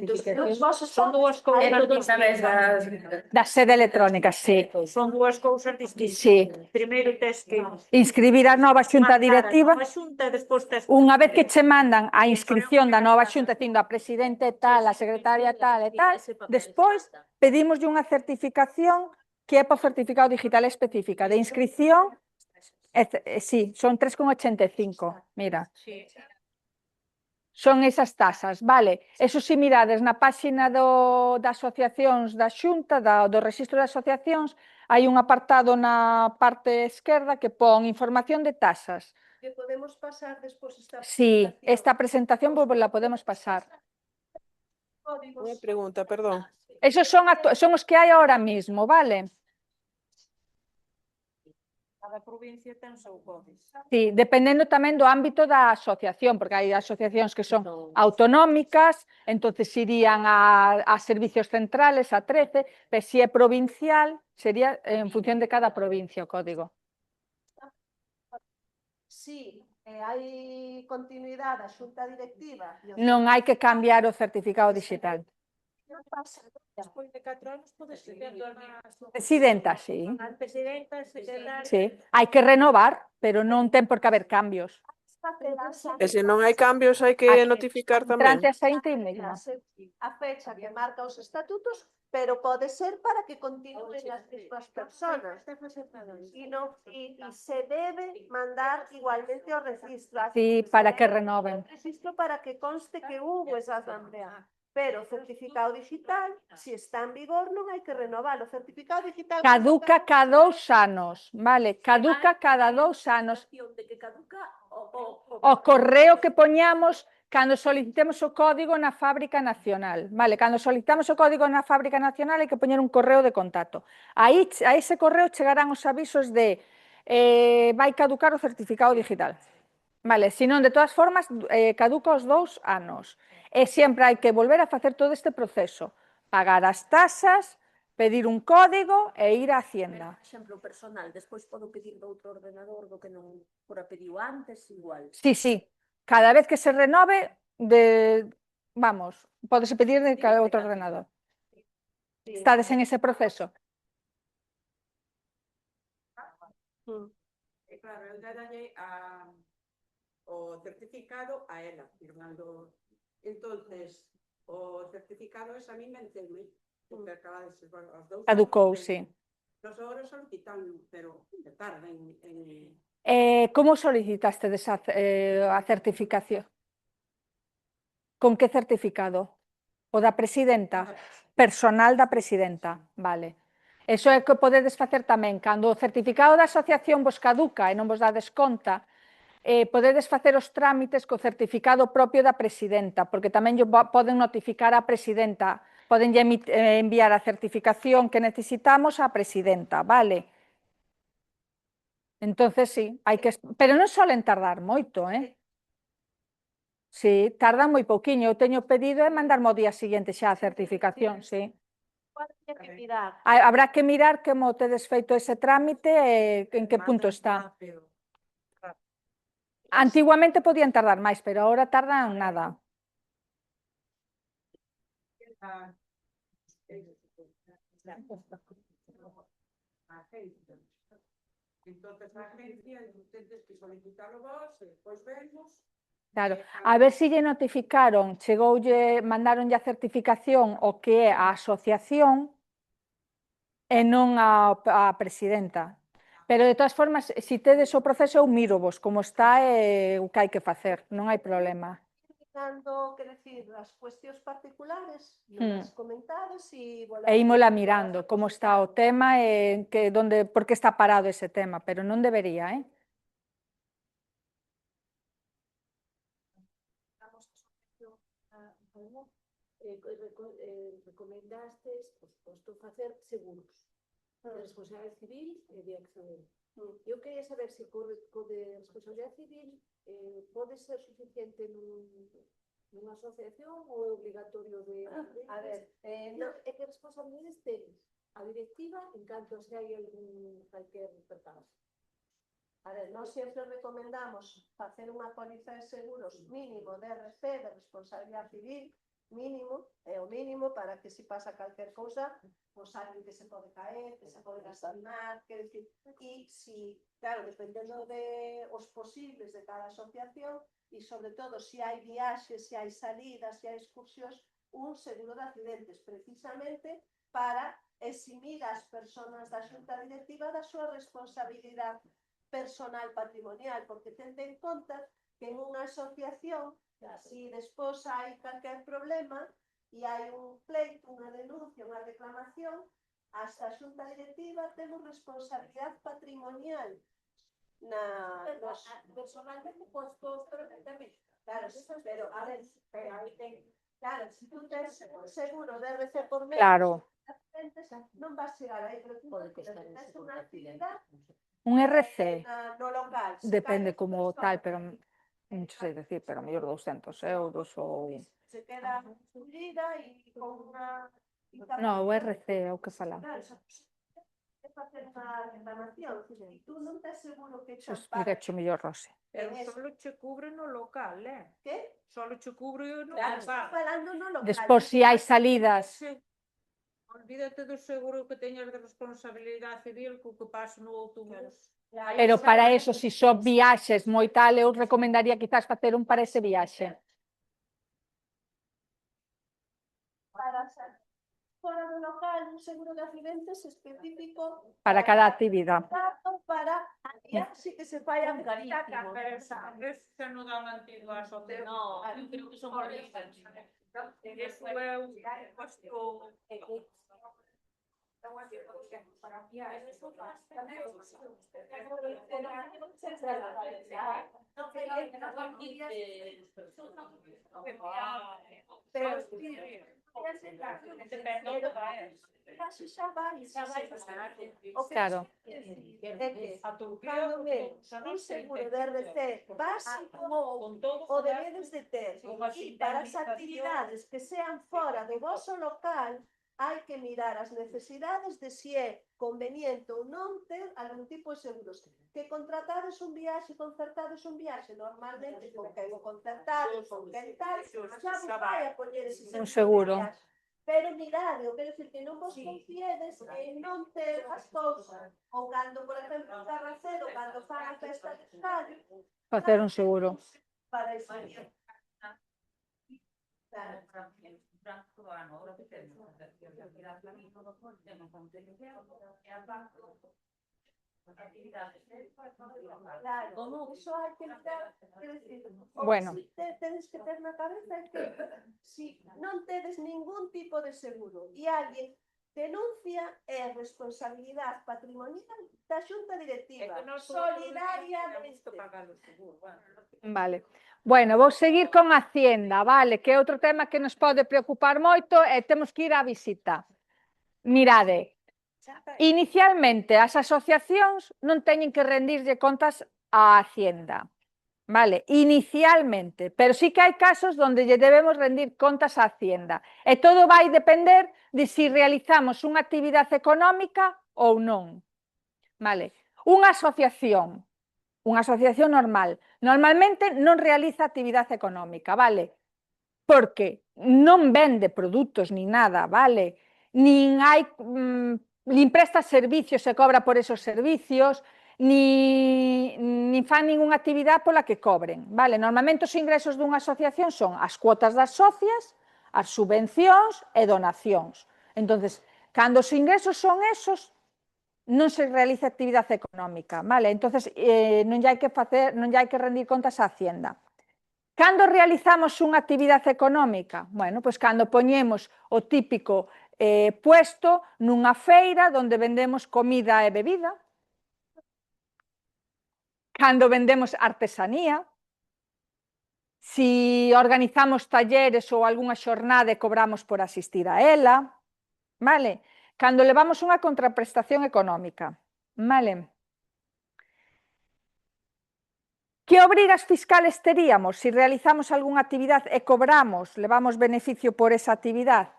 Son dúas cousas distintas. Da sede electrónica, sí. Son dúas cousas distintas. Sí. Primeiro tes que Inscribir a nova xunta directiva. a xunta e despois tes Unha vez que che mandan a inscripción da nova xunta, dicindo a presidente tal, a secretaria tal e tal, despois pedimos unha certificación que é para o certificado digital específica de inscripción. Sí, son 3,85, mira. Son esas tasas, vale. Eso si mirades na páxina das asociacións da Xunta, do registro de asociacións, hai un apartado na parte esquerda que pon información de tasas. Que podemos pasar despois esta Sí, esta presentación la podemos pasar. Unha pregunta, perdón. Esos son os que hai ahora mismo, vale? cada provincia ten o seu código. Sí, dependendo tamén do ámbito da asociación, porque hai asociacións que son autonómicas, entonces irían a servicios centrales, a 13, pero se é provincial, sería en función de cada provincia o código. Si hai continuidade a xunta directiva... Non hai que cambiar o certificado digital. Despois de 4 anos podes ser Presidenta, sí. presidenta, secretaria... Sí, hai que renovar, pero non ten por que haber cambios. E se non hai cambios hai que notificar tamén. Entrante a xente mesmo. A fecha que marca os estatutos, pero pode ser para que continúen as mesmas persoas. E se debe mandar igualmente o registro. Sí, para que renoven. O registro para que conste que hubo esa asamblea. Pero o certificado digital, se está en vigor, non hai que renovar. O certificado digital... Caduca cada 2 anos, vale? Caduca cada 2 anos. De que caduca O correo que poñamos cando solicitemos o código na Fábrica Nacional. Vale, cando solicitamos o código na Fábrica Nacional hai que poñer un correo de contacto. Aí a ese correo chegarán os avisos de vai caducar o certificado digital. Vale, senón, de todas formas, caduca os 2 anos. E sempre hai que volver a facer todo este proceso. Pagar as tasas, pedir un código e ir á Hacienda. Por exemplo, personal, despois podo pedir do outro ordenador do que non fora pedido antes, igual. Sí, sí. Cada vez que se renove, vamos, pódese pedir de cada outro ordenador. Estades en ese proceso? Claro, eu dalle o certificado a ela, firmando. Entonces, o certificado es a mí venceume, porque acaba de ser, bueno, os 2 anos. Caducou, sí. Nos agora solicitan, pero tarda en Como solicitaste a certificación? Con que certificado? O da presidenta? Personal da presidenta, vale. Eso é que podedes facer tamén. Cando o certificado da asociación vos caduca e non vos dades conta, podedes facer os trámites co certificado propio da presidenta, porque tamén poden notificar á presidenta, poden enviar a certificación que necesitamos á presidenta, vale? Entonces, sí, hai que... Pero non solen tardar moito, Sí, tardan moi pouquiño. Eu teño pedido e mandarme ao día seguinte xa a certificación, sí. Habrá que mirar como tedes feito ese trámite e en que punto está. Antiguamente podían tardar máis, pero agora tardan nada. Entonces, a agencia, tedes que solicitalo vos, e despois vemos. Claro, a ver se lle notificaron, mandaronlle a certificación o que é a asociación e non a presidenta. Pero, de todas formas, se tedes o proceso, eu miro vos como está e o que hai que facer, non hai problema. Que decir, as cuestións particulares, as comentadas e ímola mirando como está o tema e por que está parado ese tema, pero non debería, Recomendastes posto facer seguros de responsabilidade civil e de acción. Eu quería saber se co de responsabilidade civil pode ser suficiente nunha asociación ou é obligatorio de... A ver, é que responsabilidades tedes a directiva en canto se hai calquer percance. A ver, nós sempre recomendamos facer unha póliza de seguros mínimo de RC, de responsabilidade civil, mínimo, é o mínimo para que se pasa calquer cousa, pois alguén que se pode caer, que se pode lastimar, que decir, e si, claro, dependendo de os posibles de cada asociación, e sobre todo se hai viaxes, se hai salidas, se hai excursións, un seguro de accidentes, precisamente para eximir as persoas da xunta directiva da súa responsabilidade personal patrimonial, porque tende en conta que en unha asociación, si despois hai calquer problema e hai un pleito, unha denuncia, unha reclamación, hasta a xunta directiva temos responsabilidade patrimonial. Personalmente, pois todos perfectamente. Claro, pero a ver, claro, se tú tens seguro de RC por mes, non vas chegar aí, pero tú tens unha actividade. Un RC No local. depende como tal, pero non sei decir, pero mellor 200 euros ou... Se queda subida e con unha... No, o RC é o que falamos. É facer unha reclamación, e tú non estás seguro que Xo explicacho mellor, Rose. Pero solo che cubre no local, Que? Solo che cubre no Claro, local. falando no local. Despois, se hai salidas... Olvídate do seguro que teñas de responsabilidade civil co que pase no autobús. Pero para eso, se son viaxes moi tal, eu recomendaría quizás facer un para ese viaxe. Para fora do local, un seguro de accidentes específico Para cada actividade. para a viaxe que se fai a Carísimo. Eso xa non dan antigo a asociación. No, eu creo que son carísimos. Eso é un costo... Claro. É que cando vemos un seguro de RC básico o debedes de ter, e para as actividades que sean fora do voso local hai que mirar as necesidades de si é conveniente ou non ter algún tipo de seguros. Que contratades un viaxe, concertades un viaxe, normalmente con quen o concertades, con quen tal, xa vos vai a poñer ese Un seguro. de viaxe. Pero mirade, quero decir que non vos confiedes en non ter as cousas. Ou cando, por exemplo, en Carracero, cando fan a festa de estadio, Facer un seguro. para ese día. Claro, iso hai que ter, quero dicir, Bueno. tedes que ter na cabeza que si non tedes ningún tipo de seguro e alguén denuncia é responsabilidade patrimonial da xunta directiva, solidariamente. Vale. Bueno, vou seguir con Hacienda, vale, que é outro tema que nos pode preocupar moito e temos que ir á visita. Mirade, inicialmente as asociacións non teñen que rendirlle contas á Hacienda, vale, inicialmente, pero sí que hai casos onde lle debemos rendir contas á Hacienda e todo vai depender de si realizamos unha actividade económica ou non, vale. Unha asociación normal, normalmente non realiza actividade económica, vale? Porque non vende produtos ni nada, vale? Nin hai, nin presta servicios e cobra por esos servicios, nin fan ningunha actividade pola que cobren, vale? Normalmente os ingresos dunha asociación son as cuotas das socias, as subvencións e donacións. Entonces, cando os ingresos son esos, non se realiza actividade económica, vale? Entonces, non lle hai que rendir contas á Hacienda. Cando realizamos unha actividade económica? Bueno, pois cando poñemos o típico puesto nunha feira onde vendemos comida e bebida, cando vendemos artesanía, si organizamos talleres ou algunha xornada e cobramos por asistir a ela, vale? Cando levamos unha contraprestación económica, vale? Que obrigas fiscales teríamos se realizamos algunha actividade e cobramos, levamos beneficio por esa actividade?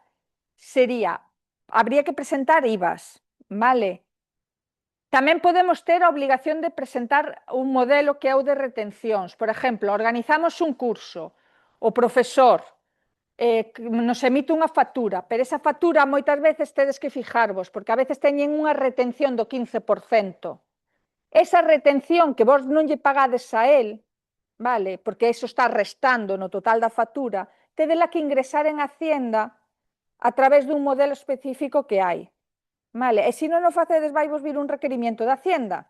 Habría que presentar IVAs, vale? Tamén podemos ter a obligación de presentar un modelo que é o de retencións. Por exemplo, organizamos un curso, o profesor nos emite unha factura, pero esa factura moitas veces tedes que fijarvos, porque a veces teñen unha retención do 15%. Esa retención que vos non lle pagades a él, vale, porque eso está restando no total da factura, tedela que ingresar en Hacienda a través dun modelo específico que hai. Vale, e se non o facedes vai vos vir un requerimiento de Hacienda.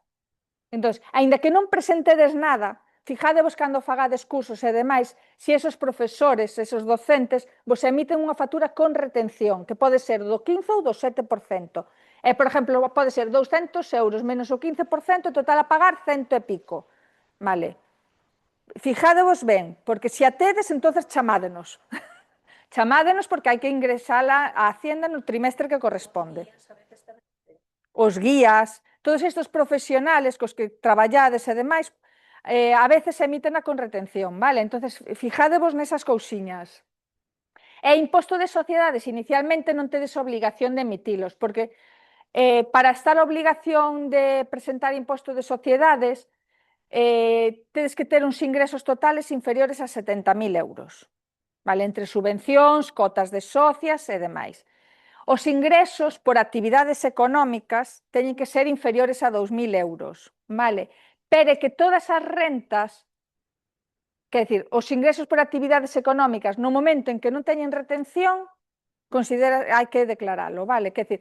Entón, aínda que non presentedes nada, fijadevos cando fagades cursos e demais, se esos profesores, esos docentes, vos emiten unha factura con retención, que pode ser do 15 ou do 7%. E, por exemplo, pode ser 200 euros menos o 15%, total a pagar 100 e pico. Vale. Fijadevos ben, porque se a tedes, entonces chamádenos. Chamádenos porque hai que ingresala a Hacienda no trimestre que corresponde. Os guías, todos estes profesionales cos que traballades e demais, a veces emiten con retención, vale? Entonces, fijadevos nesas cousiñas. E imposto de sociedades, inicialmente non tedes obligación de emitilos, porque para estar a obligación de presentar imposto de sociedades, tedes que ter uns ingresos totales inferiores a 70.000 euros, vale? Entre subvencións, cotas de socias e demais. Os ingresos por actividades económicas teñen que ser inferiores a 2.000 euros, vale? Pero que todas as rentas, quer dicir, os ingresos por actividades económicas, no momento en que non teñen retención, hai que declaralo, vale? Quer dicir,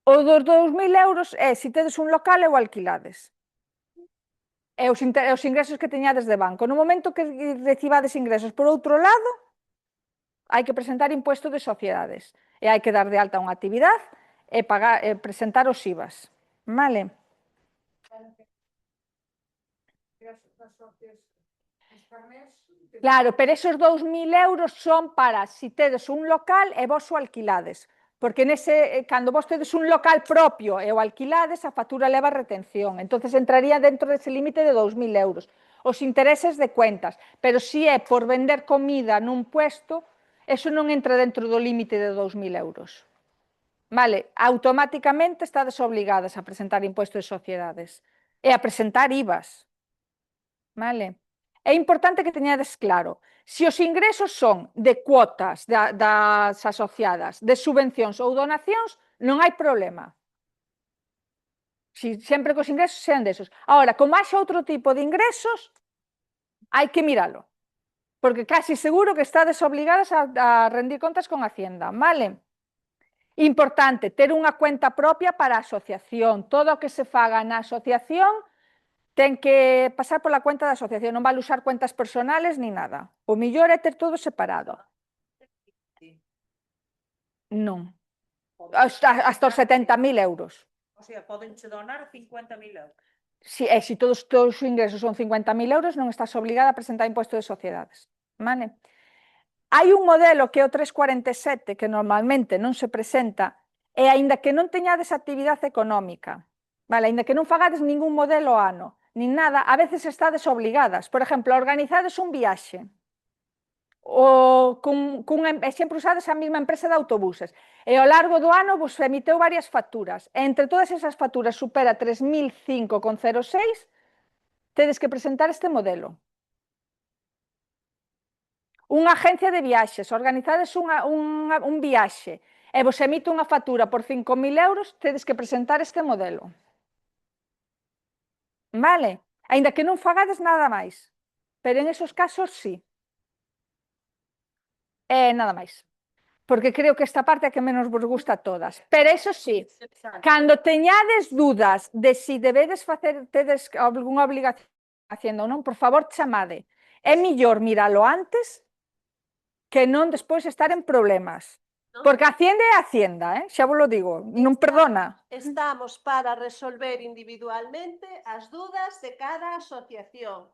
o dos 2.000 euros é se tedes un local e o alquilades. E os ingresos que teñades de banco. No momento que recibades ingresos por outro lado, hai que presentar imposto de sociedades. E hai que dar de alta unha actividade e presentar os IVAs. Vale? Claro, pero esos 2.000 euros son para si tedes un local e vos o alquilades. Porque cando vos tedes un local propio e o alquilades, a factura leva retención. Entonces entraría dentro dese límite de 2.000 euros. Os intereses de cuentas. Pero se é por vender comida nun puesto, eso non entra dentro do límite de 2.000 euros. Vale, automáticamente estades obligadas a presentar impuesto de sociedades e a presentar IVAs. Vale? É importante que teñades claro, se os ingresos son de cuotas das asociadas, de subvencións ou donacións, non hai problema. Sempre que os ingresos sean desos. Agora, como haxa outro tipo de ingresos, hai que miralo, porque casi seguro que estades obligadas a rendir contas con Hacienda, vale? Importante, ter unha cuenta propia para a asociación. Todo o que se faga na asociación ten que pasar pola cuenta da asociación, non vale usar cuentas personales ni nada. O mellor é ter todo separado. Non. Hasta os 70.000 euros. O sea, podenche donar 50.000 euros. Se todos os ingresos son 50.000 euros, non estás obligada a presentar imposto de sociedades. Vale? Hai un modelo que é o 347 que normalmente non se presenta e aínda que non teñades actividade económica, vale? Aínda que non fagades ningún modelo ano, nin nada, a veces estades obligadas. Por exemplo, organizades un viaxe ou sempre usades a mesma empresa de autobuses e ao largo do ano vos emiteu varias facturas e entre todas esas facturas supera 3.005,06, tedes que presentar este modelo. Unha agencia de viaxes, organizades un viaxe e vos emite unha factura por 5.000 euros, tedes que presentar este modelo. Vale? Aínda que non fagades nada máis. Pero en esos casos, sí. Nada máis. Porque creo que esta parte é que menos vos gusta a todas. Pero eso sí, cando teñades dudas de si debedes facer, tedes algunha obligación haciendo ou non, por favor, chamade. É mellor miralo antes que non despois estar en problemas. Porque Hacienda é Hacienda, xa vos lo digo, non perdona. Estamos para resolver individualmente as dudas de cada asociación.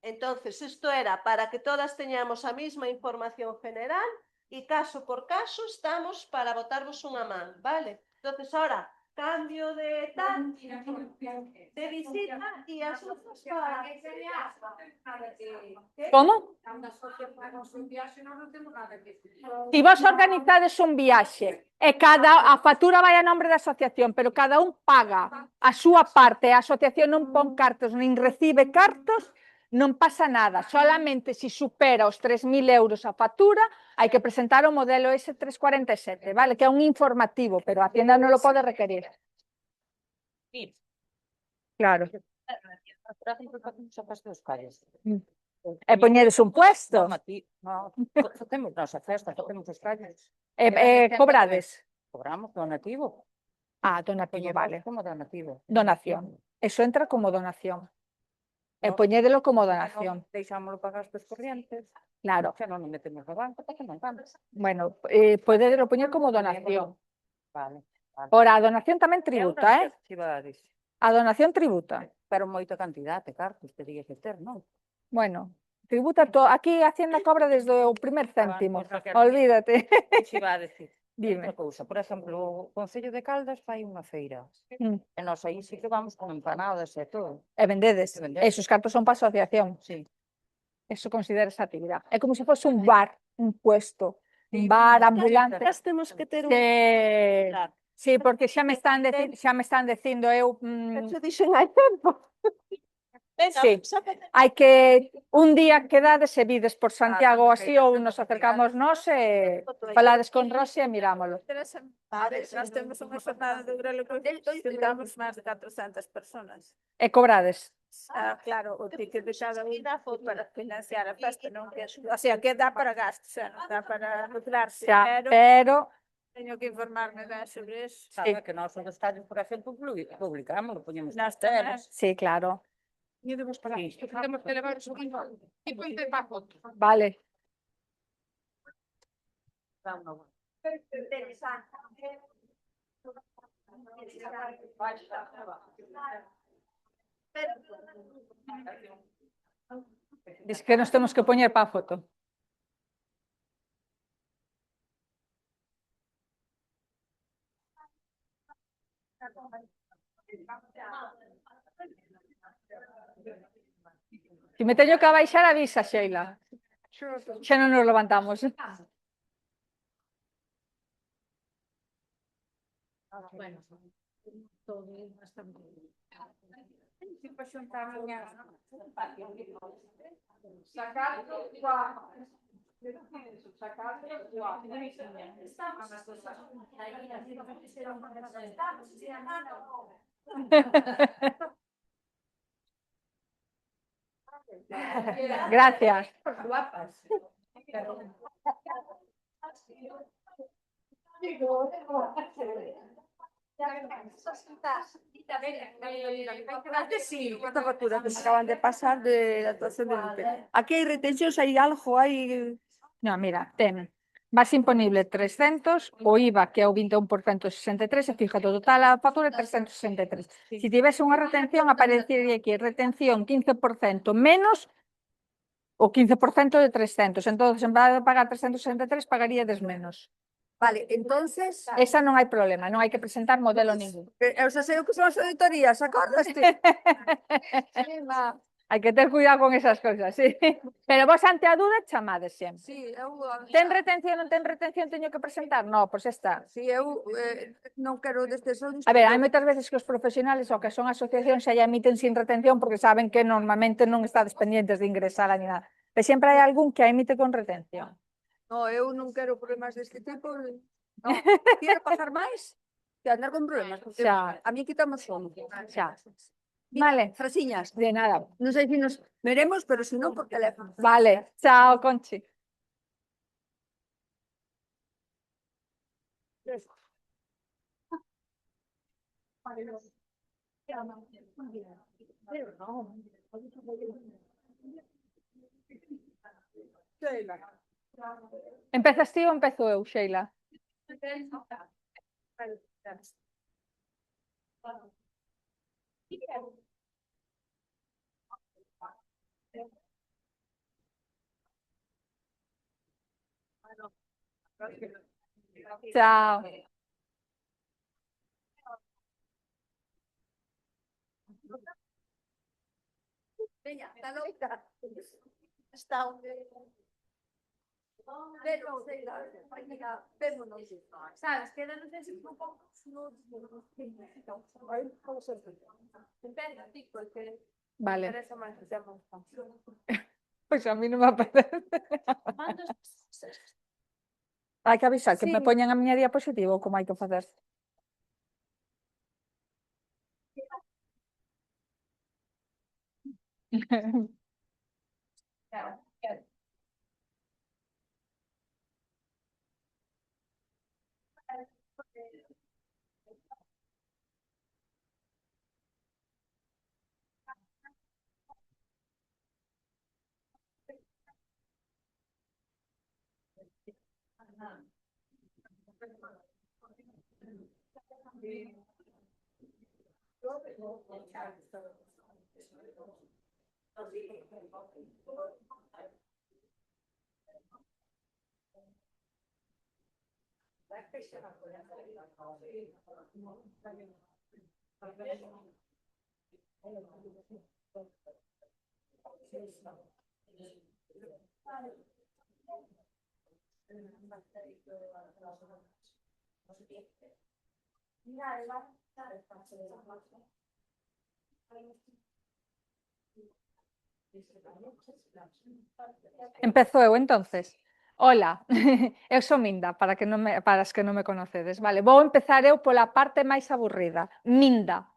Entonces, isto era para que todas teñamos a mesma información general e caso por caso estamos para botarvos unha man, vale? Entonces, ahora, cambio de tal, de visita e as outras para... Como? Si vos organizades un viaxe e a factura vai a nombre da asociación, pero cada un paga a súa parte, a asociación non pon cartos nin recibe cartos, non pasa nada. Solamente se supera os 3.000 euros a factura, hai que presentar o modelo S347, vale? Que é un informativo, pero a Hacienda non lo pode requerir. Claro. E poñedes un puesto. Facemos nosa festa, facemos os calles. Cobrades. Cobramos donativo. Donativo, vale. Como donativo. Donación. Eso entra como donación. E poñédelo como donación. Deixámoslo para gastos corrientes. Claro. Xa non metemos no banco, para que non vamos. Bueno, podedelo poñer como donación. Vale. Ora, a donación tamén tributa, A donación tributa. Pero moita cantidade, cartos, teria que ter, non? Bueno, tributa todo. Aquí a Hacienda cobra desde o primer céntimo. Olvídate. Que iba a decir? Dime. Outra cousa, por exemplo, o Concello de Caldas fai unha feira. E nós aí sí que vamos con empanadas e todo. E vendedes. Esos cartos son para a asociación. Sí. Eso considera esa actividade. É como se fose un bar, un puesto. Un bar ambulante. Temos que ter un... Sí, porque xa me están dicindo eu... Eso dixen hai tempo. Sí, hai que un día quedades e vides por Santiago así ou nos acercamos nós e falades con Rosi e mirámoslo. Nós temos unha jornada de Grelo que juntamos máis de 400 personas. E cobrades? Claro, o ticket de cada un para financiar a festa, non que, o sea, que dá para gastos, non dá para lucrarse, pero teño que informarme ben sobre eso. Sabe que nós os estadios, por exemplo, publicamos, lo poñemos Nós nas teles. Sí, claro. E debemos pagar. Temos que levar o segundo e ponte para foto. Vale. Es que nos temos que poñer para a foto. Se me teño que abaixar, avisa, Sheila. Xa non nos levantamos. Gracias. Sí, esta factura que me acaban de pasar de la actuación de Lupe. Aquí hai retencións, hai algo, hai... No, mira, ten base imponible 300, o IVA que é o 21% 63, e fíjate, o total a factura é 363. Se tivese unha retención, aparecería aquí retención 15% menos o 15% de 300. Entonces, en vez de pagar 363, pagaríades menos. Vale, entonces... Esa non hai problema, non hai que presentar modelo ningún. O sea, sei o que son as auditorías, acordaste? Hai que ter cuidado con esas cousas, sí. Pero vos ante a dúda chamades sempre. Sí, eu... Ten retención, non ten retención, teño que presentar? No, pois xa está. Sí, eu non quero destes ollos... A ver, hai moitas veces que os profesionales ou que son asociacións xa emiten sin retención porque saben que normalmente non estades pendientes de ingresar ni nada. Pero sempre hai algún que a emite con retención. No, eu non quero problemas deste tipo. No, quero pagar máis que andar con problemas. Xa. A mí quitamos sono. Xa. Mira, Vale. Frasiñas, De nada. non sei se nos veremos, pero se non por teléfono. Vale. Chao, Conchi. Empezas ti ou empezo eu, Sheila? Chao. Veña, hasta loita. Está onde... Pero, vémonos. Sabes, quédanos en un pouco... Empeza, ti, porque... Vale. Interesa máis que temos. Pois a mí non me apetece. Hai que avisar que Sí. me poñan a miña diapositiva ou como hai que facer. Empezo eu, entonces. Hola, eu son Minda, para as que non me conocedes. Vale, vou empezar eu pola parte máis aburrida. Minda.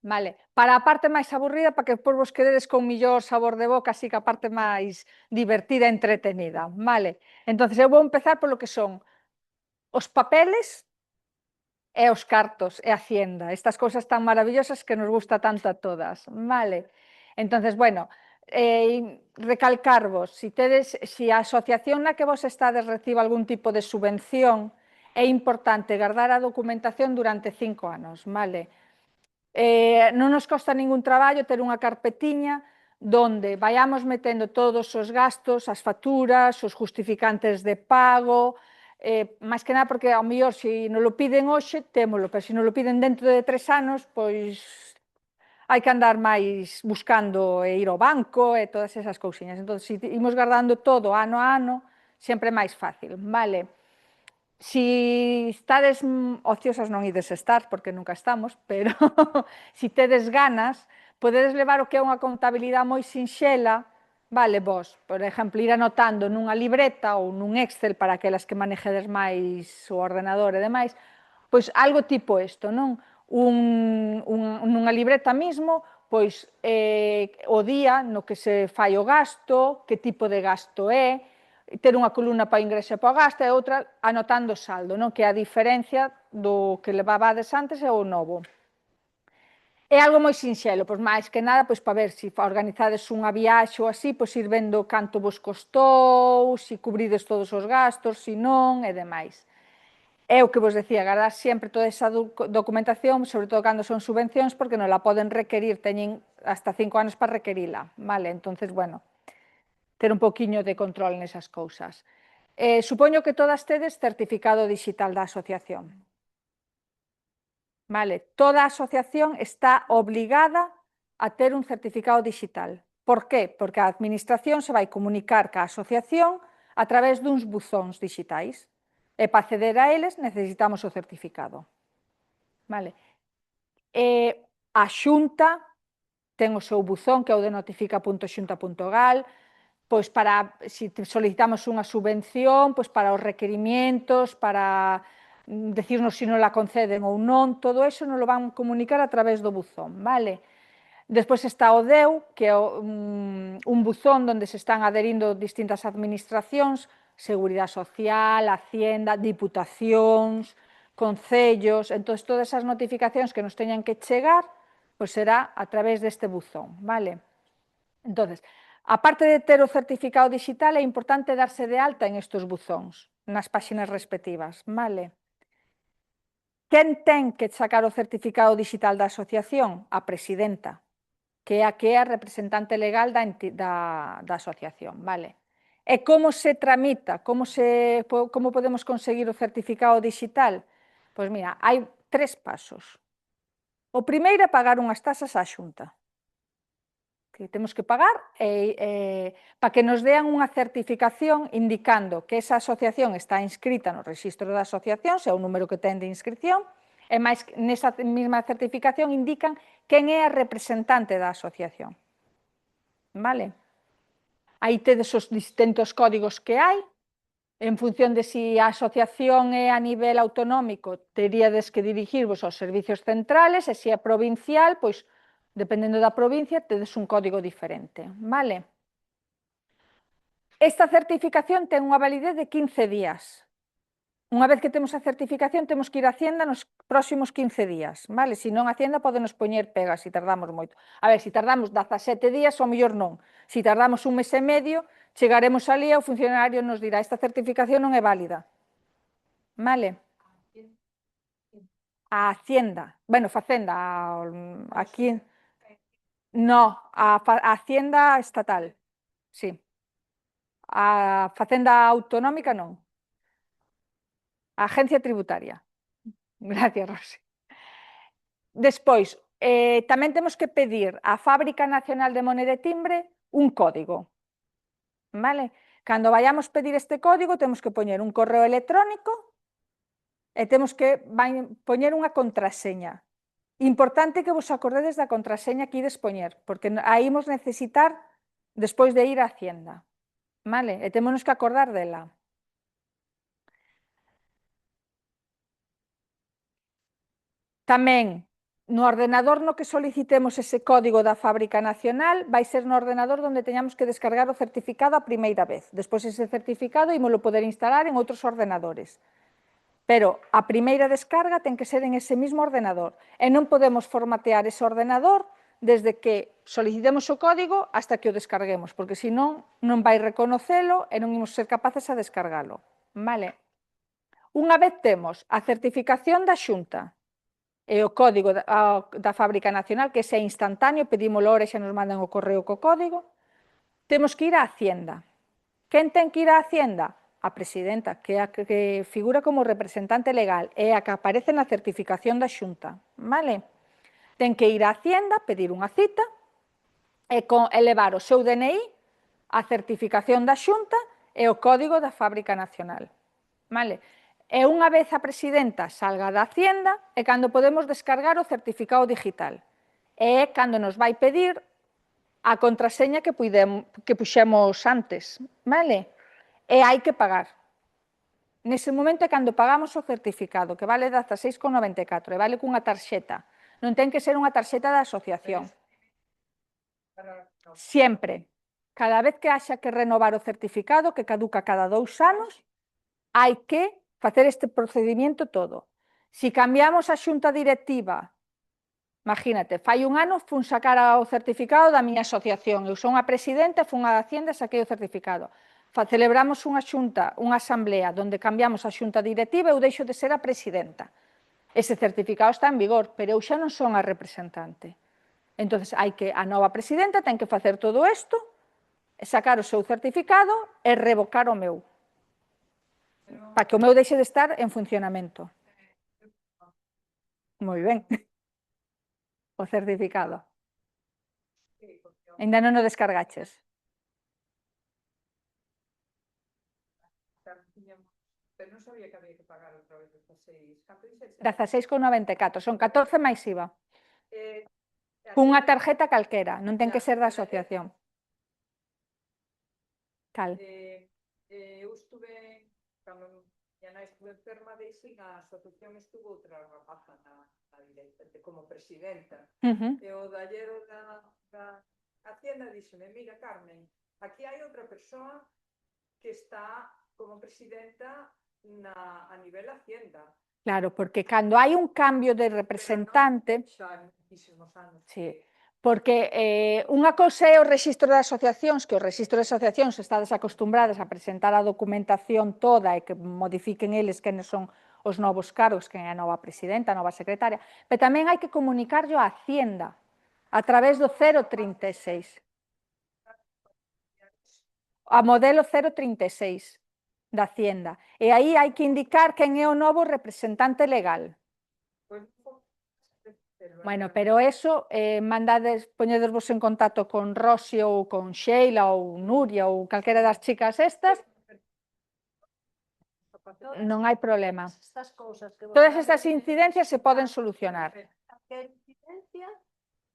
Vale, para a parte máis aburrida, para que depois vos quededes con millor sabor de boca, así que a parte máis divertida e entretenida. Vale, entonces eu vou empezar polo que son os papeles e os cartos e a hacienda, estas cousas tan maravillosas que nos gusta tanto a todas. Vale, entonces, bueno, recalcarvos, si a asociación na que vos estades recibe algún tipo de subvención, é importante guardar a documentación durante 5 anos, vale? Non nos costa ningún traballo ter unha carpetiña donde vayamos metendo todos os gastos, as facturas, os justificantes de pago, máis que nada porque ao mellor se nos lo piden hoxe, témolo, pero se nos lo piden dentro de 3 anos, pois hai que andar máis buscando e ir ao banco e todas esas cousiñas. Entón, se imos guardando todo ano a ano, sempre é máis fácil, vale? Si estades ociosas non ides estar, porque nunca estamos, pero si tedes ganas, podedes levar o que é unha contabilidade moi sinxela, vale, vos, por exemplo, ir anotando nunha libreta ou nun Excel para aquelas que manejedes máis o ordenador e demais, pois algo tipo isto, non? Nunha libreta mismo, pois o día no que se fai o gasto, que tipo de gasto é, ter unha columna para o ingreso e para o gasto e outra anotando o saldo, non? Que é a diferencia do que levabades antes e o novo. É algo moi sinxelo, pois máis que nada, pois para ver se organizades unha viaxe ou así, pois ir vendo canto vos costou, se cubrides todos os gastos, se non, e demais. É o que vos decía, guardar sempre toda esa documentación, sobre todo cando son subvencións, porque non la poden requerir, teñen hasta 5 anos para requerila, vale? Entonces, bueno, ter un poquinho de control nesas cousas. Supoño que todas tedes certificado digital da asociación. Vale, toda a asociación está obligada a ter un certificado digital. Por qué? Porque a administración se vai comunicar ca asociación a través duns buzóns digitais. E para acceder a eles necesitamos o certificado. Vale. A Xunta ten o seu buzón, que é o de notifica.xunta.gal, pois para, se solicitamos unha subvención, pois para os requerimientos, para decirnos se non la conceden ou non, todo eso nos lo van comunicar a través do buzón, vale? Despois está o DEU, que é un buzón onde se están adherindo distintas administracións, Seguridade Social, Hacienda, Diputacións, Concellos, entón todas esas notificacións que nos teñan que chegar, pois será a través deste buzón, vale? Entón, aparte de ter o certificado digital, é importante darse de alta en estes buzóns, nas páxinas respectivas, vale? Quen ten que sacar o certificado digital da asociación? A presidenta, que é a representante legal da asociación, vale? E como se tramita, como podemos conseguir o certificado digital? Pois mira, hai 3 pasos. O primeiro é pagar unhas tasas á Xunta, que temos que pagar para que nos dean unha certificación indicando que esa asociación está inscrita no rexistro de asociacións, é o número que ten de inscripción, e máis nesa mesma certificación indican quen é a representante da asociación. Vale? Aí tedes os distintos códigos que hai, en función de se a asociación é a nivel autonómico, teríades que dirigirvos aos servicios centrales, e se é provincial, pois, dependendo da provincia, tedes un código diferente, vale? Esta certificación ten unha validez de 15 días. Unha vez que temos a certificación, temos que ir a Hacienda nos próximos 15 días, vale? Se non, a Hacienda podenos poñer pegas se tardamos moito. A ver, se tardamos 17 días, ao mellor non. Se tardamos un mes e medio, chegaremos ali e o funcionario nos dirá esta certificación non é válida. Vale? A Hacienda. Bueno, Facenda, aquí... No, a Hacienda estatal, sí. A Facenda autonómica non. A Agencia Tributaria. Gracias, Rosy. Despois, tamén temos que pedir á Fábrica Nacional de Moneda e Timbre un código. Vale? Cando vayamos pedir este código, temos que poñer un correo electrónico e temos que poñer unha contraseña. Importante que vos acordedes da contraseña que ides poñer, porque aí imos necesitar despois de ir á Hacienda. Vale? E temos que acordar dela. Tamén, no ordenador no que solicitemos ese código da Fábrica Nacional, vai ser no ordenador onde teñamos que descargar o certificado a primeira vez. Despois ese certificado ímolo poder instalar en outros ordenadores. Pero a primeira descarga ten que ser en ese mismo ordenador. E non podemos formatear ese ordenador desde que solicitemos o código hasta que o descarguemos, porque senón non vai reconocelo e non imos ser capaces a descargalo. Vale? Unha vez temos a certificación da Xunta e o código da Fábrica Nacional, que é instantáneo, pedímoslo ahora e xa nos mandan o correo co código, temos que ir á Hacienda. Quen ten que ir á Hacienda? A presidenta, que é a que figura como representante legal, é a que aparece na certificación da Xunta, vale? Ten que ir á Hacienda, pedir unha cita e elevar o seu DNI, a certificación da Xunta e o código da Fábrica Nacional, vale? E unha vez a presidenta salga da Hacienda é cando podemos descargar o certificado digital. E é cando nos vai pedir a contraseña que puxemos antes, vale? E hai que pagar. Nese momento é cando pagamos o certificado, que vale 16,94, e vale cunha tarxeta. Non ten que ser unha tarxeta da asociación. Sempre. Cada vez que haxa que renovar o certificado, que caduca cada 2 anos, hai que facer este procedimento todo. Si cambiamos a xunta directiva, imagínate, fai un ano fun sacar o certificado da miña asociación, eu son a presidenta, fun a Hacienda e saquei o certificado. Celebramos unha xunta, unha asamblea, onde cambiamos a xunta directiva, eu deixo de ser a presidenta. Ese certificado está en vigor, pero eu xa non son a representante. Entón, a nova presidenta ten que facer todo isto, sacar o seu certificado e revocar o meu, para que o meu deixe de estar en funcionamento. Moi ben. O certificado. Ainda non o descargaches. Pero non sabía que había que pagar outra vez 16. 16,94, son 14 máis IVA. Cunha tarjeta calquera, non ten que ser da asociación. Cal? Eu estuve, cando miña nai estuve enferma, deixen a asociación estuvo outra rapaza na directa, como presidenta. E o dallero da Hacienda díxeme, mira, Carmen, aquí hai outra persoa que está como presidenta a nivel Hacienda. Claro, porque cando hai un cambio de representante... Xa muchísimos anos. Sí, porque unha cousa é o rexistro de asociacións, que o rexistro de asociacións estades acostumbradas a presentar a documentación toda e que modifiquen eles quenes son os novos cargos, quen é a nova presidenta, a nova secretaria, pero tamén hai que comunicarlo á Hacienda a través do 036. A modelo 036 da Hacienda. E aí hai que indicar quen é o novo representante legal. Bueno, pero eso, poñedesvos en contacto con Rosi ou con Sheila ou Nuria ou calquera das chicas estas, non hai problema. Todas estas incidencias se poden solucionar. Calquer incidencia,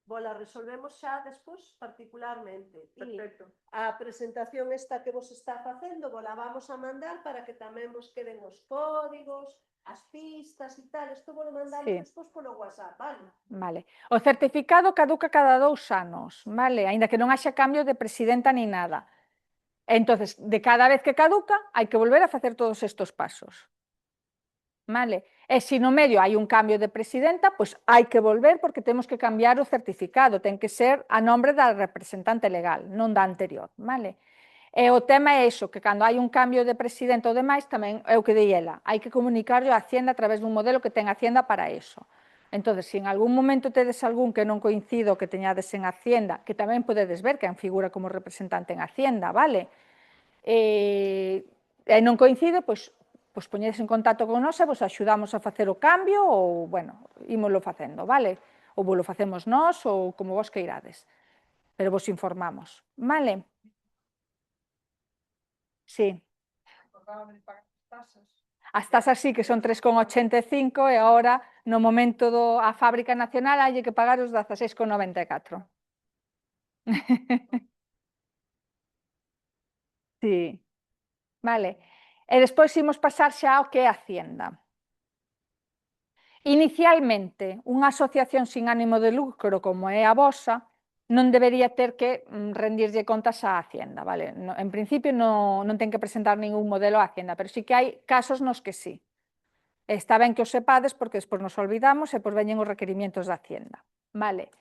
la resolvemos xa despois particularmente. Perfecto. A presentación esta que vos está facendo, la vamos a mandar para que tamén vos queden os códigos, as pistas e tal, isto vos lo mandamos despois polo WhatsApp, vale? Vale. O certificado caduca cada 2 anos, vale? Aínda que non haxa cambio de presidenta ni nada. Entonces, de cada vez que caduca, hai que volver a facer todos estos pasos. Vale? E se no medio hai un cambio de presidenta, pois hai que volver porque temos que cambiar o certificado, ten que ser a nombre da representante legal, non da anterior, vale? E o tema é iso, que cando hai un cambio de presidente ou demais, tamén é o que di ela, hai que comunicarlo a Hacienda a través dun modelo que ten Hacienda para iso. Entón, se en algún momento tedes algún que non coincido que teñades en Hacienda, que tamén podedes ver que figura como representante en Hacienda, vale? E non coincido, pois poñedes en contacto con nós e vos axudamos a facer o cambio ou, bueno, ímoslo facendo, vale? Ou vos lo facemos nós ou como vos queirades. Pero vos informamos, vale? Sí. As tasas sí que son 3,85 e agora no momento da Fábrica Nacional hai que pagar os 16,94. Sí. Vale. E despois imos pasar xa ao que é Hacienda. Inicialmente, unha asociación sin ánimo de lucro como é a vosa non debería ter que rendirlle contas á Hacienda, vale? En principio non ten que presentar ningún modelo á Hacienda, pero sí que hai casos nos que sí. Está ben que os sepades porque despois nos olvidamos e pois veñen os requerimientos da Hacienda, vale?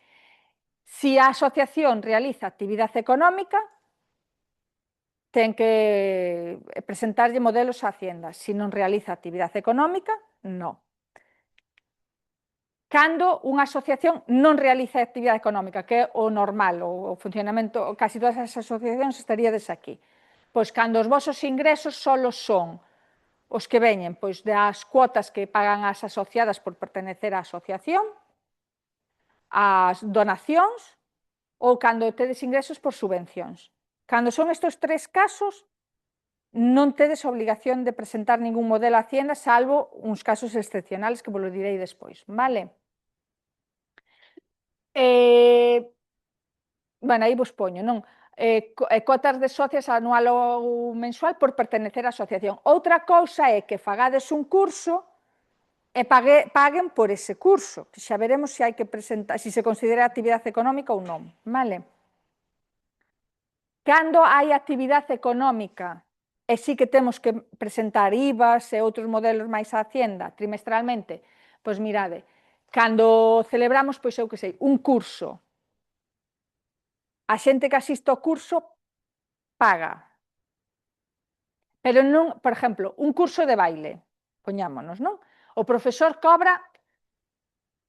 Si a asociación realiza actividade económica, ten que presentarlle modelos á Hacienda. Se non realiza actividade económica, non. Cando unha asociación non realiza actividade económica, que é o normal, o funcionamento, casi todas as asociacións estaríades aquí. Pois cando os vosos ingresos só son os que veñen pois das cuotas que pagan as asociadas por pertenecer á asociación, as donacións, ou cando tedes ingresos por subvencións. Cando son estes tres casos, non tedes obligación de presentar ningún modelo a Hacienda, salvo uns casos excepcionales que vos lo direi despois, vale? Bueno, aí vos poño, non? Cotas de socias anual ou mensual por pertenecer á asociación. Outra cousa é que fagades un curso e paguen por ese curso, que xa veremos se hai que presentar, se se considera actividade económica ou non, vale? Cando hai actividade económica e sí que temos que presentar IVAs e outros modelos máis á Hacienda trimestralmente, pois mirade, cando celebramos, pois eu que sei, un curso, a xente que asiste ao curso paga. Pero non, por exemplo, un curso de baile, poñámonos, non? O profesor cobra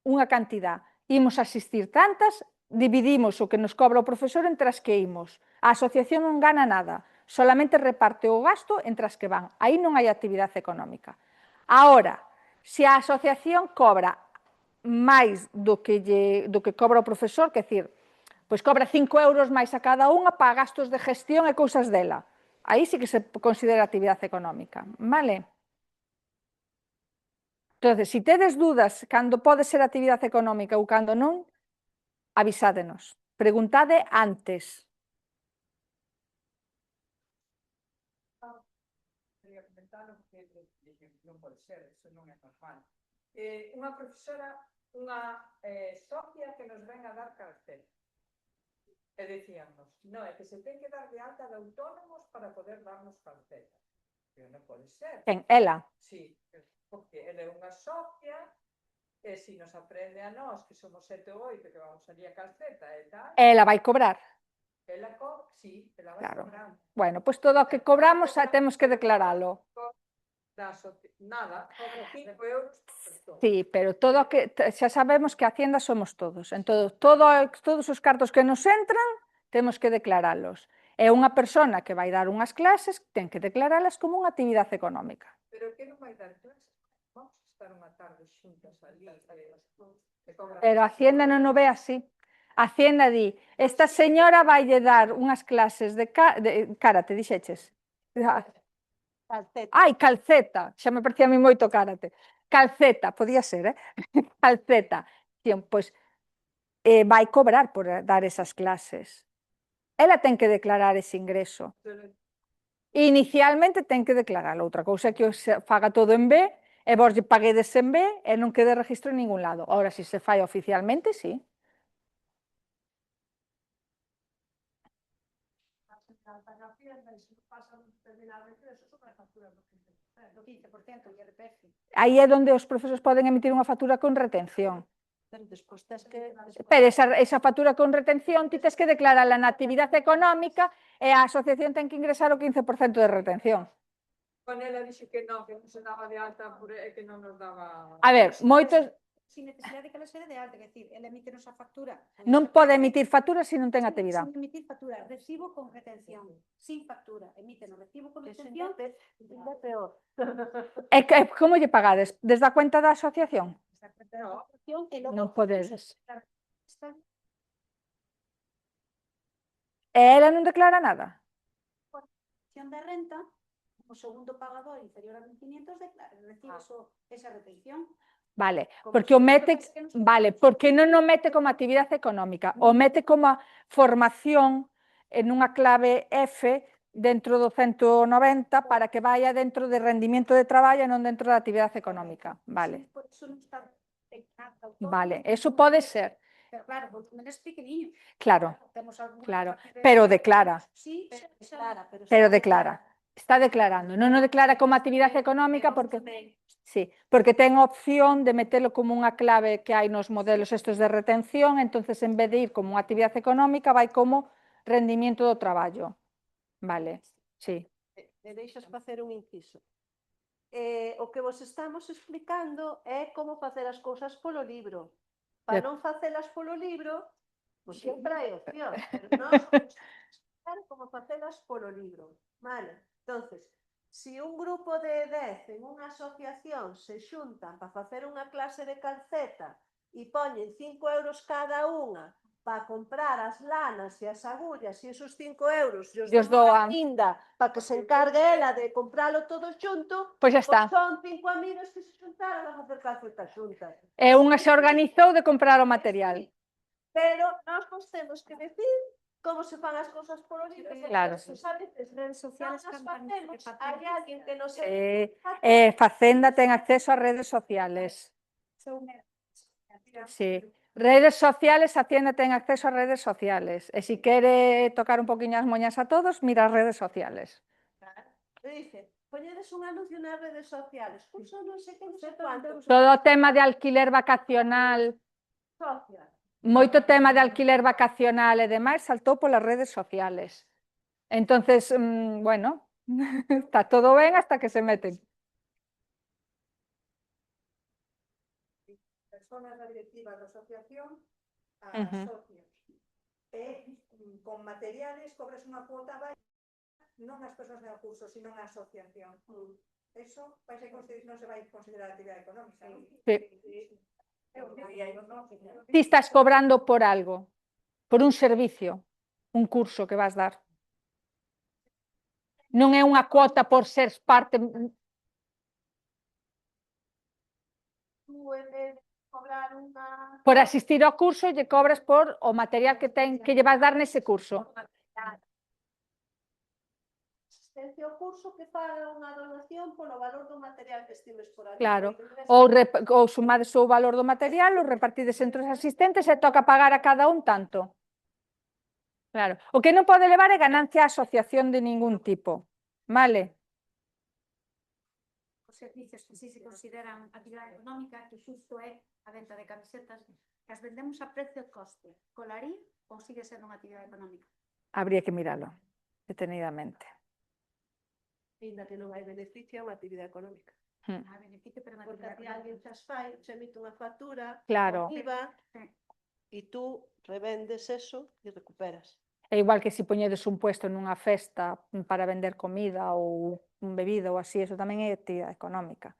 unha cantidad, imos asistir tantas, dividimos o que nos cobra o profesor entre as que imos. A asociación non gana nada, solamente reparte o gasto entre as que van. Aí non hai actividade económica. Ahora, se a asociación cobra máis do que cobra o profesor, que decir, pois cobra 5 euros máis a cada unha para gastos de gestión e cousas dela. Aí sí que se considera actividade económica, vale? Entón, se tedes dúdas cando pode ser actividade económica ou cando non, avisádenos. Preguntade antes. Quería comentarlo porque non pode ser, eso non é normal. Unha profesora, unha socia que nos ven a dar cartel. E dicíamos, non, é que se ten que dar de alta de autónomos para poder darnos carteta. Pero non pode ser. Quen? Ela? Sí, porque ela é unha socia, e se nos aprende a nós, que somos 7 ou 8, que vamos salir a calceta e tal... Ela vai cobrar. Ela sí, ela vai cobrar. Bueno, pois todo o que cobramos temos que declaralo. Nada, cobra 5 euros por persona. Sí, pero todo o que xa sabemos que a Hacienda somos todos. Entón, todos os cartos que nos entran temos que declaralos. E unha persona que vai dar unhas clases ten que declaralas como unha actividade económica. Pero que non vai dar clases? Vamos a estar unha tarde xuntas ali. Pero a Hacienda non o ve así. A Hacienda di, esta señora vaille dar unhas clases de karate, dixeches? Ai, calceta, xa me parecía a mí moito karate. Calceta, podía ser, calceta. Pois vai cobrar por dar esas clases. Ela ten que declarar ese ingreso. Inicialmente ten que declararlo. Outra cousa é que faga todo en B e vos lle paguedes en B e non quede registro en ningún lado. Ahora, se se fai oficialmente, sí. Aí é onde os profesores poden emitir unha factura con retención. Pero esa factura con retención ti tes que declararla na actividade económica e a asociación ten que ingresar o 15% de retención. Con ela dixe que non se daba de alta e que non nos daba... A ver, moitos... Sin necesidade de que ela se de alta, é dicir, ela emite nosa factura. Non pode emitir factura se non ten actividade. Sin emitir factura, recibo con retención. Sin factura, emite no recibo con retención. E como lle pagades? Desde a cuenta da asociación? Non podedes. E ela non declara nada? Da renta, o segundo pagador inferior a 1.500 recibe esa retención. Vale, porque o mete, vale, porque non o mete como actividade económica, o mete como formación en unha clave F dentro do 190 para que vaya dentro de rendimiento de traballo e non dentro da actividade económica, vale. Vale, eso pode ser. Pero claro, porque me es pequeniño. Claro, claro, pero declara. Sí, pero declara. Está declarando, non o declara como actividade económica porque... Sí, porque ten opción de metelo como unha clave que hai nos modelos estos de retención, entonces en vez de ir como unha actividade económica vai como rendimiento do traballo. Vale. Sí. E deixas facer un inciso. O que vos estamos explicando é como facer as cousas polo libro. Para non facelas polo libro, pois sempre hai opción, pero nós vamos explicar como facelas polo libro. Vale? Entonces, si un grupo de 10 en unha asociación se xuntan para facer unha clase de calceta e poñen 5 euros cada unha para comprar as lanas e as agullas e esos 5 euros Dios doan. Linda para que se encargue ela de compralo todo xunto, Pois xa está. son 5 amigos que se xuntaron a facer calcetas xuntas. E unha se organizou de comprar o material. Pero nós vos temos que decir como se fan as cousas polo libro. Claro. Sabes, as redes sociales facemos, hai alguén que nos Facenda ten acceso ás redes sociales. Sí. Redes sociales, Hacienda ten acceso ás redes sociales. E se quere tocar un poquinho as moñas a todos, mira as redes sociales. Dice, poñedes un anuncio nas redes sociales, curso non sei que, non sei cuánto. Todo o tema de alquiler vacacional, Social. moito tema de alquiler vacacional e demais saltou polas redes sociales. Entonces, bueno, está todo ben hasta que se meten. Personas da directiva da asociación a Ujú. socios. E con materiales cobras unha cuota baixa non as persoas do curso, sino a asociación. Eso non se vai considerar actividade económica, non? Sí. Ti estás cobrando por algo, por un servicio, un curso que vas dar. Non é unha cuota por ser parte. Cobrar unha... Por asistir ao curso lle cobras por o material que lle vas dar nese curso. Asistencia ao curso que faga unha donación polo valor do material que estimes por ali. Claro, ou sumades o valor do material, o repartides entre os asistentes e toca pagar a cada un tanto. Claro, o que non pode levar é ganancia a asociación de ningún tipo, vale? Os servicios que si se consideran actividade económica, que xusto é a venta de camisetas, que as vendemos a precio de coste, colaría ou sigue sendo unha actividade económica? Habría que miralo detenidamente. Ainda que non hai beneficio, é unha actividade económica. A beneficio, pero Porque a ti alguén chas fai, che emite unha factura, Claro. con IVA, e tú revendes eso e recuperas. É igual que se poñedes un puesto nunha festa para vender comida ou un bebida ou así, eso tamén é actividade económica.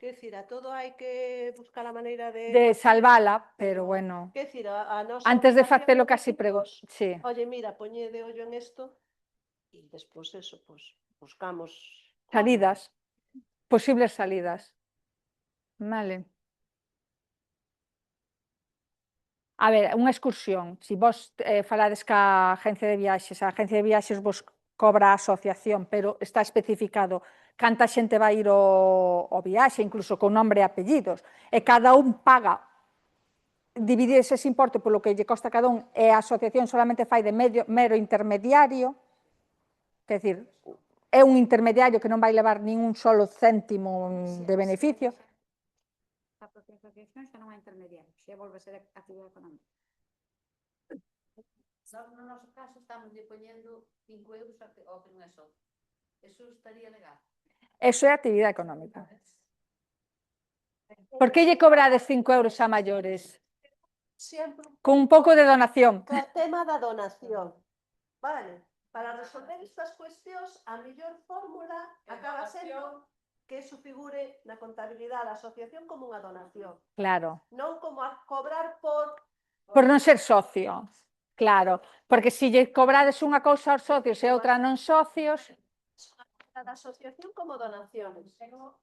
Quer dicir, a todo hai que buscar a maneira De salvala, pero bueno, Quer dicir, a nosa antes de obligación facelo é casi decirvos, sí. oye, mira, poñede ollo en esto e despois eso, pues, buscamos Salidas, posibles salidas. Vale. A ver, unha excursión, se vos falades ca agencia de viaxes, a agencia de viaxes vos cobra a asociación, pero está especificado canta xente vai ir ao viaxe, incluso con nombre e apellidos, e cada un paga, dividides ese importe polo que lle costa cada un, e a asociación solamente fai de mero intermediario, quer dicir, é un intermediario que non vai levar nin un solo céntimo de beneficio. A propia asociación xa non é intermediario, xa volve a ser actividade económica. Nós, no noso caso, estamos poñendo 5 euros ao que non é socio. Eso estaría legal? Eso é actividade económica. Por que lle cobrades 5 euros a maiores? sempre Con un pouco de donación. co tema da donación. Vale, para resolver estas cuestións, a mellor fórmula acaba sendo que eso figure na contabilidade da asociación como unha donación, Claro. non como a cobrar por... Por non ser socio. Claro, porque se lle cobrades unha cousa aos socios e outra non socios, da asociación como donaciones. Pero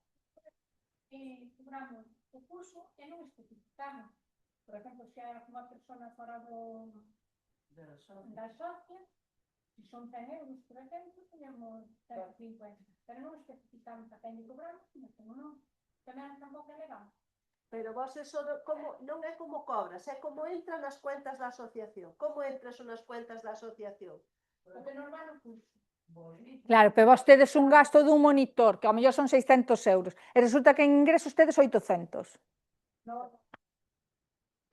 cobramos o curso e non especificamos. Por exemplo, se hai unha persona fora da socia, se son 100 euros, por exemplo, tenemos 150. Pero non especificamos a quen lle cobramos, non. Tamén tampouco é legal. Pero vos eso como, non é como cobras, é como entra nas cuentas da asociación. Como entras nas cuentas da asociación? O que normal o curso. claro, pero vos tedes un gasto dun monitor, que ao mellor son 600 euros, e resulta que en ingresos tedes 800. No.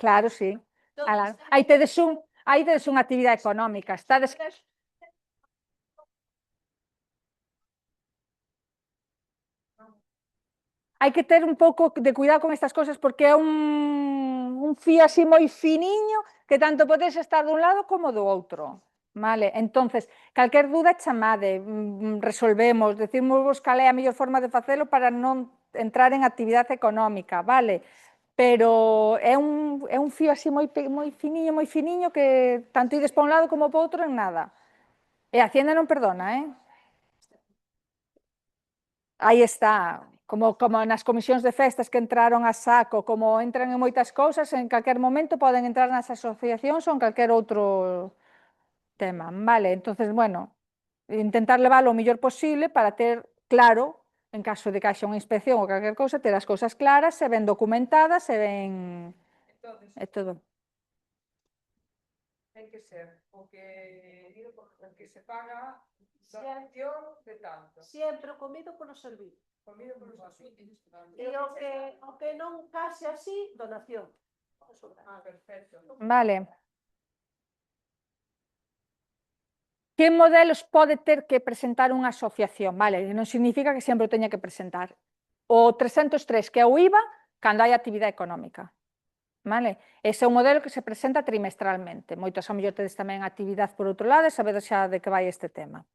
Claro, sí. Aí tedes unha actividade económica, estades... hai que ter un pouco de cuidado con estas cosas porque é un fío así moi finiño que tanto podes estar dun lado como do outro. Vale, entonces, calquer dúda chamade, resolvemos, decimos cal é a mellor forma de facelo para non entrar en actividade económica, vale? Pero é un fío así moi finiño que tanto ides pa un lado como pa outro en nada. E a Hacienda non perdona, Aí está, como nas comisións de festas que entraron a saco, como entran en moitas cousas, en calquer momento poden entrar nas asociacións ou en calquer outro tema, vale? Entonces, bueno, intentar leválo o mellor posible para ter claro, en caso de que haxa unha inspección ou calquer cousa, ter as cousas claras, se ben documentadas, se ben... Entonces, e todo. ten que ser o que se paga donación de tanto. Sempre o comido polo servicio. Comido por los asuntos. E o que non case así, donación. Ah, perfecto. Vale. Que modelos pode ter que presentar unha asociación? Vale, non significa que sempre o teña que presentar. O 303, que é o IVA, cando hai actividade económica. Vale? Ese é un modelo que se presenta trimestralmente. Moitos a mellor tedes tamén actividade por outro lado e sabedes xa de que vai este tema.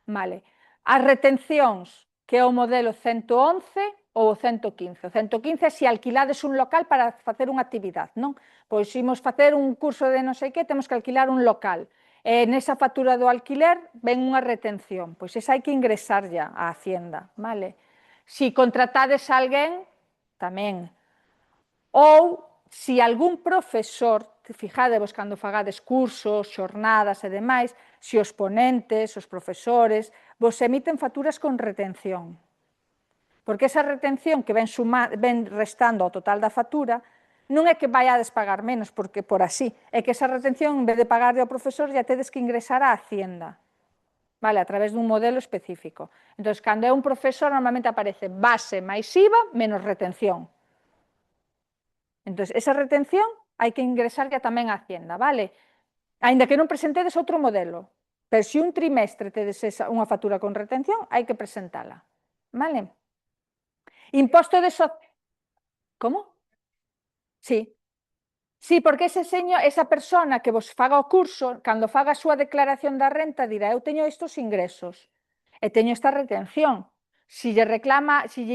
Vale. As retencións, que é o modelo 111 ou o 115. O 115 é se alquilades un local para facer unha actividade, non? Pois imos facer un curso de non sei que, temos que alquilar un local. E nesa factura do alquiler ven unha retención, pois esa hai que ingresar ya á Hacienda, vale? Si contratades a alguén, tamén. Ou, se algún profesor, fijadevos cando fagades cursos, xornadas e demais, se os ponentes, os profesores, vos emiten facturas con retención. Porque esa retención que ven restando ao total da factura, non é que vaiades pagar menos, porque por así, é que esa retención, en vez de pagarle ao profesor, ya tedes que ingresar á Hacienda, vale, a través dun modelo específico. Entón, cando é un profesor, normalmente aparece base máis IVA menos retención. Entón, esa retención hai que ingresar ya tamén á Hacienda, vale? Aínda que non presentedes outro modelo, pero se un trimestre tedes unha factura con retención, hai que presentala, vale? Imposto de Como? Sí. Sí, porque esa persona que vos faga o curso, cando faga a súa declaración da renta, dirá, eu teño estes ingresos e teño esta retención. Se lle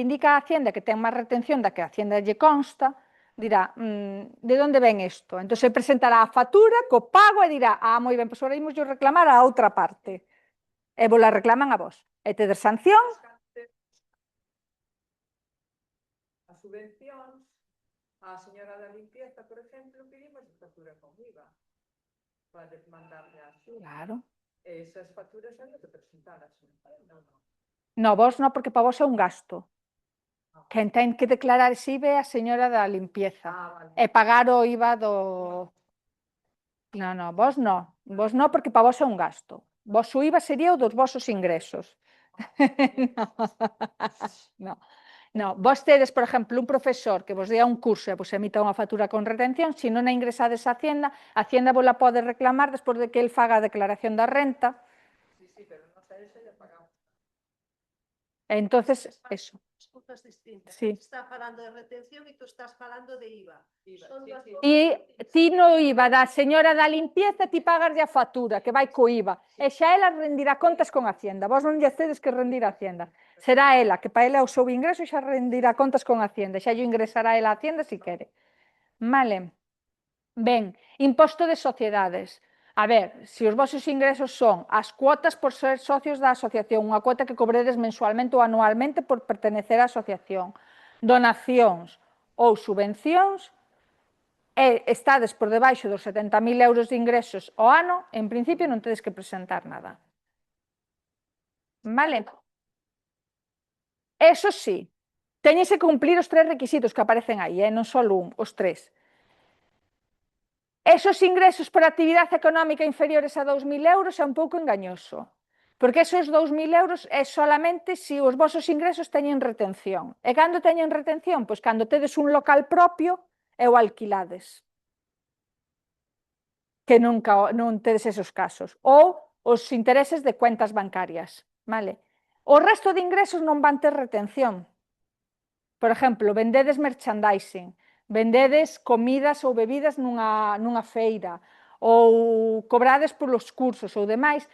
indica a Hacienda que ten máis retención da que a Hacienda lle consta, dirá, de onde ven isto? Entón, se presentará a factura co pago e dirá, moi ben, pois agora imos reclamar a outra parte. E vos la reclaman a vos. E tedes sancións. As subvencións, a señora da limpieza, por exemplo, pedimos factura con IVA para mandarle a Xunta. Claro. Esas facturas hai que presentalas. No, vos non, porque para vos é un gasto. Quen ten que declarar ese IVA é a señora da limpieza. Vale. E pagar o IVA do... No, vos non, porque para vos é un gasto. Vos o IVA sería o dos vosos ingresos. No, vos tedes, por exemplo, un profesor que vos dea un curso e vos emita unha factura con retención, se non a ingresades a Hacienda vos la pode reclamar despois de que el faga a declaración da renta. Sí, pero non sei se le pagamos. Entonces, eso. Cousas distintas. Sí. Está falando de retención e tú estás falando de IVA. Son dúas cousas E ti no IVA da señora da limpieza ti pagas a factura que vai co IVA e xa ela rendirá contas con Hacienda, vos non lle tedes que rendir a Hacienda, será ela, que para ela o seu ingreso xa rendirá contas con Hacienda, xa lle ingresará ela a Hacienda se quere. Vale. Ben, imposto de sociedades. A ver, se os vosos ingresos son as cuotas por ser socios da asociación, unha cuota que cobredes mensualmente ou anualmente por pertenecer á asociación, donacións ou subvencións, e estades por debaixo dos 70.000 euros de ingresos ao ano, en principio non tedes que presentar nada. Vale? Eso sí, teñese que cumplir os 3 requisitos que aparecen aí, non só un, os 3. Esos ingresos por actividade económica inferiores a 2.000 euros é un pouco engañoso, porque esos 2.000 euros é solamente se os vosos ingresos teñen retención. E cando teñen retención? Pois cando tedes un local propio e o alquilades, que non tedes esos casos, ou os intereses de cuentas bancarias, vale? O resto de ingresos non van ter retención, Por exemplo, vendedes merchandising, vendedes comidas ou bebidas nunha feira, ou cobrades polos cursos ou demais,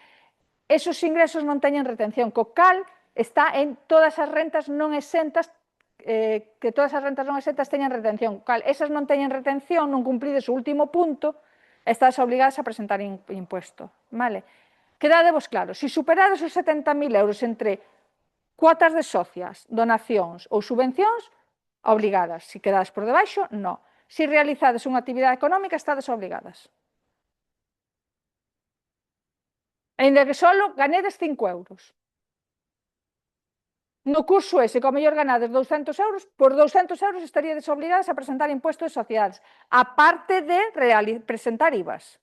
esos ingresos non teñen retención, co cal está en todas as rentas non exentas, que todas as rentas non exentas teñen retención, co cal esas non teñen retención, non cumprides o último punto, estás obligadas a presentar impuesto, vale? Quedadevos claro, se superades os 70.000 euros entre cuotas de socias, donacións ou subvencións, obligadas. Se quedades por debaixo, non. Se realizades unha actividade económica, estades obligadas. Ainda que solo ganedes 5 euros. No curso ese, que ao mellor ganades 200 euros, por 200 euros estaríades obligadas a presentar impuesto de sociedades, aparte de presentar IVAs.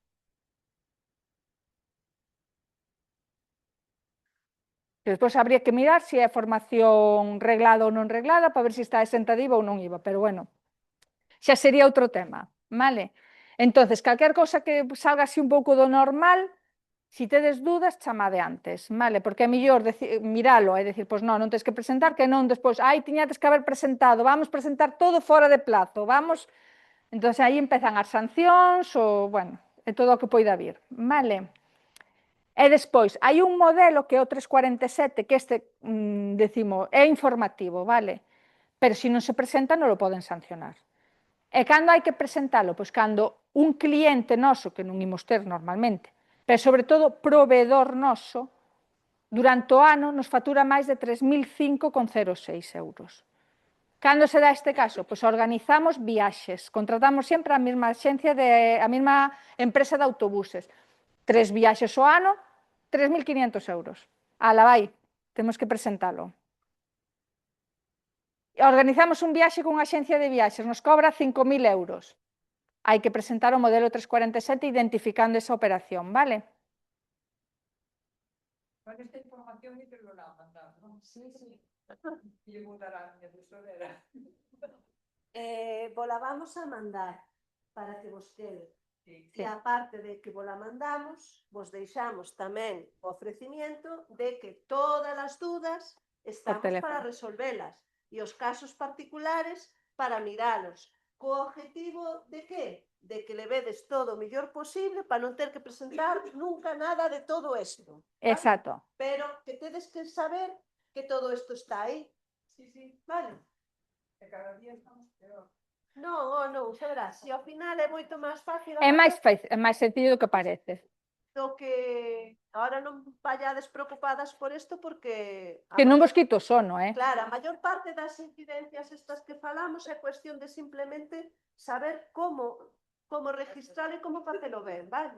Despois habría que mirar se é formación reglada ou non reglada para ver se está exenta de IVA ou non IVA, pero bueno, xa sería outro tema, vale? Entonces, calquer cousa que salga así un pouco do normal, se tedes dúdas, chamade antes, vale? Porque é mellor miralo e decir, pois non tens que presentar, que non despois, tiñades que haber presentado, vamos presentar todo fora de plazo, vamos... Entón, aí empezan as sancións, ou, bueno, e todo o que poida vir, vale? E despois, hai un modelo que é o 347, que decimos, é informativo, vale? Pero se non se presenta, non o poden sancionar. E cando hai que presentalo? Pois cando un cliente noso, que non imos ter normalmente, pero sobre todo proveedor noso, durante o ano nos factura máis de 3.005,06 euros. Cando se dá este caso? Pois organizamos viaxes, contratamos sempre a mesma empresa de autobuses, 3 viaxes ao ano, 3.500 euros. Ala, vai, temos que presentalo. Organizamos un viaxe cunha axencia de viaxes, nos cobra 5.000 euros. Hai que presentar o modelo 347 identificando esa operación, vale? Con esta información e te lo la mandar, non? Sí. E mudará a miña tesorera. Vola vamos a mandar para que vos quede. E aparte de que vola mandamos, vos deixamos tamén o ofrecimiento de que todas as dúdas estamos para resolvelas e os casos particulares para miralos. Co objetivo de que? De que levedes todo o mellor posible para non ter que presentar nunca nada de todo isto. Exacto. Pero que tedes que saber que todo isto está aí. Sí. Vale? E cada día estamos peor. Non, xa verás, se ao final é moito máis fácil. É máis sencillo do que parece. Do que agora non vayades preocupadas por isto porque... Que non vos quito o sono, Claro, a maior parte das incidencias estas que falamos é cuestión de simplemente saber como registrar e como facelo ben, vale?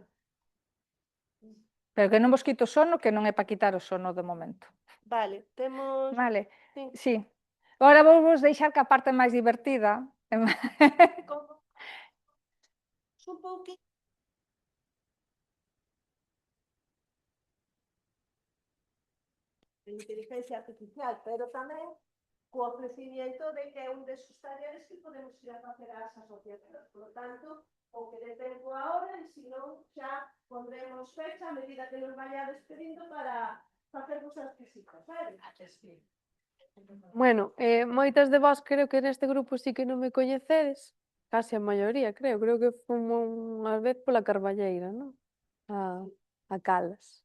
Pero que non vos quito o sono, que non é para quitar o sono de momento. Vale, temos... Vale, sí. Agora vos deixar que a parte máis divertida... Un pouquinho. Inteligencia artificial, pero tamén co ofrecimiento de que é un desos talleres que podemos ir a facer ás asociacións. Por lo tanto, o que de tempo ahora, e se non, xa pondremos fecha a medida que nos vayades pedindo para facer vos as visitas, vale? Bueno, moitas de vós creo que neste grupo sí que non me coñecedes, case a maioría, creo que fomos unha vez pola Carballeira, non? A Calas.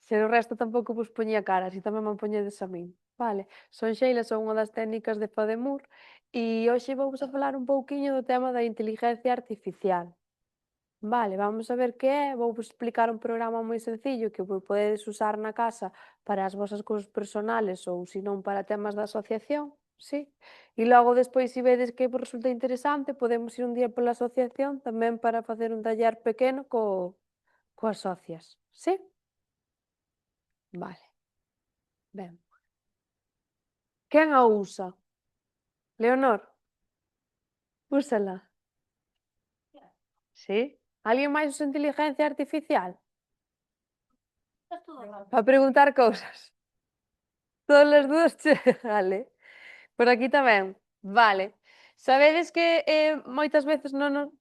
Se o resto tampouco vos poñía caras e tamén me poñedes a min. Vale, son Sheila, son unha das técnicas de Fademur e hoxe vamos a falar un pouquiño do tema da inteligencia artificial. Vale, vamos a ver que é, vou vos explicar un programa moi sencillo que podedes usar na casa para as vosas cousas personales ou se non para temas da asociación, sí? E logo despois se vedes que vos resulta interesante podemos ir un día pola asociación tamén para facer un taller pequeno coas socias, sí? Vale. Ben. Quen a usa? Leonor? Úsala. Sí? Alguén máis usa inteligencia artificial? Para preguntar cousas. Todas as dúas, vale. Por aquí tamén. Vale. Sabedes que moitas veces non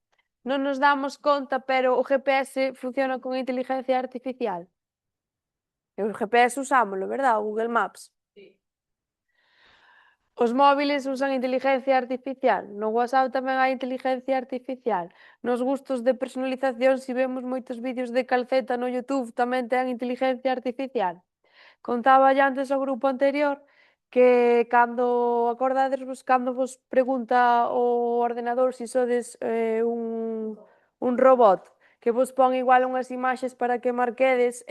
nos damos conta, pero o GPS funciona con inteligencia artificial? E o GPS usámoslo, verdad? O Google Maps. Sí. Os móviles usan inteligencia artificial, no WhatsApp tamén hai inteligencia artificial, nos gustos de personalización, se vemos moitos vídeos de calceta no YouTube, tamén ten inteligencia artificial. Contaba ya antes ao grupo anterior que cando acordadesvos, cando vos pregunta o ordenador se sodes un robot que vos pon igual unhas imaxes para que marquedes,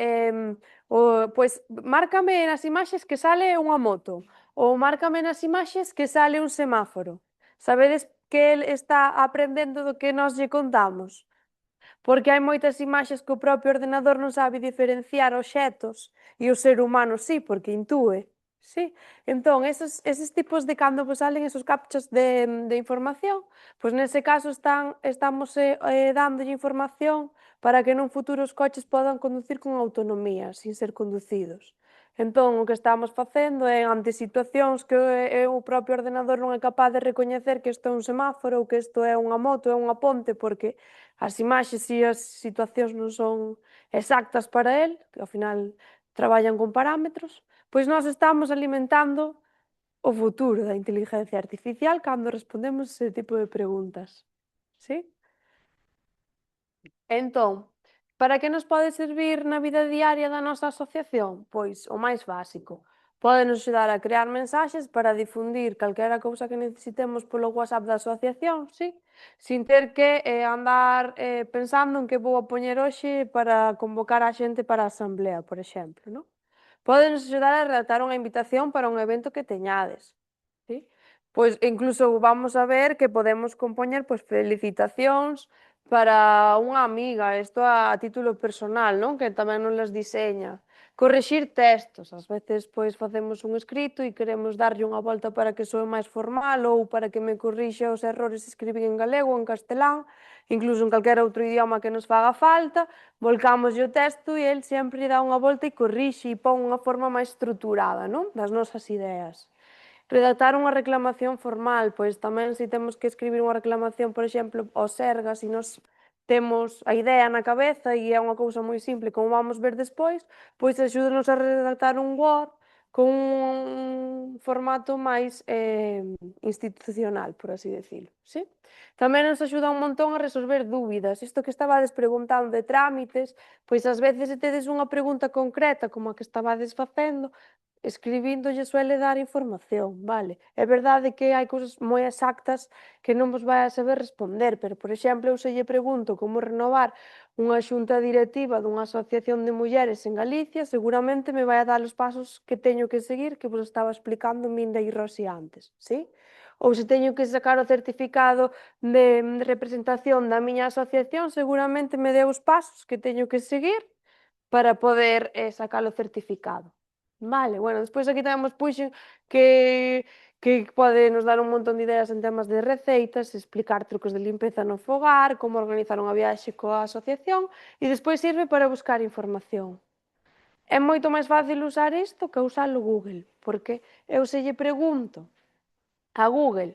pois márcame nas imaxes que sale unha moto, ou márcame nas imaxes que sale un semáforo. Sabedes que el está aprendendo do que nós lle contamos? Porque hai moitas imaxes que o propio ordenador non sabe diferenciar obxectos e o ser humano sí, porque intúe. Sí? Entón, eses tipos de cando vos salen esos captchas de información, pois nese caso estamos dándolle información para que nun futuro os coches podan conducir con autonomía, sin ser conducidos. Entón, o que estamos facendo é, ante situacións que o propio ordenador non é capaz de recoñecer que isto é un semáforo ou que isto é unha moto, é unha ponte, porque as imaxes e as situacións non son exactas para el, que ao final traballan con parámetros, pois nós estamos alimentando o futuro da inteligencia artificial cando respondemos ese tipo de preguntas. Sí? Entón, para que nos pode servir na vida diaria da nosa asociación? Pois o máis básico. Pódenos axudar a crear mensaxes para difundir calquera cousa que necesitemos polo WhatsApp da asociación, sí? Sin ter que andar pensando en que vou a poñer hoxe para convocar a xente para a asamblea, por exemplo, non? Pódenos axudar a redactar unha invitación para un evento que teñades, sí? Pois incluso vamos a ver que podemos compoñer pois felicitacións para unha amiga, isto a título personal, non? Que tamén nos las diseña. Correxir textos, ás veces pois facemos un escrito e queremos darlle unha volta para que soe máis formal ou para que me corrixa os errores se escribín en galego ou en castelán, incluso en calquera outro idioma que nos faga falta, volcámoslle o texto e el sempre dá unha volta e corrixe e pon unha forma máis estruturada, non? Das nosas ideas. Redactar unha reclamación formal, pois tamén se temos que escribir unha reclamación, por exemplo, ao Sergas, e nos temos a idea na cabeza e é unha cousa moi simple, como vamos ver despois, pois axúdanos a redactar un Word con un formato máis institucional, por así decirlo, sí? Tamén nos axuda un montón a resolver dúbidas. Isto que estabades preguntando de trámites, pois ás veces se tedes unha pregunta concreta como a que estabades facendo, escribíndolle suele dar información, vale? É verdade que hai cousas moi exactas que non vos vai a saber responder, pero, por exemplo, eu se lle pregunto como renovar unha xunta directiva dunha asociación de mulleres en Galicia, seguramente me vai a dar os pasos que teño que seguir, que vos estaba explicando Minda e Rosi antes, sí? Ou se teño que sacar o certificado de representación da miña asociación, seguramente me dé os pasos que teño que seguir para poder sacar o certificado. Vale, bueno, despois aquí tamén vos puxen que pode nos dar un montón de ideas en temas de receitas, explicar trucos de limpeza no fogar, como organizar unha viaxe coa asociación e despois sirve para buscar información. É moito máis fácil usar isto que usar o Google, porque eu se lle pregunto a Google,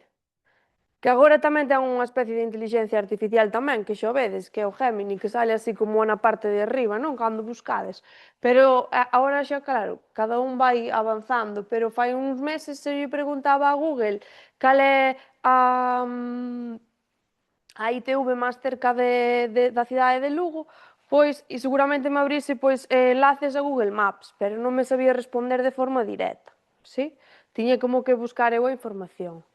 que agora tamén ten unha especie de inteligencia artificial tamén, que xo vedes, que é o Gemini, que sale así como na parte de arriba, non? Cando buscades. Pero agora xa, claro, cada un vai avanzando, pero fai uns meses se lle preguntaba a Google cal é a ITV máis cerca da cidade de Lugo, pois, e seguramente me abrise pois enlaces a Google Maps, pero non me sabía responder de forma directa, sí? Tiña como que buscar eu a información.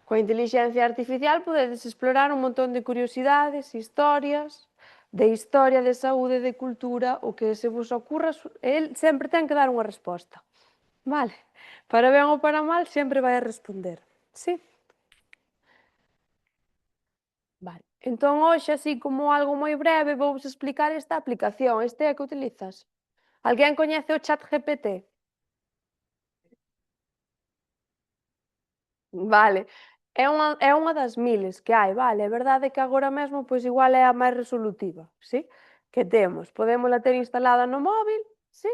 Coa inteligencia artificial podedes explorar un montón de curiosidades, historias, de historia, de saúde, de cultura, o que se vos ocurra, el sempre ten que dar unha resposta. Vale? Para ben ou para mal, sempre vai a responder. Sí? Vale. Entón, hoxe, así como algo moi breve, vou vos explicar esta aplicación. Este é a que utilizas. Alguén coñece o ChatGPT? Vale. É unha das miles que hai, vale? É verdade que agora mesmo pois igual é a máis resolutiva, sí? Que temos. Podémola ter instalada no móvil, sí?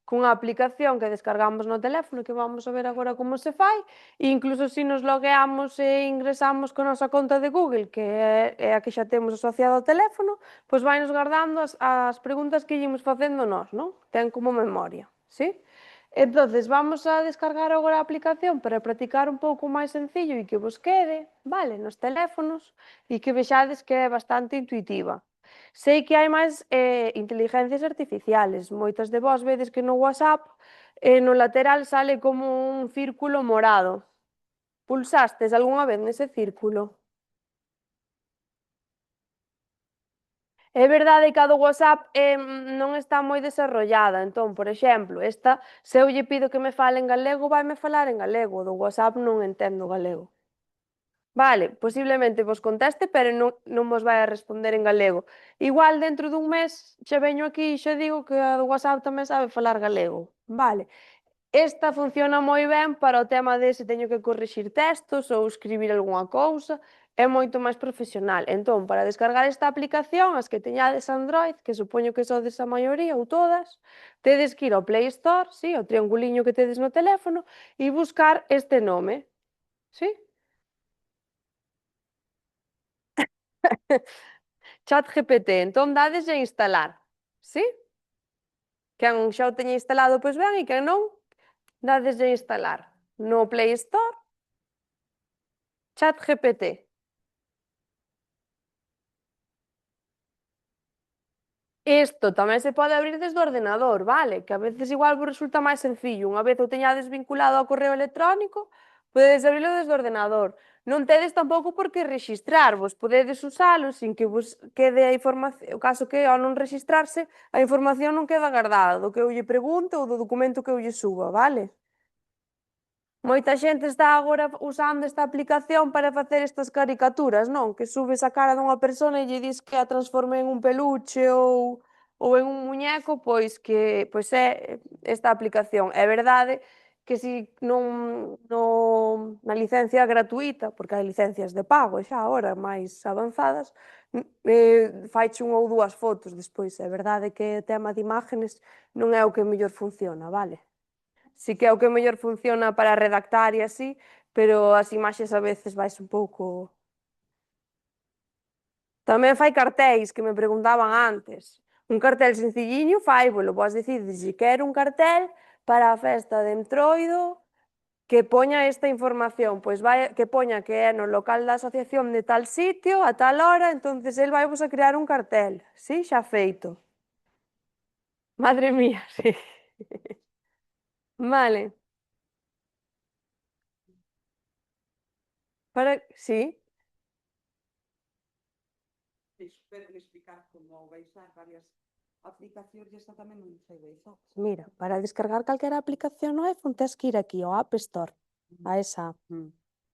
Cunha aplicación que descargamos no teléfono, que vamos a ver agora como se fai, e incluso se nos logueamos e ingresamos con a nosa conta de Google, que é a que xa temos asociada ao teléfono, pois vai nos guardando as preguntas que íamos facendo nós, non? Ten como memoria, sí? Entonces, vamos a descargar agora a aplicación para practicar un pouco máis sencillo e que vos quede, vale, nos teléfonos e que vexades que é bastante intuitiva. Sei que hai máis inteligencias artificiales. Moitas de vós vedes que no WhatsApp no lateral sale como un círculo morado. Pulsastes algunha vez nese círculo? É verdade que a do WhatsApp non está moi desarrollada, entón, por exemplo, esta, se eu lle pido que me fale en galego, vaime falar en galego, o do WhatsApp non entendo galego. Vale, posiblemente vos conteste, pero non vos vai a responder en galego. Igual dentro dun mes xa veño aquí e xa digo que a do WhatsApp tamén sabe falar galego. Vale. Esta funciona moi ben para o tema de se teño que corrixir textos ou escribir algunha cousa, é moito máis profesional. Entón, para descargar esta aplicación, as que teñades Android, que supoño que sodes a maioría ou todas, tedes que ir ao Play Store, sí, o trianguliño que tedes no teléfono, e buscar este nome, sí? ChatGPT, entón dades a instalar, sí? Quen xa o teña instalado, pois ben, e quen non, dades a instalar no Play Store, ChatGPT. Isto tamén se pode abrir desde o ordenador, vale? Que a veces igual vos resulta máis sencillo. Unha vez o teñades vinculado ao correo electrónico, podedes abrilo desde o ordenador. Non tedes tampouco por que rexistrarvos, podedes usalo sin que vos quede a información. O caso que ao non rexistrarse, a información non queda guardada do que eu lle pregunte ou do documento que eu lle suba, vale? Moita xente está agora usando esta aplicación para facer estas caricaturas, non? Que subes a cara dunha persona e lle dis que a transforme en un peluche ou en un muñeco, pois é esta aplicación. É verdade que si na licencia gratuita, porque hai licencias de pago xa agora máis avanzadas, faiche unha ou dúas fotos despois. É verdade que o tema de imágenes non é o que mellor funciona, vale? Si que é o que mellor funciona para redactar e así, pero as imaxes a veces vais un pouco... Tamén fai cartéis, que me preguntaban antes. Un cartel sencilliño faivolo, vos decides se quero un cartel para a festa de Entroido que poña esta información, pois que poña que é no local da asociación de tal sitio, a tal hora, entonces el vai vos a crear un cartel, sí, xa feito. Madre mía, sí. Vale. Sí. Espero explicar como baixar varias aplicacións e esta tamén non sei baixar. Mira, para descargar calquera aplicación no iPhone tes que ir aquí ao App Store, a esa app,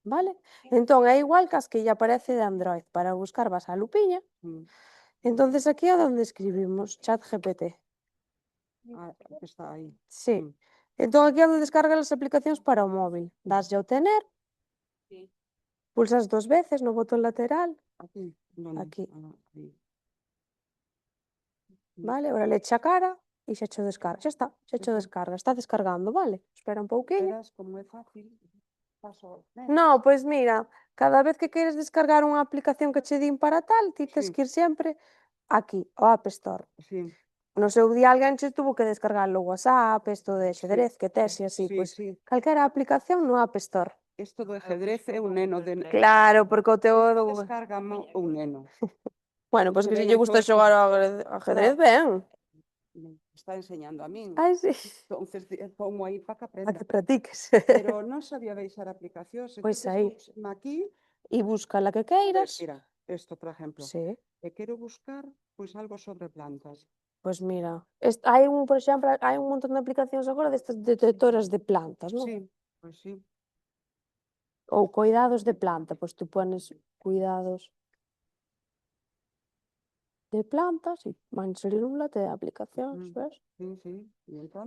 vale? Entón é igual que as que lle aparece de Android, para buscar vas á lupiña, entonces aquí é onde escribimos ChatGPT. Está aí. Sí, entón aquí é onde descargas as aplicacións para o móvil, daslle a obtener, pulsas 2 veces no botón lateral, Aquí. aquí. Vale, ahora le echa a cara e xa cho descarga. Xa está, xa cho descarga. Está descargando, vale? Espera un pouquinho. Verás como é fácil. No, pois mira, cada vez que queres descargar unha aplicación que che din para tal, ti tes que ir sempre aquí, ao App Store. No seu día alguén che tuvo que descargar o WhatsApp, isto de xadrez que tes e así, pois calquera aplicación no App Store. Isto do ajedrez é un neno de... Claro, porque o teu... Descarga un neno. Bueno, pois que se lle gusta xogar ao ajedrez, ben. Está enseñando a min. Ai, sí. Entonces, pongo aí para que aprenda. Para que practiques. Pero non sabía baixar aplicacións. Pois aí. Aquí. E busca la que queiras. Mira, isto, por exemplo. Sí. E quero buscar, pois, algo sobre plantas. Pois mira, hai por exemplo, hai un montón de aplicacións agora destas detectoras de plantas, non? Sí, pois sí. Ou cuidados de planta, pois tú pones cuidados de plantas e van salir un lote de aplicacións, ves? Sí.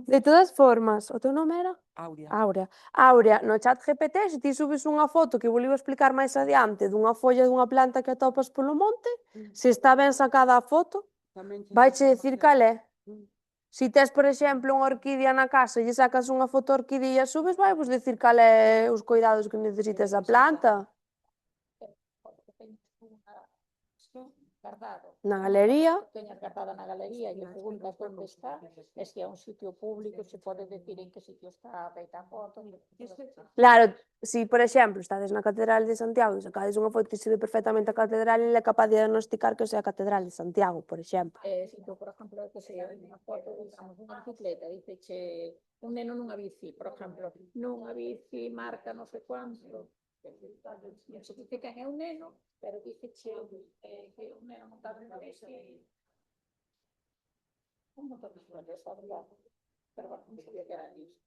De todas formas, o teu nome era? Aurea. Aurea, no ChatGPT, se ti subes unha foto que vou explicar máis adiante dunha folla dunha planta que atopas polo monte, se está ben sacada a foto, vaiche dicir cal é. Si tes, por exemplo, unha orquídea na casa e lle sacas unha foto da orquídea e subes, vai vos dicir cal é os cuidados que necesitas da planta. Guardado. Na galería. Teñas guardada na galería e lle preguntas onde está, e se é un sitio público, se pode decir en que sitio está feita a foto. Claro, si, por exemplo, estades na Catedral de Santiago e sacades unha foto e se ve perfectamente a catedral, ele é capaz de diagnosticar que sea a Catedral de Santiago, por exemplo. Se tu, por exemplo, que se unha foto, digamos, unha bicicleta, diceche un neno nunha bici, por exemplo, nunha bici marca non sei cuánto, non se dice quen é un neno, pero diceche que un neno montado nunha bici, un montón de xones, a verdade, pero bueno, non sabía que era iso.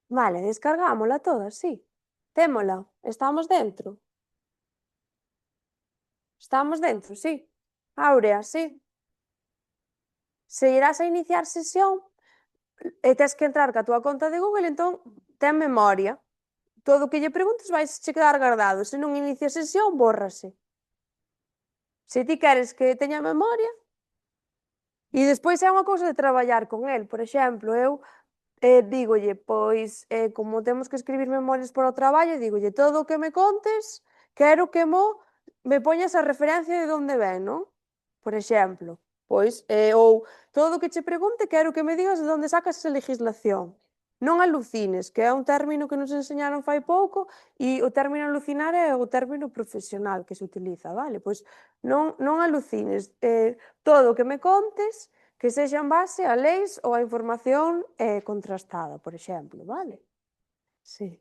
Vale, descargámola toda, sí. Témola, estamos dentro. Estamos dentro, sí. Áurea, sí. Se irás a iniciar sesión e tes que entrar ca túa conta de Google, entón ten memoria. Todo o que lle preguntes vais che quedar guardado. Se non inicia sesión, bórrase. Se ti queres que teña memoria, e despois é unha cousa de traballar con el. Por exemplo, eu dígolle, pois, como temos que escribir memorias para o traballo, dígolle, todo o que me contes, quero que me poñas a referencia de onde ven, non? Por exemplo, pois, ou todo o que che pregunte, quero que me digas de onde sacas esa legislación. Non alucines, que é un término que nos enseñaron fai pouco, e o término alucinar é o término profesional que se utiliza, vale? Pois non alucines, todo o que me contes, que sexa en base a leis ou a información contrastada, por exemplo, vale? Sí.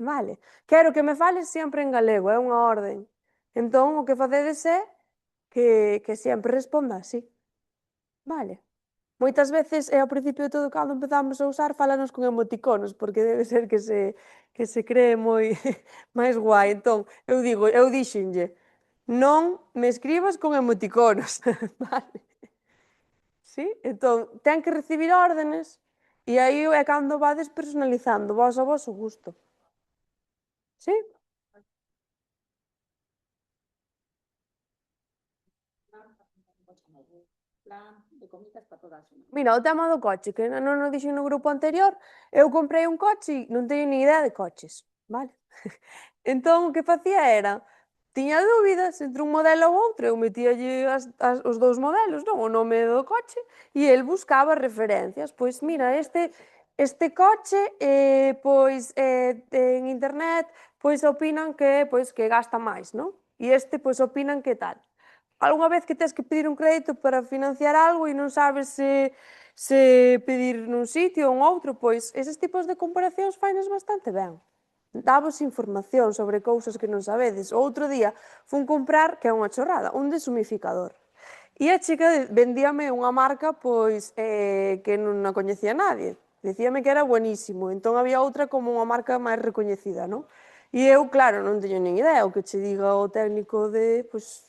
Vale. Quero que me fales sempre en galego, é unha orden. Entón, o que facedes é que sempre responda así. Vale. Moitas veces, ao principio de todo, cando empezamos a usar, fálanos con emoticonos, porque debe ser que se cree moi máis guai. Entón, eu dixenlle, non me escribas con emoticonos, vale? Sí? Entón, ten que recibir órdenes e aí é cando vades personalizando, vos a vosso gusto. Sí? Plan de comidas para toda a semana. Mira, o tema do coche, que non o dixen no grupo anterior, eu comprei un coche e non teño ni idea de coches, vale? Entón, o que facía era, tiña dúbidas entre un modelo ou outro, eu metíalle os dous modelos, non? O nome do coche, e el buscaba referencias. Pois mira, este coche, pois en internet, pois opinan que gasta máis, non? E este, pois opinan que tal. Algunha vez que tes que pedir un crédito para financiar algo e non sabes se pedir nun sitio ou en outro, pois eses tipos de comparacións fainas bastante ben. Davos información sobre cousas que non sabedes. O outro día fun comprar, que é unha chorrada, un deshumificador. E a chica vendíame unha marca pois que non a coñecía nadie. Decíame que era buenísimo, entón había outra como unha marca máis recoñecida, non? E eu, claro, non teño nin idea, o que che diga o técnico de, pois...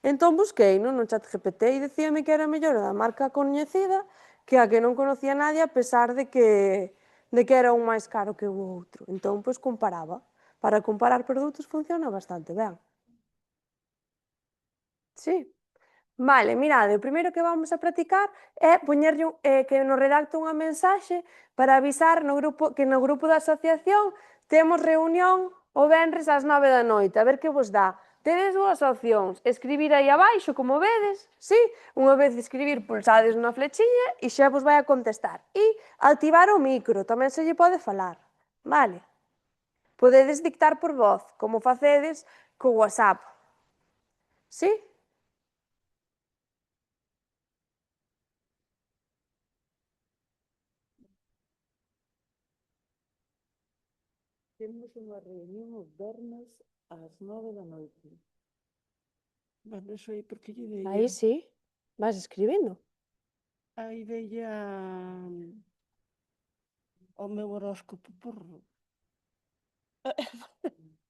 Entón busquei no ChatGPT e decíame que era mellor a da marca coñecida que a que non conocía nadie a pesar de que era un máis caro que o outro. Entón, pois comparaba. Para comparar produtos funciona bastante ben. Sí. Vale, mirade, o primeiro que vamos a practicar é poñerlle que nos redacte unha mensaxe para avisar que no grupo da asociación temos reunión o venres ás 9 da noite, a ver que vos dá. Tedes dúas opcións, escribir aí abaixo, como vedes, sí? Unha vez escribir, pulsades na flechiña e xa vos vai a contestar. E activar o micro, tamén se lle pode falar, vale? Podedes dictar por voz, como facedes co WhatsApp, sí? Temos unha reunión os vermes ás 9 da noite. Bueno, iso aí porque lle dei... Aí sí, vas escribindo. Aí dei ao meu horóscopo por...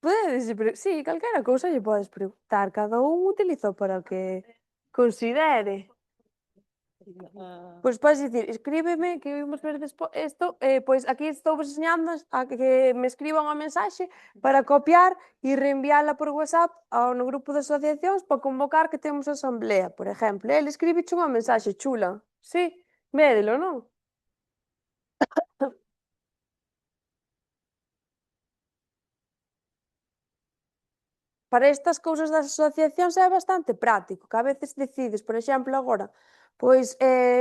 Podedes, sí, calquera cousa lle podes preguntar, cada un utiliza para o que considere. Pois podes dicir, escríbeme, que vimos ver isto, pois aquí estou vos enseñando a que me escriba unha mensaxe para copiar e reenviala por WhatsApp no grupo de asociacións para convocar que temos asamblea, por exemplo. Ele escribiche unha mensaxe chula, sí, médelo, non? para estas cousas das asociacións é bastante práctico, que a veces decides, por exemplo, agora, pois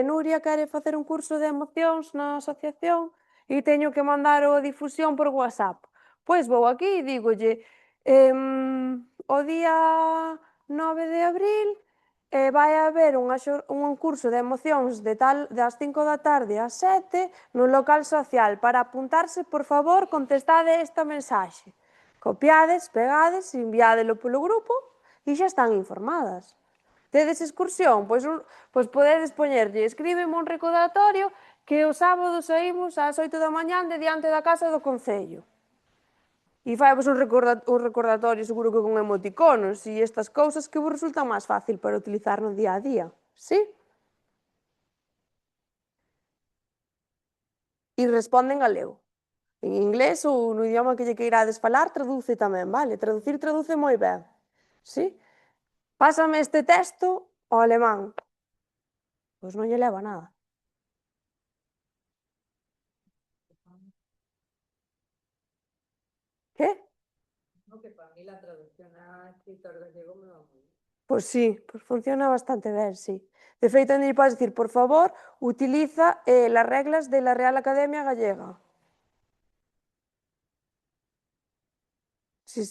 Nuria quere facer un curso de emocións na asociación e teño que mandar a difusión por WhatsApp. Pois vou aquí e dígolle, o día 9 de abril vai haber un curso de emocións das 5 da tarde ás 7 no local social. Para apuntarse, por favor, contestade esta mensaxe. Copiades, pegades, enviádelo polo grupo e xa están informadas. Tedes excursión? Pois podedes poñerlle, escríbeme un recordatorio que o sábado saímos ás 8 da mañán de diante da casa do Concello. E faivos un recordatorio seguro que con emoticonos e estas cousas que vos resultan máis fácil para utilizar no día a día. Sí? E responden galego. En inglés ou no idioma que lle queirades falar, traduce tamén, vale? Traducir traduce moi ben. Sí? Pásame este texto ao alemán. Pois non lle leva nada. Que? No, que para mí la traducción a escritor gallego me va muy bien. Pois sí, pois funciona bastante ben, sí. De feito, onde lle podes dicir, por favor, utiliza las reglas de la Real Academia Gallega. Sí.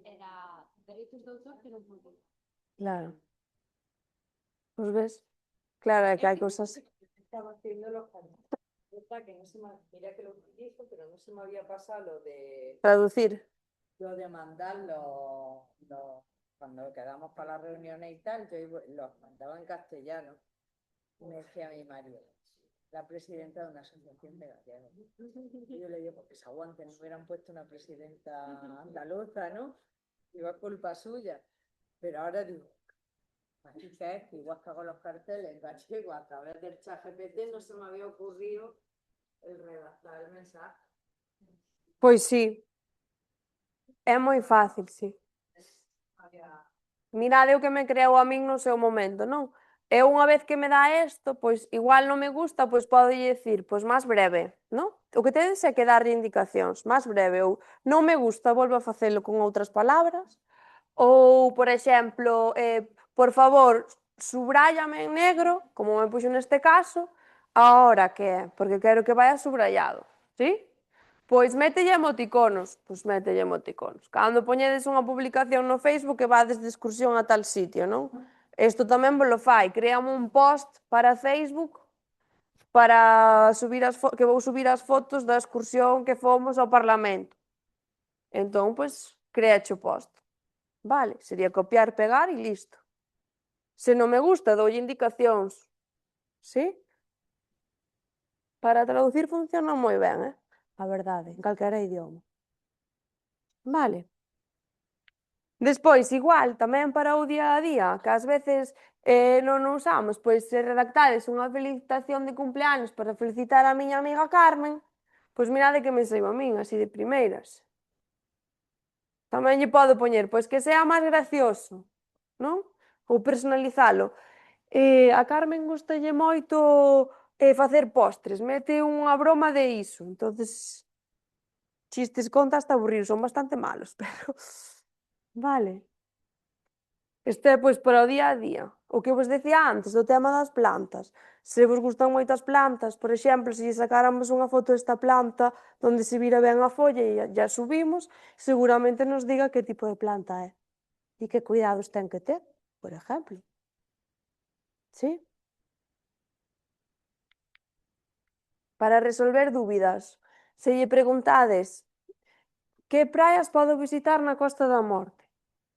Era derechos de autor que non pude. Claro. Pois ves? Claro, é que hai cousas... Estaba haciendo los carteles, que no se me, mira que lo utilizo, pero no se me había pasado Traducir. lo de mandarlo, cuando quedamos para las reuniones y tal, yo los mandaba en castellano. Me decía mi marido, la presidenta de una asociación de gallegos. Y yo le digo, porque se aguanten, no hubieran puesto una presidenta andaluza, ¿no? Digo, es culpa suya. Pero ahora digo, así que es que igual que hago los carteles en gallego a través del ChatGPT, no se me había ocurrido el redactar el mensaje. Pois sí. É moi fácil, sí. Mirade o que me creou a min no seu momento, non? E unha vez que me dá isto, pois igual non me gusta, pois podo dicir, pois máis breve, non? O que tedes é que darlle indicacións, máis breve, ou non me gusta, volvo a facelo con outras palabras, ou, por exemplo, por favor, subrállame en negro, como me puxo neste caso, a hora que é, porque quero que vaya subrayado, sí? Pois mételle emoticonos, pois mételle emoticonos. Cando poñedes unha publicación no Facebook que vades de excursión a tal sitio, non? Isto tamén vos lo fai, créame un post para Facebook para subir que vou subir as fotos da excursión que fomos ao Parlamento. Entón, pois, créache o post. Vale, sería copiar, pegar e listo. Se non me gusta, doulle indicacións. Sí? Para traducir funciona moi ben, a verdade, en calquera idioma. Vale. Despois, igual, tamén para o día a día, que ás veces non o usamos, pois se redactades unha felicitación de cumpleaños para felicitar a miña amiga Carmen, pois mirade que me saiba a min, así de primeiras. Tamén lle podo poñer, pois que sea máis gracioso, non? Ou personalizalo. A Carmen gustalle moito facer postres, mete unha broma de iso, entonces chistes conta hasta aburrir, son bastante malos, pero vale. Isto é pois para o día a día. O que vos decía antes, do tema das plantas. Se vos gustan moitas plantas, por exemplo, se lle sacáramos unha foto desta planta onde se vira ben a folla e ya subimos, seguramente nos diga que tipo de planta é e que cuidados ten que ter, por exemplo. Sí? Para resolver dúbidas, se lle preguntades que praias podo visitar na Costa da Morte,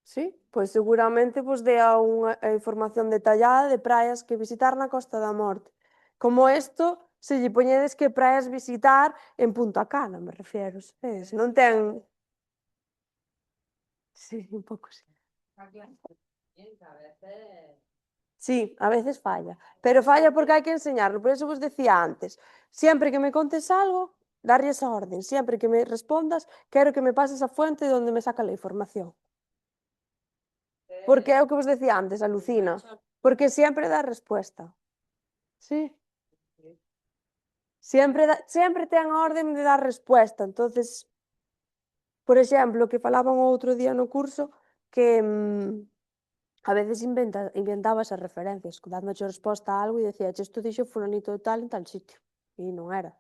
sí? Pois seguramente vos dea unha información detallada de praias que visitar na Costa da Morte. Como isto, se lle poñedes que praias visitar en Punta Cana, me refiero, sabes? Non ten... Sí, un pouco sí. Sí, a veces falla, pero falla porque hai que enseñarlo, por eso vos decía antes, sempre que me contes algo, darlle esa orden, sempre que me respondas, quero que me pases a fuente de onde me saca a información. Porque é o que vos decía antes, alucina, porque sempre dá respuesta. Sí. Sempre ten a orden de dar resposta. Entonces, por exemplo, que falaban o outro día no curso, que a veces inventabas as referencias, dándoche resposta a algo e dicía, isto dixo fulanito de tal en tal sitio. E non era.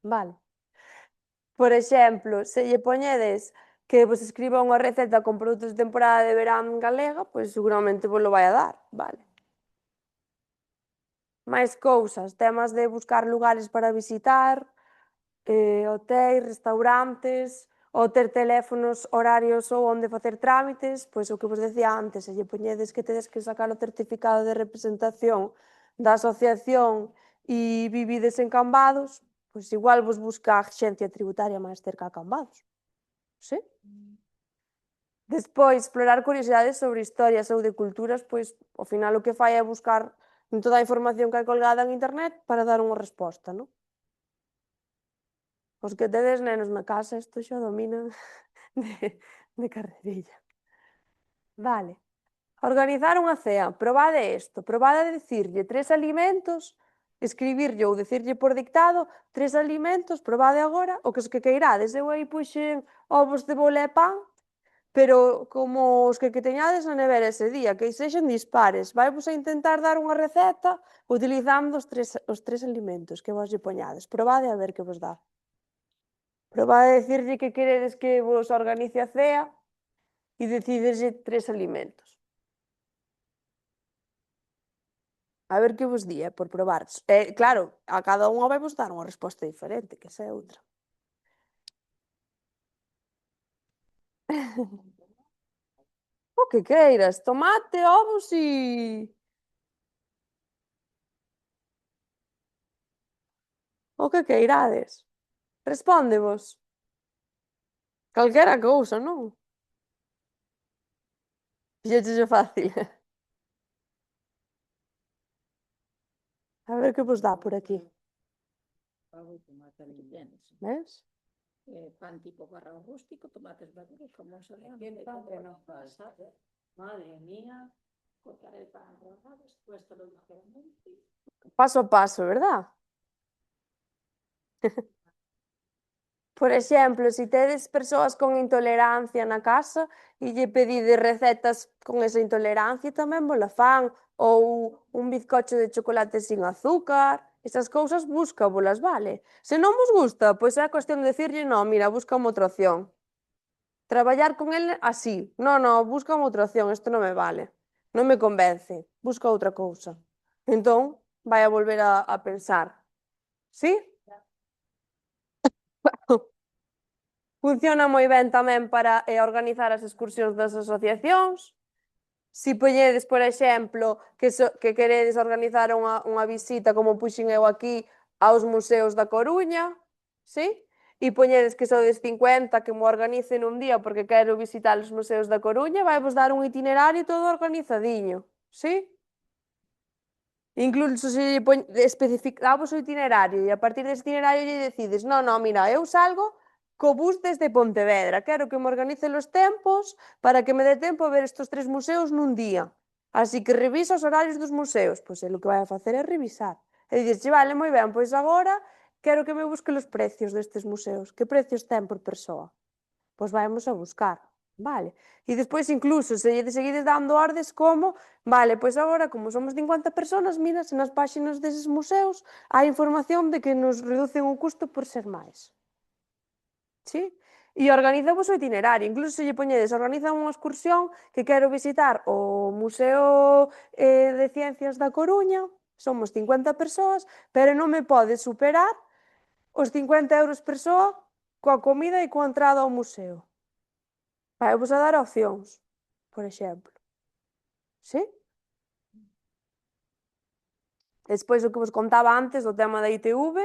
Vale. Por exemplo, se lle poñedes que vos escriba unha receta con produtos de temporada de verán galega, pois seguramente vos lo vai a dar, vale. Máis cousas, temas de buscar lugares para visitar, hotéis, restaurantes, ou ter teléfonos, horarios ou onde facer trámites, pois o que vos decía antes, se lle poñedes que tedes que sacar o certificado de representación da asociación e vivides en Cambados, pois igual vos busca a xencia tributaria máis cerca a Cambados. Sí? Despois, explorar curiosidades sobre historias ou de culturas, pois, ao final o que fai é buscar en toda a información que hai colgada en internet para dar unha resposta, non? Os que tedes nenos na casa, isto xa dominan de carrerilla. Vale. Organizar unha cea. Probade isto. Probade dicirlle 3 alimentos, escribirlle ou dicirlle por dictado 3 alimentos, probade agora, o que os que queirades. Eu aí puxen ovos de bole e pan, pero como os que teñades na nevera ese día, que sexen dispares, vaivos a intentar dar unha receta utilizando os tres alimentos que vos lle poñades. Probade a ver que vos dá. Probade dicirlle que queredes que vos organice a cea e decideslle 3 alimentos. A ver que vos di, por probar. Claro, a cada unha vai vos dar unha resposta diferente, que esa é outra. O que queiras, tomate, ovos e... O que queirades. Respóndevos. Calquera cousa, non? Fixécheslle fácil. A ver que vos dá por aquí. Ves? Pan tipo barra rústico, tomates maduros, como se le Madre mía, cortar el pan en rodajas, puéstalo ligeramente. Paso a paso, verdad? Por exemplo, se tedes persoas con intolerancia na casa e lle pedides recetas con esa intolerancia, tamén vos la fan. Ou un bizcocho de chocolate sin azúcar, esas cousas búscabolas, vale? Se non vos gusta, pois é cuestión de dicirlle, no, mira, búscame outra opción. Traballar con el así, no, búscame outra opción, isto non me vale, non me convence, busca outra cousa. Entón, vai a volver a pensar. Sí? Funciona moi ben tamén para organizar as excursións das asociacións. Se poñedes, por exemplo, que queredes organizar unha visita, como puxen eu aquí, aos museos da Coruña, sí? E poñedes que sodes 50 que mo organicen un día porque quero visitar os museos da Coruña, vai vos dar un itinerario todo organizadiño, sí? Incluso se especificamos o itinerario e a partir dese itinerario lle decides, no, mira, eu salgo co bus desde Pontevedra, quero que me organice os tempos para que me dé tempo a ver estes 3 museos nun día. Así que revisa os horarios dos museos, pois o que vai a facer é revisar. E dices, vale, moi ben, pois agora quero que me busque os precios destes museos. Que precios ten por persoa? Pois vaimos a buscar, vale? E despois incluso se lle seguides dando ordes como, vale, pois agora como somos 50 personas, mira, se nas páxinas deses museos hai información de que nos reducen o custo por ser máis. Sí? E organizamos o itinerario, incluso se lle poñedes, organiza unha excursión que quero visitar o Museo de Ciencias da Coruña, somos 50 persoas, pero non me pode superar os 50 euros persoa coa comida e coa entrada ao museo. Vai vos a dar opcións, por exemplo. Sí? Despois o que vos contaba antes do tema da ITV,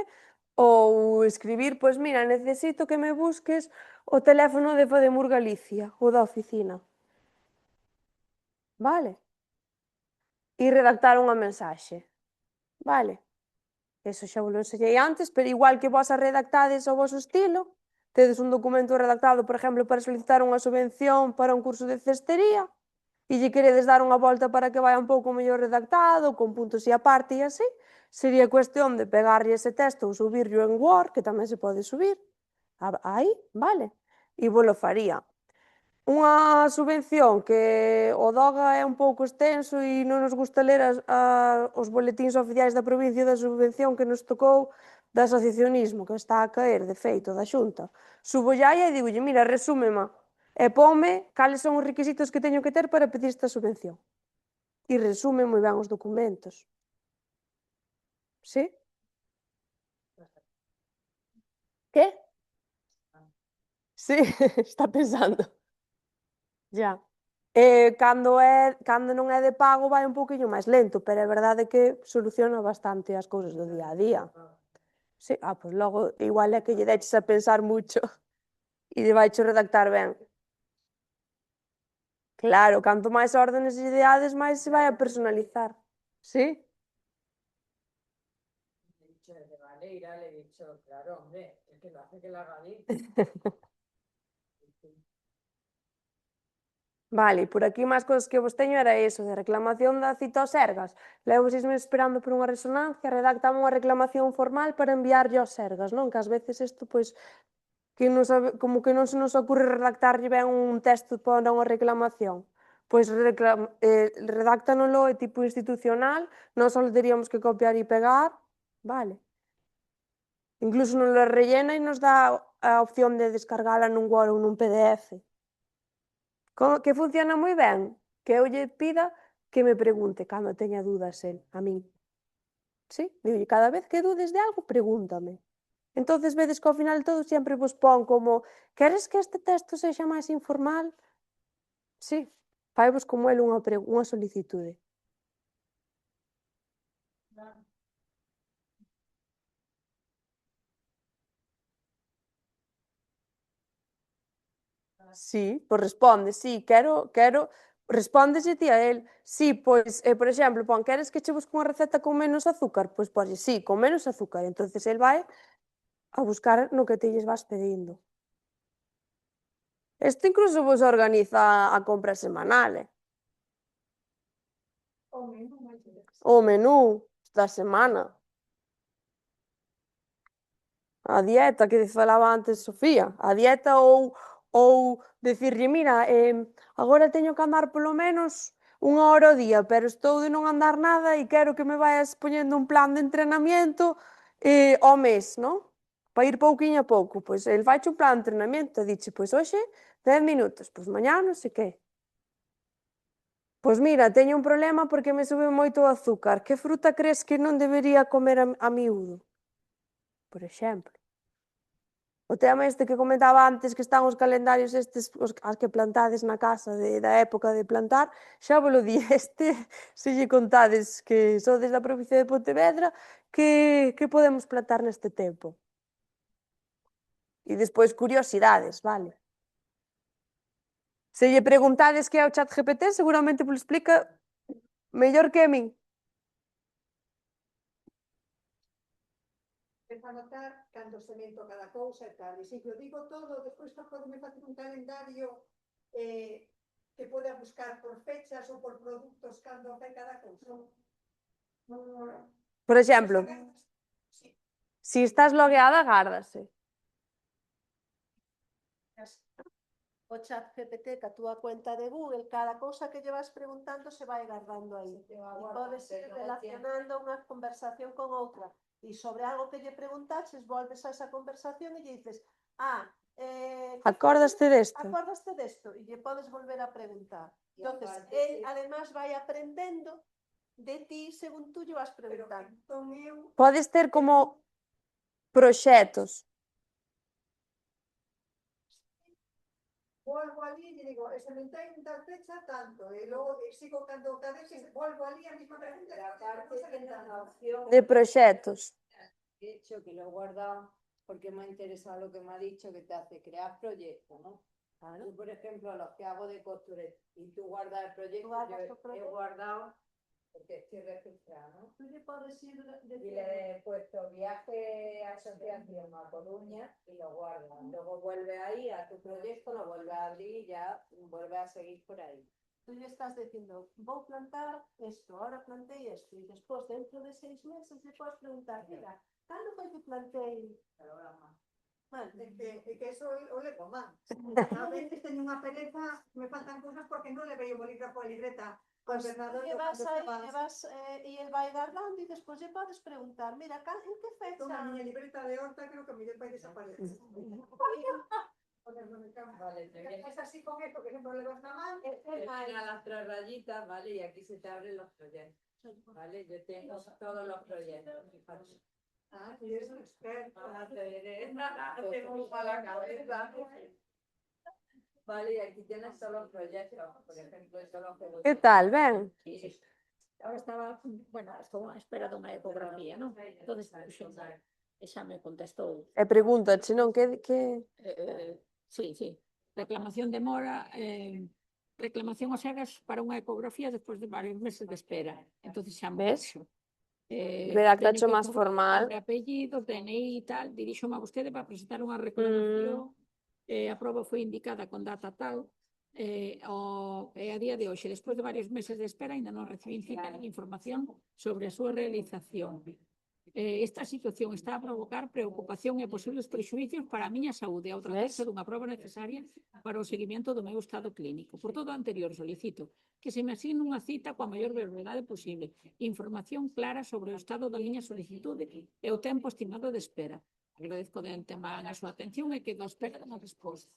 ou escribir, pois mira, necesito que me busques o teléfono de Fademur Galicia, ou da oficina. Vale? E redactar unha mensaxe. Vale? Eso xa vos lo enseñei antes, pero igual que vos a redactades ao vosso estilo, tedes un documento redactado, por exemplo, para solicitar unha subvención para un curso de cestería, e lle queredes dar unha volta para que vaya un pouco mellor redactado, con puntos e aparte e así, sería cuestión de pegarlle ese texto ou subirlo en Word, que tamén se pode subir, aí, vale, e vos lo faría. Unha subvención que o DOGA é un pouco extenso e non nos gusta ler os boletíns oficiais da provincia da subvención que nos tocou de asociacionismo, que está a caer, de feito, da Xunta. Subo ya e digolle, mira, resúmema, e ponme cales son os requisitos que teño que ter para pedir esta subvención. E resume moi ben os documentos. Sí? Que? Sí, está pensando. Ya. Cando non é de pago vai un poquinho máis lento, pero é verdade que soluciona bastante as cousas do día a día. Sí, pois logo igual é que lle deches a pensar mucho e lle vaicho redactar ben. Claro, canto máis órdenes e ideades, máis se vai a personalizar. Sí? De Valeira le he dicho, claro, hombre, es que lo hace que lo haga bien. Vale, por aquí máis cousas que vos teño era eso, de reclamación da cita aos Sergas. Levo 6 meses esperando por unha resonancia, redactamos unha reclamación formal para enviarlle aos Sergas, non? Que ás veces isto, pois, que non sabe, como que non se nos ocurre redactarlle ben un texto para unha reclamación. Pois redáctanolo de tipo institucional, non só teríamos que copiar e pegar, vale. Incluso nos lo rellena e nos dá a opción de descargala nun Word ou nun PDF. Que funciona moi ben, que eu lle pida que me pregunte cando teña dúdas el, a min. Sí, digo, cada vez que dudes de algo, pregúntame. Entonces vedes que ao final todo sempre vos pon como queres que este texto sexa máis informal? Sí, faivos como el unha solicitude. Sí, pois responde, sí, respóndese ti a el. Sí, pois, por exemplo, pon, queres que che busque unha receta con menos azúcar? Pois ponlle, sí, con menos azúcar. Entonces el vai a buscar no que te lles vas pedindo. Isto incluso vos organiza a compra semanal, o menú da semana. A dieta que falaba antes Sofía, a dieta ou decirlle, mira, agora teño que andar polo menos 1 hora ao día, pero estou de non andar nada e quero que me vayas poñendo un plan de entrenamiento ao mes, non? Para ir pouquiño a pouco. Pois el faiche un plan de entrenamiento e diche, pois hoxe 10 minutos, pois mañá non sei que. Pois mira, teño un problema porque me sube moito o azúcar. Que fruta crees que non debería comer a miúdo? Por exemplo. O tema este que comentaba antes, que están os calendarios estes, as que plantades na casa da época de plantar, xa vos lo di, se lle contades que sodes da provincia de Pontevedra, que podemos plantar neste tempo. E despois curiosidades, vale? Se lle preguntades que é o ChatGPT, seguramente vos explica mellor que a min. Empezo a notar cando se mento cada cousa e tal. E se eu digo todo, despois podeme facer un calendario que poda buscar por fechas ou por produtos cando fai cada cousa. Por exemplo, se estás logueada, gárdase. O ChatGPT, que a túa cuenta de Google, cada cousa que lle vas preguntando se vai guardando aí. E podes ir relacionando unha conversación con outra. E sobre algo que lle preguntaches, volves a esa conversación e lle dices, acordaste desto? Acordaste desto? E lle podes volver a preguntar. Entonces, él además vai aprendendo de ti según tú lle vas preguntando. Podes ter como proxectos. Volvo ali e digo, se me entrai en tal fecha tanto, e logo sigo cando cada vez volvo ali a mesma pregunta. Aparte que na opción De proxectos. de hecho que lo guarda porque me ha interesado lo que me ha dicho que te hace crear proyectos, ¿no? Claro. Yo, por ejemplo, los que hago de costura y tú guardas el proyecto, yo he guardado porque estoy registrada, ¿no? Tú le puedes ir Y le he puesto viaje a asociación a Coruña y lo guarda. Luego vuelve ahí a tu proyecto, lo vuelve a abrir y ya vuelve a seguir por ahí. tú le estás diciendo, voy a plantar esto, ahora planté esto, y después, dentro de 6 meses, le puedes preguntar, mira, ¿cuándo fue que planté? É que eso o levo mal. A veces teño unha pereza, me faltan cosas porque non levei o bolígrafo a libreta. Pues Ordenador, le vas cando ahí, estabas- y él va a ir hablando y después le puedes preguntar, mira, ¿en qué fecha? Toma a miña libreta de horta, creo que a mellor vai desaparecer. Vale, es así con esto, que siempre levas na man. Tenía las 3 rayitas, ¿vale? Y aquí se te abren los proyectos, ¿vale? Yo tengo todos los proyectos. Ah, y es un experto. Tengo muy mala cabeza. Vale, y aquí tienes todos los proyectos. Por ejemplo, esto lo que voy Que tal, ben? Ahora estaba, bueno, estou a espera dunha ecografía, non? Entonces, e xa me contestou. E pregúntache, non? Que... Sí, sí. Reclamación de mora, reclamación aos cegas para unha ecografía despois de varios meses de espera. Entonces xa me Ves? dixo. Verá que tacho máis formal. Nombre, apellido, DNI e tal, diríxome a vostede para presentar unha reclamación. A proba foi indicada con data tal, e a día de hoxe, despois de varios meses de espera, ainda non recibín cita nin información sobre a súa realización. Esta situación está a provocar preocupación e posibles prexuicios para a miña saúde ao tratarse dunha proba necesaria para o seguimento do meu estado clínico. Por todo o anterior, solicito que se me asigne unha cita coa maior brevedade posible, información clara sobre o estado da miña solicitude e o tempo estimado de espera. Agradezco de antemán a súa atención e que do espera unha resposta.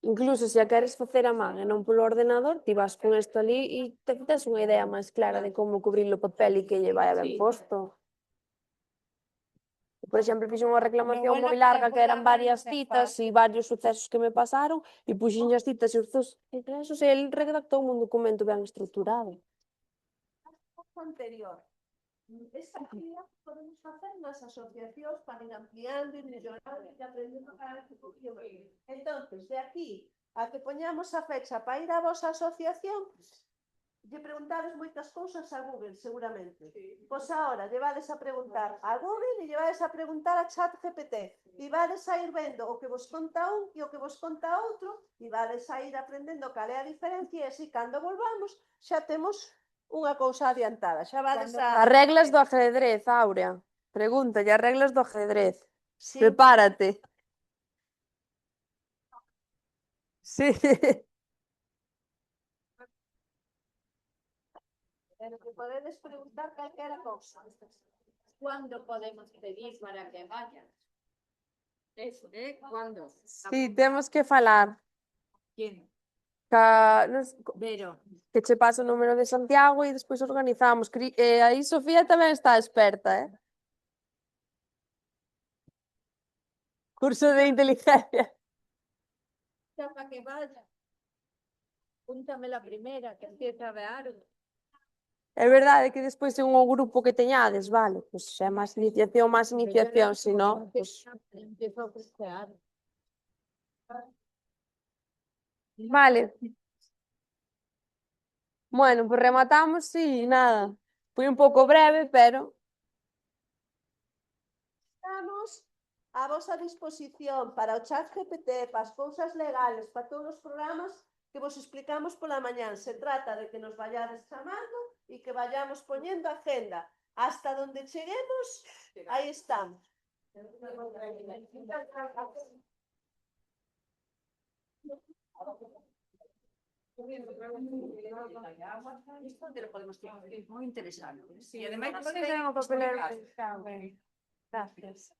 Incluso se a queres facer a man e non polo ordenador, ti vas con isto ali e te tes unha idea máis clara de como cubrir o papel e que lle vai a ben posto. Por exemplo, fixo unha reclamación moi larga que eran varias citas e varios sucesos que me pasaron e puxen as citas e os sucesos e el redactou un documento ben estruturado. Anterior. Esta actividad podemos hacer nas asociacións para ir ampliando e mellorando e aprendendo cada vez un poquinho máis. Entonces, de aquí a que poñamos a fecha para ir á vosa asociación, lle preguntades moitas cousas a Google, seguramente. Pois agora, lle vades a preguntar a Google e lle vades a preguntar a ChatGPT. E vades a ir vendo o que vos conta un e o que vos conta outro e vades a ir aprendendo cal é a diferencia e así, cando volvamos, xa temos unha cousa adiantada. Xa vades a... As reglas do ajedrez, Aurea. Pregúntalle as reglas do ajedrez. Sí. Prepárate. Sí. Pero que podedes preguntar calquera cousa. ¿Cuándo podemos pedir para que vayan? Eso, ¿cuándo? Sí, temos que falar. ¿Quién? Vero. Que che paso o número de Santiago e despois organizamos. Aí Sofía tamén está experta, Curso de inteligencia. Para que vaya. Púntame la primera, que empieza a ver. É verdade que despois en o grupo que teñades, vale, pois é máis iniciación, se non, pois... Empiezo a buscar. Vale. Bueno, pues rematamos e nada. Foi un pouco breve, pero... Estamos a vosa disposición para o ChatGPT, para as cousas legales, para todos os programas que vos explicamos pola mañán. Se trata de que nos vayades chamando e que vayamos poñendo agenda. Hasta donde cheguemos, aí estamos. Isto te lo podemos decir, es muy interesante. Sí, además, no sé si tengo papelero. Gracias.